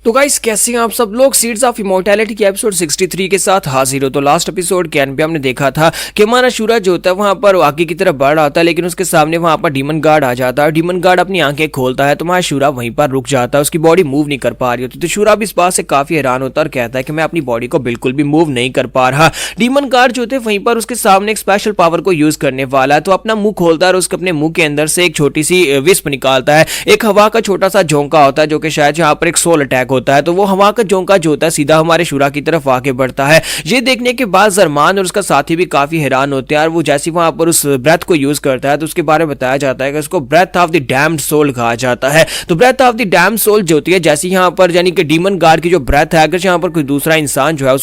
तो गाइस, कैसे हैं आप सब लोग। सीड्स ऑफ इमॉर्टैलिटी के एपिसोड 63 के साथ हाजिर हो। तो लास्ट एपिसोड के एंड पे हमने देखा था कि हमारा शूरा जो होता है वहां पर आगे की तरफ बढ़ रहा था, लेकिन उसके सामने वहां पर डीमन गार्ड आ जाता है। डीमन गार्ड अपनी आंखें खोलता है तो हमारा शूरा वहीं पर रुक जाता है, उसकी बॉडी मूव नहीं कर पा रही होती। तो शूरा भी इस बात से काफी हैरान होता है और कहता है कि मैं अपनी बॉडी को बिल्कुल भी मूव नहीं कर पा रहा। डीमन गार्ड जो होते हैं वहीं पर उसके सामने एक स्पेशल पावर को यूज करने वाला है, तो अपना मुंह खोलता है और उसके अपने मुंह के अंदर से एक छोटी सी विस्प निकालता है। एक हवा का छोटा सा झोंका होता है जो कि शायद यहाँ पर एक सोल अटैक होता है। तो वो हवा का झोंका जो होता है सीधा हमारे शूरा की तरफ आगे बढ़ता है। ये देखने के बाद जरमान और उसका साथी भी काफी हैरान होते हैं और वो जैसे वहां पर उस ब्रेथ को यूज करता है तो उसके बारे में बताया जाता है कि उसको breath of the damned soul कहा जाता है। तो breath of the damned soul जो होती है, जैसे यहाँ पर यानी कि डीमन गार्ड की जो ब्रेथ है, अगर यहाँ पर कोई दूसरा इंसान जो है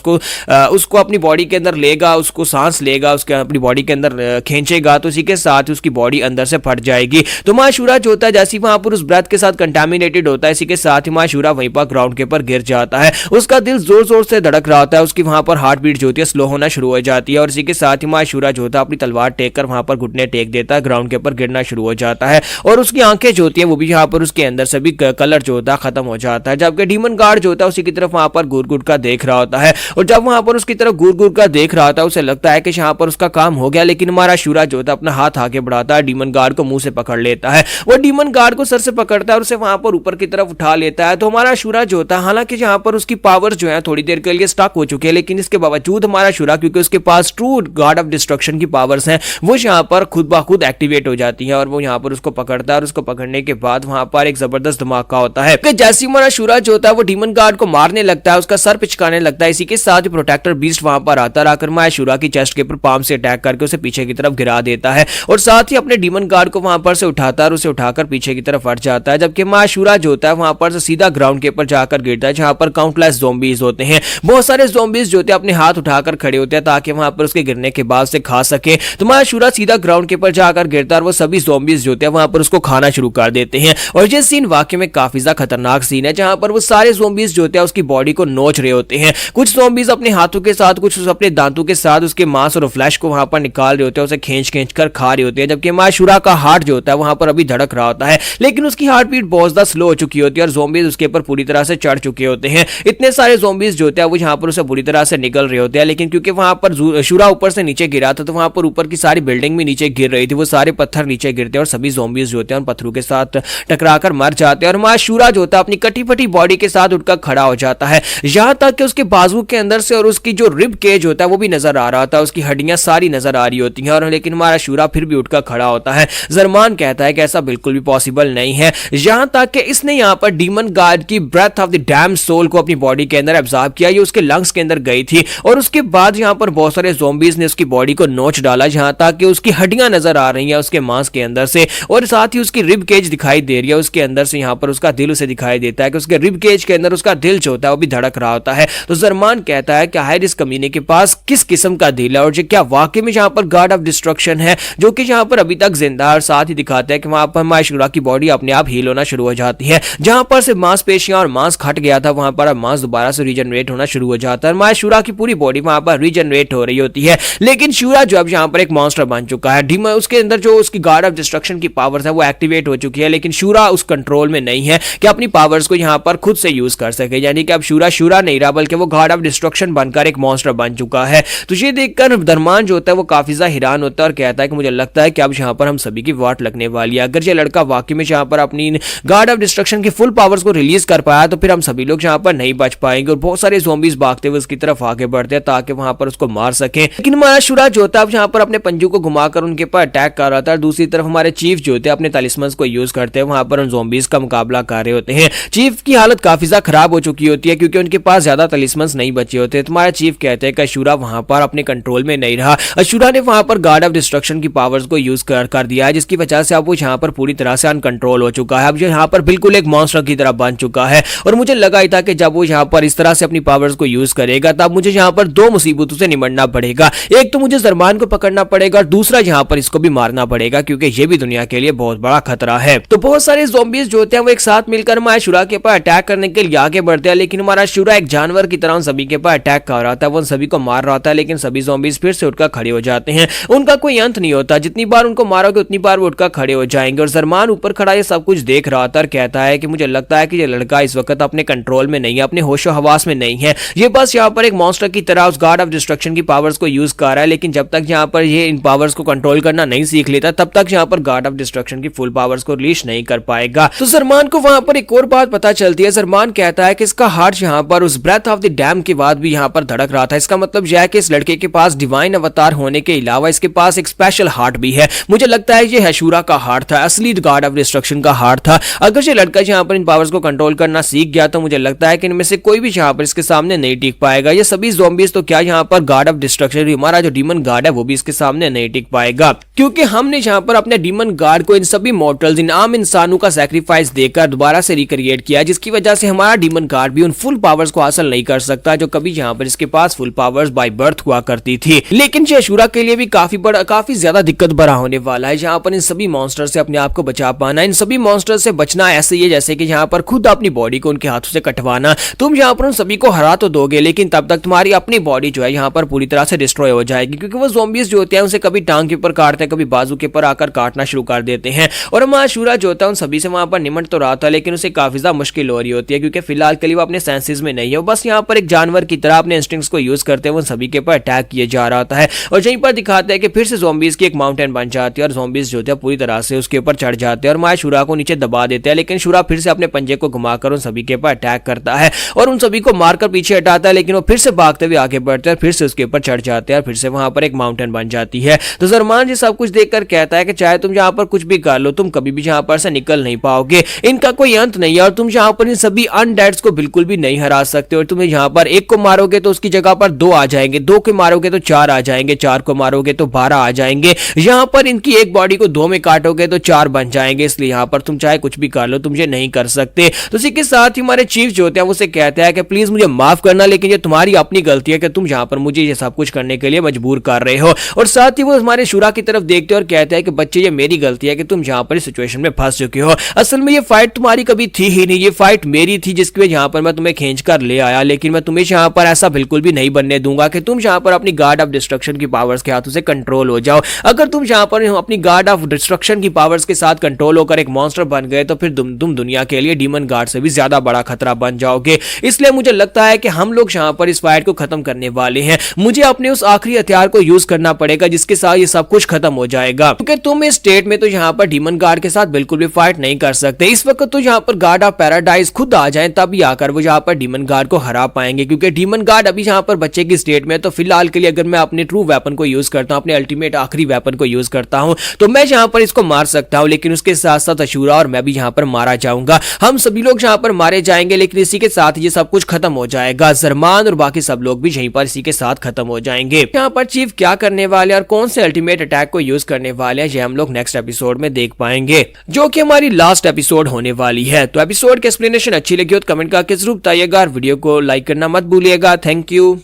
उसको अपनी बॉडी के अंदर लेगा, उसको सांस लेगा, उसके अपनी बॉडी के अंदर खींचेगा, तो इसी के साथ उसकी बॉडी अंदर से फट जाएगी। तो हमारा शूरा जो होता है जैसे वहां पर उस ब्रेथ के साथ कंटामिनेटेड होता है, इसी के साथ ही हमारा शूरा वहीं पर ग्राउंड के ऊपर गिर जाता है। उसका दिल जोर जोर से धड़क रहा होता है, उसकी वहां पर हार्ट बीट जो होती है स्लो होना शुरू हो जाती है और इसी के साथ ही हमारा शूरा जो होता है अपनी तलवार टेक कर वहां पर घुटने टेक देता है, ग्राउंड के ऊपर गिरना शुरू हो जाता है और उसकी आंखें जो होती है वो भी यहाँ पर उसके अंदर से भी कलर जो होता है खत्म हो जाता है। जबकि डीमन गार्ड जो होता है उसी की तरफ वहां पर घूर घूर का देख रहा होता है और जब वहां पर उसकी तरफ घूर घूर का देख रहा होता है उसे लगता है कि यहाँ पर उसका काम हो गया, लेकिन हमारा शूरा जो होता है अपना हाथ आगे बढ़ाता है, डीमन गार्ड को मुंह से पकड़ लेता है। वो डीमन गार्ड को सर से पकड़ता है और उसे वहां पर ऊपर की तरफ उठा लेता है। तो हमारा शूरा जो होता है, हालांकि यहाँ पर उसकी पावर जो है थोड़ी देर के लिए स्टक हो चुके हैं, लेकिन इसके बावजूद हमारा शूरा, क्योंकि उसके पास ट्रू गॉड ऑफ डिस्ट्रक्शन की पावर्स हैं, वो यहाँ पर खुद ब खुद एक्टिवेट हो जाती है और वो यहाँ पर उसको पकड़ता है और उसको पकड़ने के बाद वहां पर एक जबरदस्त धमाका होता है कि जैसे हमारा शूरा जो होता है वो डीमन गार्ड को मारने लगता है, उसका सर पिचकाने लगता है। इसी के साथ ही प्रोटेक्टर बीस्ट वहां पर आता है, आकर हमारा शूरा की चेस्ट के ऊपर पाम से अटैक करके उसे पीछे की तरफ गिरा देता है और साथ ही अपने डीमन गार्ड को वहां पर से उठाता है और उसे उठाकर पीछे की तरफ हट जाता है। जबकि हमारा शूरा जो होता है वहां पर से सीधा ग्राउंड के ऊपर जाकर गिरता है, जहां पर काउंटलेस ज़ॉम्बीज होते हैं। बहुत सारे ज़ॉम्बीज जो होते हैं अपने हाथ उठाकर खड़े होते हैं ताकि वहां पर उसके गिरने के बाद से खा सके। तो हमारा शूरा सीधा ग्राउंड के ऊपर जाकर गिरता है और वो सभी ज़ॉम्बीज जो होते हैं वहां पर उसको खाना शुरू कर देते हैं। और ये सीन वाकई में काफी ज्यादा खतरनाक सीन है, जहां पर वो सारे ज़ॉम्बीज जो होते हैं उसकी बॉडी को नोच रहे होते हैं। कुछ ज़ॉम्बीज अपने हाथों के साथ, कुछ अपने दांतों के साथ उसके मांस और फ्लैश को वहां पर निकाल रहे होते हैं, उसे खींच खींच कर खा रहे होते हैं। जबकि हमारा शूरा का हार्ट जो होता है वहां पर अभी धड़क रहा होता है, लेकिन उसकी हार्ट बीट बहुत ज्यादा स्लो हो चुकी होती है और ज़ॉम्बीज उसके ऊपर पूरी तरह से चढ़ चुके होते हैं। इतने सारे ज़ॉम्बीज जो होते हैं वो यहाँ पर उसे बुरी तरह से निकल रहे होते हैं, लेकिन क्योंकि वहां पर शूरा ऊपर से नीचे गिरा था तो वहां पर ऊपर की सारी बिल्डिंग भी नीचे गिर रही थी, वो सारे पत्थर नीचे गिरते हैं और सभी ज़ॉम्बीज जो होते हैं उन पत्थरों के साथ टकराकर मर जाते हैं। और हमारा शूरा जो होता है अपनी कटी फटी बॉडी के साथ उठकर खड़ा हो जाता है, यहां तक कि उसके बाजू के अंदर से और उसकी जो रिब केज होता है वो भी नजर आ रहा था, उसकी हड्डियां सारी नजर आ रही होती हैं। और लेकिन हमारा शूरा फिर भी उठकर खड़ा होता है। जरमान कहता है कि ऐसा बिल्कुल भी पॉसिबल नहीं है, यहां तक कि इसने यहां पर डीमन गार्ड की breath of the damned soul को अपनी बॉडी के अंदर एब्जॉर्ब किया, ये उसके लंग्स के अंदर गई थी और उसके बाद यहां पर बहुत सारे ज़ॉम्बीज ने उसकी बॉडी को नोच डाला, जहां तक कि उसकी हड्डियां नजर आ रही हैं उसके मांस के अंदर से और साथ ही उसकी रिब केज दिखाई दे रही है उसके अंदर से। यहां पर उसका दिल उसे दिखाई देता है कि उसके रिब केज के अंदर उसका दिल जो होता है वो भी धड़क रहा होता है। तो जरमान कहता है कि हाय इस कमीने के पास किस किस्म का दिल है और ये क्या वाकई में यहाँ पर गॉड ऑफ डिस्ट्रक्शन है जो कि यहाँ पर अभी तक जिंदा है। और साथ ही दिखाता है कि वहां पर हमारे शूरा की बॉडी अपने आप हील होना शुरू हो जाती है, जहां पर से मांसपेशियां और मांस खट गया था वहां पर अब मांस दोबारा से रीजनरेट होना शुरू हो जाता है। हमारे शूरा की पूरी बॉडी वहां पर रीजनरेट हो रही होती है, लेकिन शूरा जो अब यहाँ पर एक मॉन्स्टर बन चुका है। डीमन उसके अंदर जो उसकी गॉड ऑफ डिस्ट्रक्शन की पावर्स है वो एक्टिवेट हो चुकी है, लेकिन शूरा उस कंट्रोल में नहीं है कि अपनी पावर्स को यहाँ पर खुद से यूज कर सके, यानी कि अब शूरा नहीं रहा बल्कि वो गॉड ऑफ डिस्ट्रक्शन बनकर एक मॉन्स्टर बन चुका है। तो ये देखकर दरमान जो होता है वो काफी ज्यादा हैरान होता है और कहता है कि मुझे लगता है कि अब यहाँ पर हम सभी की वाट लगने वाली है। अगर ये लड़का वाकई में यहाँ पर अपनी गॉड ऑफ डिस्ट्रक्शन की फुल पावर्स को रिलीज कर पाया तो फिर हम सभी लोग यहाँ पर नहीं बच पाएंगे और बहुत सारे ज़ॉम्बीज भागते हुए उसकी तरफ आगे बढ़ते हैं ताकि वहां पर उसको मार सके। लेकिन हमारा शूरा जो होता है अब यहाँ पर अपने पंजों को घुमाकर उनके पर अटैक कर रहा था। दूसरी तरफ हमारे चीफ जो होते हैं अपने तलिस्मन्स को यूज करते हैं वहां पर उन ज़ॉम्बीज का मुकाबला कर रहे होते हैं। चीफ की हालत काफी ज्यादा खराब हो चुकी होती है क्योंकि उनके पास ज्यादा तलिस्मन्स नहीं बचे होते। तुम्हारा चीफ कहते हैं कि अशूरा वहां पर अपने कंट्रोल में नहीं रहा, अशूरा ने वहां पर गॉड ऑफ डिस्ट्रक्शन की पावर्स को यूज कर दिया है, जिसकी वजह से अब वो यहाँ पर पूरी तरह से अनकंट्रोल हो चुका है। अब जो यहाँ पर बिल्कुल एक मॉन्स्टर की तरह बन चुका है और मुझे लगा ही था कि जब वो यहाँ पर इस तरह से अपनी पावर्स को यूज करेगा तब मुझे यहाँ पर दो मुसीबतों से निपटना पड़ेगा। एक तो मुझे जरमान को पकड़ना पड़ेगा और दूसरा यहाँ पर इसको भी मारना पड़ेगा, क्योंकि ये भी दुनिया के लिए बहुत बड़ा खतरा है। तो बहुत सारे ज़ॉम्बीज़ जो होते हैं वो एक साथ मिलकर हमारे शुरा के ऊपर अटैक करने के लिए आगे बढ़ते हैं, लेकिन हमारा शुरा एक जानवर की तरह सभी के ऊपर अटैक कर रहा था, वो सभी को मार रहा था, लेकिन सभी ज़ॉम्बीज़ फिर से उठकर खड़े हो जाते हैं। उनका कोई अंत नहीं होता, जितनी बार उनको मारोगे उतनी बार वो उठकर खड़े हो जाएंगे। और जरमान ऊपर खड़ा ये सब कुछ देख रहा था और कहता है कि मुझे लगता है कि ये लड़का इस वक्त अपने कंट्रोल में नहीं है, अपने होशो हवास में नहीं है, ये बस यहाँ पर एक मॉन्स्टर की तरह उस गार्ड ऑफ डिस्ट्रक्शन की पावर्स को यूज कर रहा है। लेकिन जब तक यहाँ पर ये इन पावर्स को कंट्रोल करना नहीं सीख लेता तब तक यहाँ पर गार्ड ऑफ डिस्ट्रक्शन की फुल पावर्स को रिलीज नहीं कर पाएगा। तो जरमान को वहां पर एक और बात पता चलती है। जरमान कहता है कि इसका हार्ट यहाँ पर उस ब्रेथ ऑफ द डैम के बाद भी यहाँ पर धड़क रहा था। इसका मतलब यह है कि इस लड़के के पास डिवाइन अवतार होने के अलावा इसके पास एक स्पेशल हार्ट भी है। मुझे लगता है ये हैशूरा का हार्ट था, असली गार्ड ऑफ डिस्ट्रक्शन का हार्ट था। अगर ये लड़का यहाँ पर इन पावर्स को कंट्रोल करना सीख गया तो मुझे लगता है कि इनमें से कोई भी यहाँ पर इसके सामने नहीं टिक पाएगा। ये सभी ज़ॉम्बीज़ तो क्या यहाँ पर गार्ड ऑफ डिस्ट्रक्शन, हमारा जो डीमन गार्ड है वो भी इसके सामने नहीं टिक पाएगा, क्योंकि हमने यहाँ पर अपने डीमन गार्ड को इन सभी मॉर्टल्स, इन आम इंसानों का सैक्रिफाइस देकर दोबारा से रिक्रिएट किया, जिसकी वजह से हमारा डीमन गार्ड भी उन फुल पावर्स को हासिल नहीं कर सकता जो कभी यहाँ पर इसके पास फुल पावर्स बाय बर्थ हुआ करती थी। लेकिन शूरा के लिए भी काफी ज्यादा दिक्कत भरा होने वाला है। यहाँ पर इन सभी मॉन्स्टर से अपने आप को बचा पाना, इन सभी मॉन्स्टर से बचना ऐसे ही है जैसे कि यहाँ पर खुद अपनी बॉडी को उनके हाथों से कटवाना। तुम यहाँ पर उन सभी को हरा तो दोगे, लेकिन तब तक तुम्हारी अपनी बॉडी जो है यहाँ पर पूरी तरह से डिस्ट्रॉय हो जाएगी, क्योंकि वो ज़ॉम्बीज़ जो होते हैं उनसे कभी टांग के ऊपर काटते हैं, कभी बाजू के ऊपर आकर काटना शुरू कर देते हैं। और हमारा शूरा जो होता है उन सभी से वहां पर निमट तो रहा था, लेकिन उसे काफी ज्यादा मुश्किल हो रही होती है, क्योंकि फिलहाल के लिए वो अपने सेंसेस में नहीं है, वो बस यहाँ पर एक जानवर की तरह अपने इंस्टिंक्ट्स को यूज करते हुए सभी के ऊपर अटैक किए जा रहा है। और यहीं पर दिखाते हैं कि फिर से ज़ॉम्बीज़ की एक माउंटेन बन जाती है और ज़ॉम्बीज़ जो होते हैं पूरी तरह से उसके ऊपर चढ़ जाते हैं और हमारे शूरा को नीचे दबा देते हैं। लेकिन शूरा फिर से अपने पंजे को घुमाकर उन सभी के ऊपर अटैक करता है और उन सभी को मारकर पीछे हटाता है, लेकिन वो फिर से भागते हुए आगे बढ़ते हैं, फिर से उसके ऊपर चढ़ जाते हैं और फिर से वहां पर एक माउंटेन बन जाती है। तो जरमान जी सब कुछ देखकर कहता है कि चाहे तुम यहाँ पर कुछ भी कर लो, तुम कभी भी यहाँ पर से निकल नहीं पाओगे, इनका कोई अंत नहीं है और तुम यहाँ पर इन सभी अनडेड्स को बिल्कुल भी नहीं हरा सकते। और तुम्हें यहाँ पर एक को मारोगे तो उसकी जगह पर दो आ जाएंगे, दो को मारोगे तो चार आ जाएंगे, चार को मारोगे तो 12 आ जाएंगे, यहाँ पर इनकी एक बॉडी को दो में काटोगे तो 4 बन जाएंगे। इसलिए यहाँ पर तुम चाहे कुछ भी कर लो, तुम ये नहीं कर सकते। तो इसी के साथ ही हमारे चीफ जो होते हैं उसे कहते हैं कि प्लीज मुझे माफ करना, लेकिन ये तुम्हारी अपनी गलती है कि तुम यहाँ पर मुझे ये सब कुछ करने के लिए मजबूर कर रहे हो। और साथ ही वो हमारे शूरा की तरफ देखते हैं और कहते हैं कि बच्चे ये मेरी गलती है कि तुम यहाँ पर इस सिचुएशन में फंस चुके हो। असल में ये फाइट तुम्हारी कभी थी ही नहीं, ये फाइट मेरी थी जिसकी वजह यहाँ पर मैं तुम्हें खींच कर ले आया। लेकिन मैं तुम्हें यहाँ पर ऐसा बिल्कुल भी नहीं बनने दूंगा कि तुम यहाँ पर अपनी गार्ड ऑफ डिस्ट्रक्शन की पावर्स के हाथों से कंट्रोल हो जाओ। अगर तुम यहाँ पर अपनी गार्ड ऑफ डिस्ट्रक्शन की पावर्स के साथ कंट्रोल होकर एक मॉन्स्टर बन गए तो फिर तुम दुनिया के लिए डीमन गार्ड से भी ज्यादा बड़ा खतरा बन जाओगे। इसलिए मुझे लगता है कि हम लोग यहाँ पर इस फाइट को खत्म करने वाले हैं। मुझे अपने उस आखिरी हथियार को यूज करना पड़ेगा जिसके साथ ये सब कुछ खत्म हो जाएगा, क्योंकि तुम इस स्टेट में तो यहाँ पर डीमन गार्ड के साथ बिल्कुल भी फाइट नहीं कर सकते। इस वक्त तो यहाँ पर गार्ड ऑफ पैराडाइज खुद आ जाए तब ही आकर वो यहाँ पर डीमन गार्ड को हरा पाएंगे, क्योंकि डीमन गार्ड अभी यहाँ पर बच्चे की स्टेट में। तो फिलहाल के लिए अगर मैं अपने ट्रू वेपन को यूज करता हूँ, अपने अल्टीमेट आखिरी वेपन को यूज करता हूँ, तो मैं यहाँ पर इसको मार सकता हूँ, लेकिन उसके साथ साथ अशूरा और मैं भी यहाँ पर मारा जाऊंगा। हम सभी लोग यहाँ पर मारे जाएंगे, लेकिन इसी के साथ ये सब कुछ खत्म हो जाएगा। जरमान और बाकी सब लोग भी यहीं पर इसी के साथ खत्म हो जाएंगे। यहाँ पर चीफ क्या करने वाले और कौन से अल्टीमेट अटैक को यूज करने वाले हैं, ये हम लोग नेक्स्ट एपिसोड में देख पाएंगे, जो कि हमारी लास्ट एपिसोड होने वाली है। तो एपिसोड की एक्सप्लेनेशन अच्छी लगी हो तो कमेंट करके जरूर बताइएगा और वीडियो को लाइक करना मत भूलिएगा। Thank you.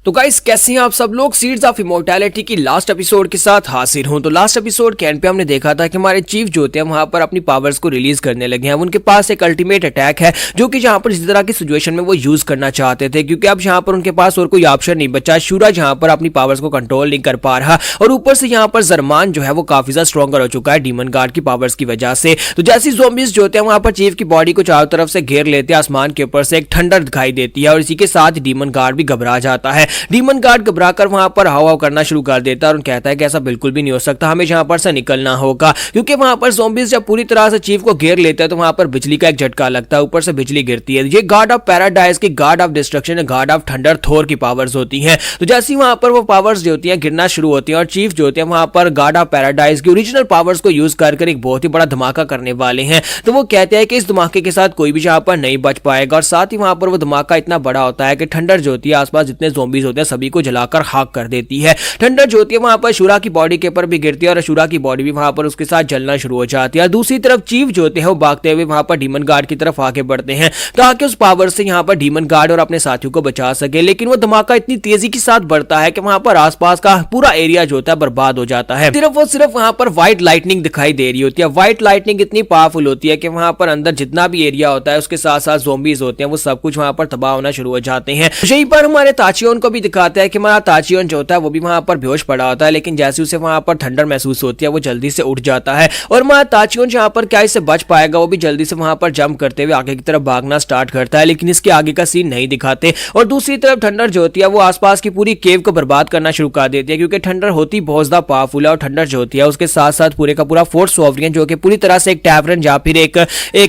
तो गाइस कैसे हैं आप सब लोग। सीड्स ऑफ इमोर्टैलिटी की लास्ट एपिसोड के साथ हाजिर हूं। तो लास्ट एपिसोड के एंड पे हमने देखा था कि हमारे चीफ जो होते हैं वहां पर अपनी पावर्स को रिलीज करने लगे हैं। उनके पास एक अल्टीमेट अटैक है जो कि जहां पर इस तरह की सिचुएशन में वो यूज करना चाहते थे, क्योंकि अब यहाँ पर उनके पास और कोई ऑप्शन नहीं बचा। शूरा यहाँ पर अपनी पावर्स को कंट्रोल नहीं कर पा रहा और ऊपर से यहाँ पर जरमान जो है वो काफी ज्यादा स्ट्रॉन्गर हो चुका है डीमन गार्ड की पावर्स की वजह से। तो जैसी ज़ॉम्बीज़ जो होते हैं वहां पर चीफ की बॉडी को चारों तरफ से घेर लेते हैं, आसमान के ऊपर से एक ठंडर दिखाई देती है और इसी के साथ डीमन गार्ड भी घबरा जाता है। डीमन गार्ड घबराकर वहां पर हाव करना शुरू कर देता है और कहता है कि ऐसा बिल्कुल भी नहीं हो सकता, हमें यहाँ पर से निकलना होगा, क्योंकि वहां पर ज़ॉम्बीज़ जब पूरी तरह से चीफ को घेर लेते हैं तो वहां पर बिजली का एक झटका लगता है, ऊपर से बिजली गिरती है। ये गार्ड ऑफ पैराडाइज की, guard of destruction, guard of thunder, Thor की पावर्स होती हैं। तो जैसे वहां पर वो पावर्स जो होती हैं गिरना शुरू होती हैं और चीफ जो होते हैं वहां पर गार्ड ऑफ पैराडाइज की ओरिजिनल पावर्स को यूज कर एक बहुत ही बड़ा धमाका करने वाले हैं। तो वो कहते हैं कि इस धमाके के साथ कोई भी यहाँ पर नहीं बच पाएगा और साथ ही वहां पर वो धमाका इतना बड़ा होता है कि ठंडर जो होती है, आसपास जितने ज़ॉम्बीज़ ज्वेलरीज होते हैं सभी को जलाकर खाक कर देती है। ठंडर जो होती है वहां पर शूरा की बॉडी के ऊपर भी गिरती है और शूरा की बॉडी भी वहां पर उसके साथ जलना शुरू हो जाती है। दूसरी तरफ चीफ जो होते हैं वो भागते हुए वहां पर डीमन गार्ड की तरफ आगे बढ़ते हैं ताकि उस पावर से यहाँ पर डीमन गार्ड और अपने साथियों को बचा सके, लेकिन वो धमाका इतनी तेजी के साथ बढ़ता है कि वहां पर आसपास का पूरा एरिया जो होता है बर्बाद हो जाता है। सिर्फ और सिर्फ वहां पर व्हाइट लाइटनिंग दिखाई दे रही होती है। व्हाइट लाइटनिंग इतनी पावरफुल होती है कि वहां पर अंदर जितना भी एरिया होता है उसके साथ साथ ज़ॉम्बीज होते हैं वो सब कुछ वहां पर तबाह होना शुरू हो जाते हैं। यहीं पर हमारे ताचियोन को भी दिखाता है कि हमारा ताचियोन जो होता है वो भी वहां पर बेहोश पड़ा होता है, लेकिन जैसे उसे वहां पर ठंडर महसूस होती है वो जल्दी से उठ जाता है और हमारा ताचियोन जहां पर क्या इससे बच पाएगा वो भी जल्दी से वहां पर जंप करते हुए आगे की तरफ भागना स्टार्ट करता है, लेकिन इसके आगे का सीन नहीं दिखाते। और दूसरी तरफ ठंडर जो होती है वो आसपास की पूरी केव को बर्बाद करना शुरू कर देती है क्योंकि ठंडर होती बहुत ज्यादा पावरफुल है और ठंडर जो होती है उसके साथ साथ पूरे का पूरा फोर्ट सोवरियन जो कि पूरी तरह से एक टैवरन या फिर एक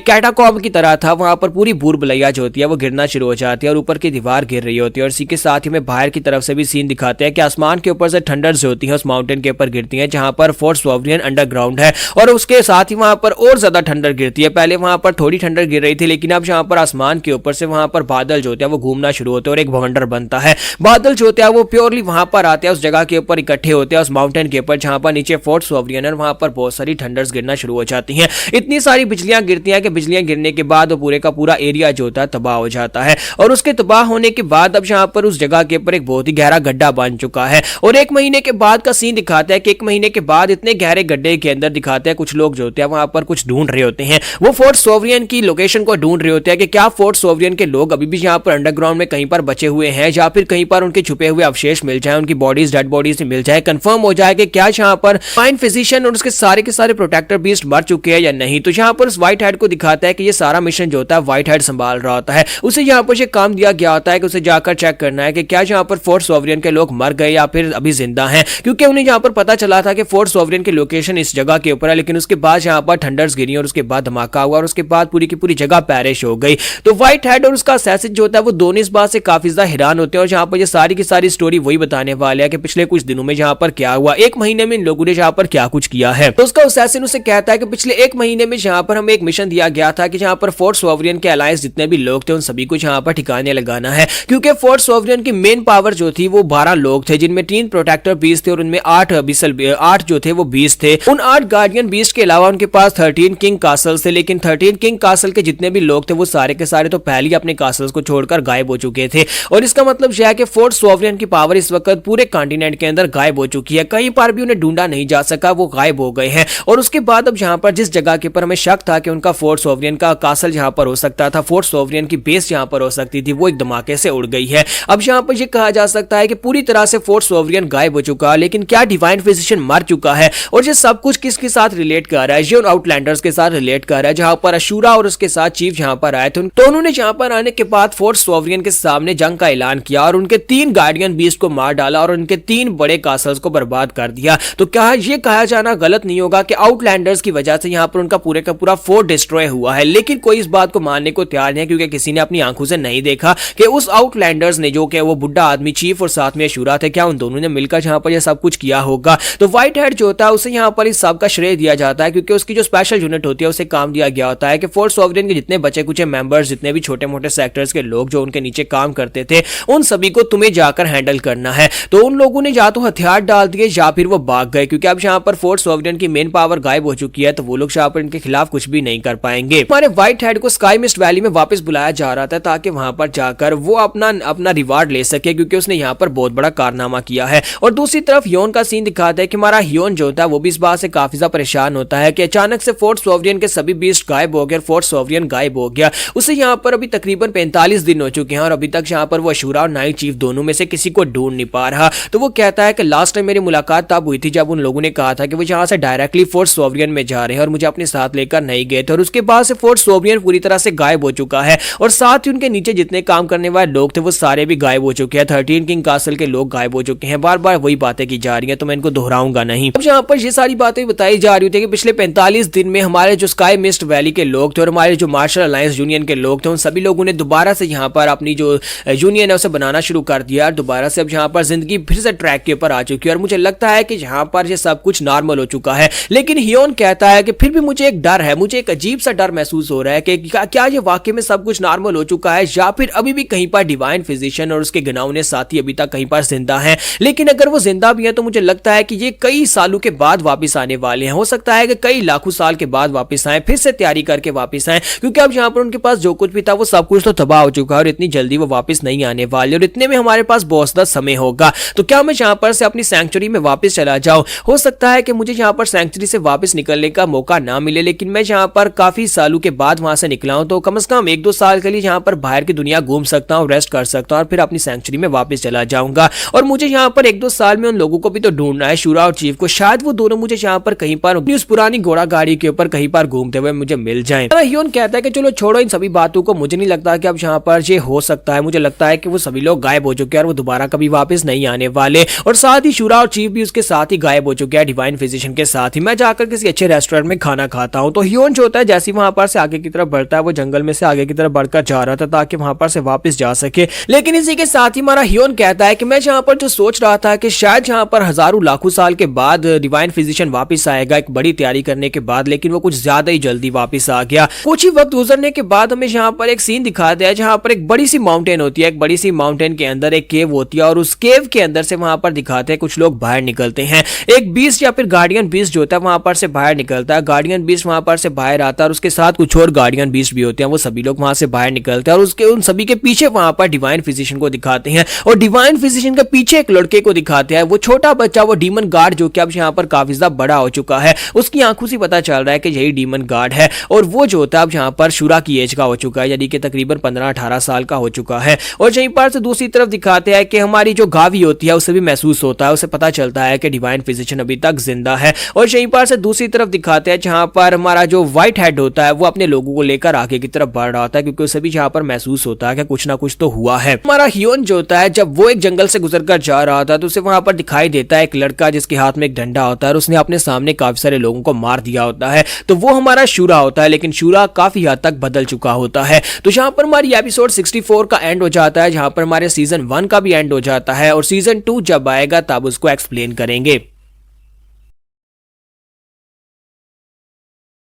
कैटाकॉम्ब की तरह था, वहां पर पूरी भूर भुलैया जो होती है वो गिरना शुरू हो जाती है और ऊपर की दीवार गिर रही होती है। और इसी के साथ ही हमें बाहर की तरफ से भी सीन दिखाते हैं कि आसमान के ऊपर से ठंडर जो होती है उस माउंटेन के ऊपर गिरती है जहां पर फोर्ट सोवरियन अंडरग्राउंड है और उसके साथ ही वहां पर और ज्यादा ठंडर गिरती है। पहले वहां पर थोड़ी ठंडर गिर रही थी, लेकिन अब जहां पर आसमान के ऊपर से वहां पर बादल जो होते हैं वो घूमना शुरू होते हैं और एक भवंडर बनता है। बादल जो होते हैं वो प्योरली वहां पर आते हैं, उस जगह के ऊपर इकट्ठे होते हैं उस माउंटेन के ऊपर जहां पर नीचे फोर्ट सोवरियन है, वहां पर बहुत सारी ठंडर्स गिरना शुरू हो जाती हैं। इतनी सारी बिजलियां गिरती हैं कि बिजलियां गिरने के बाद वो पूरे का पूरा एरिया जो होता है तबाह हो जाता है और उसके तबाह होने के बाद अब जहां पर उस जगह के ऊपर एक बहुत ही गहरा गड्ढा बन चुका है और एक महीने के बाद का सीन दिखाता है कि एक महीने के बाद इतने गहरे गड्ढे के अंदर दिखाते हैं कुछ लोग जो होते हैं वहां पर कुछ ढूंढ रहे होते हैं। वो फोर्ट सोवरियन की लोकेशन को ढूंढ रहे होते हैं कि क्या फोर्ट सोवरियन के लोग अभी भी यहाँ पर अंडरग्राउंड में कहीं पर बचे हुए हैं या फिर कहीं पर उनके छुपे हुए अवशेष मिल जाए, उनकी बॉडीज डेड बॉडीज मिल जाए, कंफर्म हो जाए कि क्या यहाँ पर फाइन फिजिशियन और उसके सारे के सारे प्रोटेक्टर बीस्ट मर चुके हैं या नहीं। तो यहाँ पर उस व्हाइट हेड को दिखाता है कि ये सारा मिशन जो होता है व्हाइट हेड संभाल रहा होता है। उसे यहाँ पर काम दिया गया होता है कि उसे जाकर चेक करना है कि क्या यहाँ पर फोर्ट सोवरियन के लोग मर गए या फिर अभी जिंदा हैं, क्योंकि उन्हें यहाँ पर पता चला था कि फोर्ट सोवरियन की लोकेशन इस जगह के ऊपर है, लेकिन उसके बाद यहाँ पर ठंडर्स गिरी और उसके बाद धमाका हुआ और उसके बाद पूरी की पूरी जगह पैरिश हो गई। तो व्हाइट हेड और उसका असैसिन जो होता है वो दोनों इस बात से काफी ज्यादा हैरान होते हैं और यहाँ पर ये सारी की सारी स्टोरी वही बताने वाले हैं कि पिछले कुछ दिनों में यहाँ पर क्या हुआ, एक महीने में इन लोगों ने यहाँ पर क्या कुछ किया है। तो उसका असैसिन उसे कहता है कि पिछले एक महीने में यहाँ पर हमें एक मिशन दिया गया था कि जहाँ पर फोर्ट सोवरियन के अलायंस जितने भी लोग थे उन सभी को यहाँ पर ठिकाने लगाना है, क्योंकि फोर्ट सोवरियन की मेन पावर जो थी वो 12 लोग थे जिनमें 3 प्रोटेक्टर बीस्ट थे और उनमें 8 जो थे वो 20 थे। उन 8 गार्डियन बीस्ट के अलावा उनके पास 13 किंग कासल्स थे, लेकिन 13 किंग कासल के जितने भी लोग थे वो सारे के सारे तो पहले ही अपने कासल्स को छोड़कर गायब हो चुके थे और इसका मतलब यह है कि फोर्ट सोवरियन की पावर इस वक्त पूरे कॉन्टिनेंट के अंदर गायब हो चुकी है। कहीं पर भी उन्हें ढूंढा नहीं जा सका, वो गायब हो गए हैं। और उसके बाद अब यहाँ पर जिस जगह के ऊपर हमें शक था कि उनका फोर्ट सोवरियन का कासल यहाँ पर हो सकता था, फोर्ट सोवरियन की बेस यहाँ पर हो सकती थी, वो एक धमाके से उड़ गई है। अब यहाँ पर यह कहा जा सकता है कि पूरी तरह से फोर्ट सोवरियन गायब हो चुका है, लेकिन क्या डिवाइन फिजिशियन मर चुका है और ये सब कुछ किसके साथ रिलेट कर रहा है? ये आउटलैंडर्स के साथ रिलेट कर रहा है, जहां पर अशूरा और उसके साथ चीफ यहाँ पर आए थे। तो उन्होंने यहाँ पर आने के बाद फोर्ट सोवरियन के सामने जंग का ऐलान किया और उनके 3 गार्डियन बीस्ट को मार डाला और उनके 3 बड़े कासल्स को बर्बाद कर दिया। तो क्या ये कहा जाना गलत नहीं होगा कि आउटलैंडर्स की वजह से यहाँ पर उनका पूरे का पूरा फोर्ट डिस्ट्रॉय हुआ है? लेकिन कोई इस बात को मानने को तैयार नहीं है, क्योंकि किसी ने अपनी आंखों से नहीं देखा कि उस आउटलैंडर्स ने, जो कि वो बुढ़ा आदमी चीफ और साथ में अशूरा थे, क्या उन दोनों ने मिलकर यहाँ पर यह सब कुछ किया होगा? तो व्हाइट हेड जो होता है उसे यहाँ पर इस सब का श्रेय दिया जाता है, क्योंकि उसकी जो स्पेशल यूनिट होती है उसे काम दिया गया होता है कि फोर्ट सोवरियन के जितने बचे कुछ मेंबर्स, जितने भी छोटे मोटे सेक्टर्स के लोग जो उनके नीचे काम करते थे, उन सभी को तुम्हें जाकर हैंडल करना है। तो उन लोगों ने या तो हथियार डाल दिए या फिर वो भाग गए, क्योंकि अब यहाँ पर फोर्ट सोवरियन की मेन पावर गायब हो चुकी है, तो वो लोग यहाँ पर इनके खिलाफ कुछ भी नहीं कर पाएंगे। हमारे व्हाइट हेड को स्काई मिस्ट वैली में वापस बुलाया जा रहा था ताकि वहां पर जाकर वो अपना रिवार्ड ले सके, क्योंकि उसने यहाँ पर बहुत बड़ा कारनामा किया है। और दूसरी तरफ ह्योन का सीन दिखाता है कि हमारा ह्योन जो होता है वो भी इस बात से काफी ज्यादा परेशान होता है कि अचानक से फोर्ट सोवरियन के सभी बीस्ट गायब हो गए, फोर्ट सोवरियन गायब हो गया। उसे यहाँ पर अभी तकरीबन 45 दिन हो चुके हैं और अभी तक यहाँ पर वो अशूरा और नाइट चीफ दोनों में से किसी को ढूंढ नहीं पा रहा। तो वो कहता है कि लास्ट टाइम मेरी मुलाकात तब हुई थी जब उन लोगों ने कहा था कि वो यहाँ से डायरेक्टली फोर्ट सोवरियन में जा रहे हैं और मुझे अपने साथ लेकर नहीं गए थे, और उसके बाद से फोर्ट सोवरियन पूरी तरह से गायब हो चुका है और साथ ही उनके नीचे जितने काम करने वाले लोग थे वो सारे भी गायब हो चुके हैं। 13 किंग कासल के लोग गायब हो चुके हैं। बार बार वही बातें की जा रही हैं, तो मैं इनको दोहराऊंगा नहीं। अब यहाँ पर ये सारी बातें बताई जा रही थी कि पिछले 45 दिन में हमारे जो स्काई मिस्ट वैली के लोग थे और हमारे जो मार्शल अलायंस यूनियन के लोग थे, उन सभी लोगों ने दोबारा से यहाँ पर अपनी जो यूनियन है उसे बनाना शुरू कर दिया। दोबारा से अब यहाँ पर जिंदगी फिर से ट्रैक के ऊपर आ चुकी है और मुझे लगता है कि यहाँ पर ये सब कुछ नॉर्मल हो चुका है। लेकिन ह्योन कहता है कि फिर भी मुझे एक डर है, मुझे एक अजीब सा डर महसूस हो रहा है कि क्या ये वाकई में सब कुछ नॉर्मल हो चुका है या फिर अभी भी कहीं पर डिवाइन फिजिशियन और उसके ना उन्हें साथी अभी तक कहीं पर जिंदा हैं, लेकिन अगर वो जिंदा भी हैं तो मुझे लगता है कि ये कई सालों के बाद वापस आने वाले हैं। हो सकता है कि कई लाखों साल के बाद वापस आए, फिर से तैयारी करके वापस आए, क्योंकि अब यहाँ पर उनके पास जो कुछ भी था वो सब कुछ तो तबाह हो चुका है और इतनी जल्दी वो वापस नहीं आने वाले, और इतने में हमारे पास बहुत ज़्यादा समय होगा। तो क्या मैं यहाँ पर से अपनी सैंक्चुरी में वापस चला जाऊं? हो सकता है कि मुझे यहाँ पर सैंक्चुरी से वापस निकलने का मौका ना मिले, लेकिन मैं यहाँ पर काफी सालों के बाद वहां से निकला हूं, तो कम से कम 1-2 साल के लिए यहाँ पर बाहर की दुनिया घूम सकता हूँ, रेस्ट कर सकता हूँ और फिर अपनी सैंक्चुरी में वापस चला जाऊंगा। और मुझे यहाँ पर 1-2 साल में उन लोगों को भी तो ढूंढना है, शूरा और चीफ को। शायद वो दोनों मुझे यहाँ पर कहीं पर उस पुरानी घोड़ा गाड़ी के ऊपर कहीं पर घूमते हुए मुझे मिल जाएं। ह्योन कहता है कि चलो छोड़ो इन सभी बातों को, मुझे नहीं लगता कि अब यहाँ पर ये हो सकता है। मुझे लगता है कि वो सभी लोग गायब हो चुके हैं और वो दोबारा कभी वापस नहीं आने वाले, और साथ ही शूरा और चीफ भी उसके साथ ही गायब हो चुके हैं डिवाइन फिजिशियन के साथ ही। मैं जाकर किसी अच्छे रेस्टोरेंट में खाना खाता हूँ। तो ह्योन जो होता है जैसे वहां पर से आगे की तरफ बढ़ता है, वो जंगल में से आगे की तरफ बढ़कर जा रहा था ताकि वहां पर से वापस जा सके, लेकिन इसी के साथ ही हमारा ह्योन कहता है कि मैं जहां पर जो सोच रहा था कि शायद जहां पर हजारों लाखों साल के बाद डिवाइन फिजिशियन वापस आएगा एक बड़ी तैयारी करने के बाद, लेकिन वो कुछ ज्यादा ही जल्दी वापस आ गया। कुछ ही वक्त गुजरने के बाद हमें यहाँ पर एक सीन दिखाते हैं जहां पर एक बड़ी सी माउंटेन होती है, एक बड़ी सी माउंटेन के अंदर एक केव होती है, और उस केव के अंदर से वहां पर दिखाते हैं कुछ लोग बाहर निकलते हैं। एक बीस्ट या फिर गार्डियन बीस्ट जो होता है वहां पर से बाहर निकलता है, गार्डियन बीस्ट वहां पर से बाहर आता है, और उसके साथ कुछ और गार्डियन बीस्ट भी होते हैं, वो सभी लोग वहां से बाहर निकलते हैं, और उसके उन सभी के पीछे वहां पर डिवाइन फिजिशियन को दिखाते हैं, और डिवाइन फिजिशियन के पीछे एक लड़के को दिखाते हैं। वो छोटा बच्चा, वो डीमन गार्ड जो कि अब यहाँ पर काफी ज्यादा बड़ा हो चुका है, उसकी आंखों से पता चल रहा है कि यही डीमन गार्ड है, और वो जो होता है अब यहाँ पर शूरा की एज का हो चुका है, यानी कि तकरीबन 15-18 साल का हो चुका है। और यहीं पर से दूसरी तरफ दिखाते हैं कि हमारी जो गावी होती है उसे भी महसूस होता है, उसे पता चलता है कि डिवाइन फिजिशियन अभी तक जिंदा है। और यहीं पर से दूसरी तरफ दिखाते हैं जहां पर हमारा जो व्हाइट हेड होता है वो अपने लोगों को लेकर आगे की तरफ बढ़ रहा होता है, क्योंकि उसे भी यहाँ पर महसूस होता है कि कुछ ना कुछ तो हुआ है। हमारा ह्योन जो होता है जब वो एक जंगल से गुजरकर जा रहा था तो उसे वहां पर दिखाई देता है एक लड़का जिसके हाथ में एक डंडा होता है, और उसने अपने सामने काफी सारे लोगों को मार दिया होता है। तो वो हमारा शूरा होता है, लेकिन शूरा काफी हद तक बदल चुका होता है। तो यहाँ पर हमारी एपिसोड 64 का एंड हो जाता है, जहां पर हमारे सीजन 1 का भी एंड हो जाता है, और सीजन 2 जब आएगा तब उसको एक्सप्लेन करेंगे।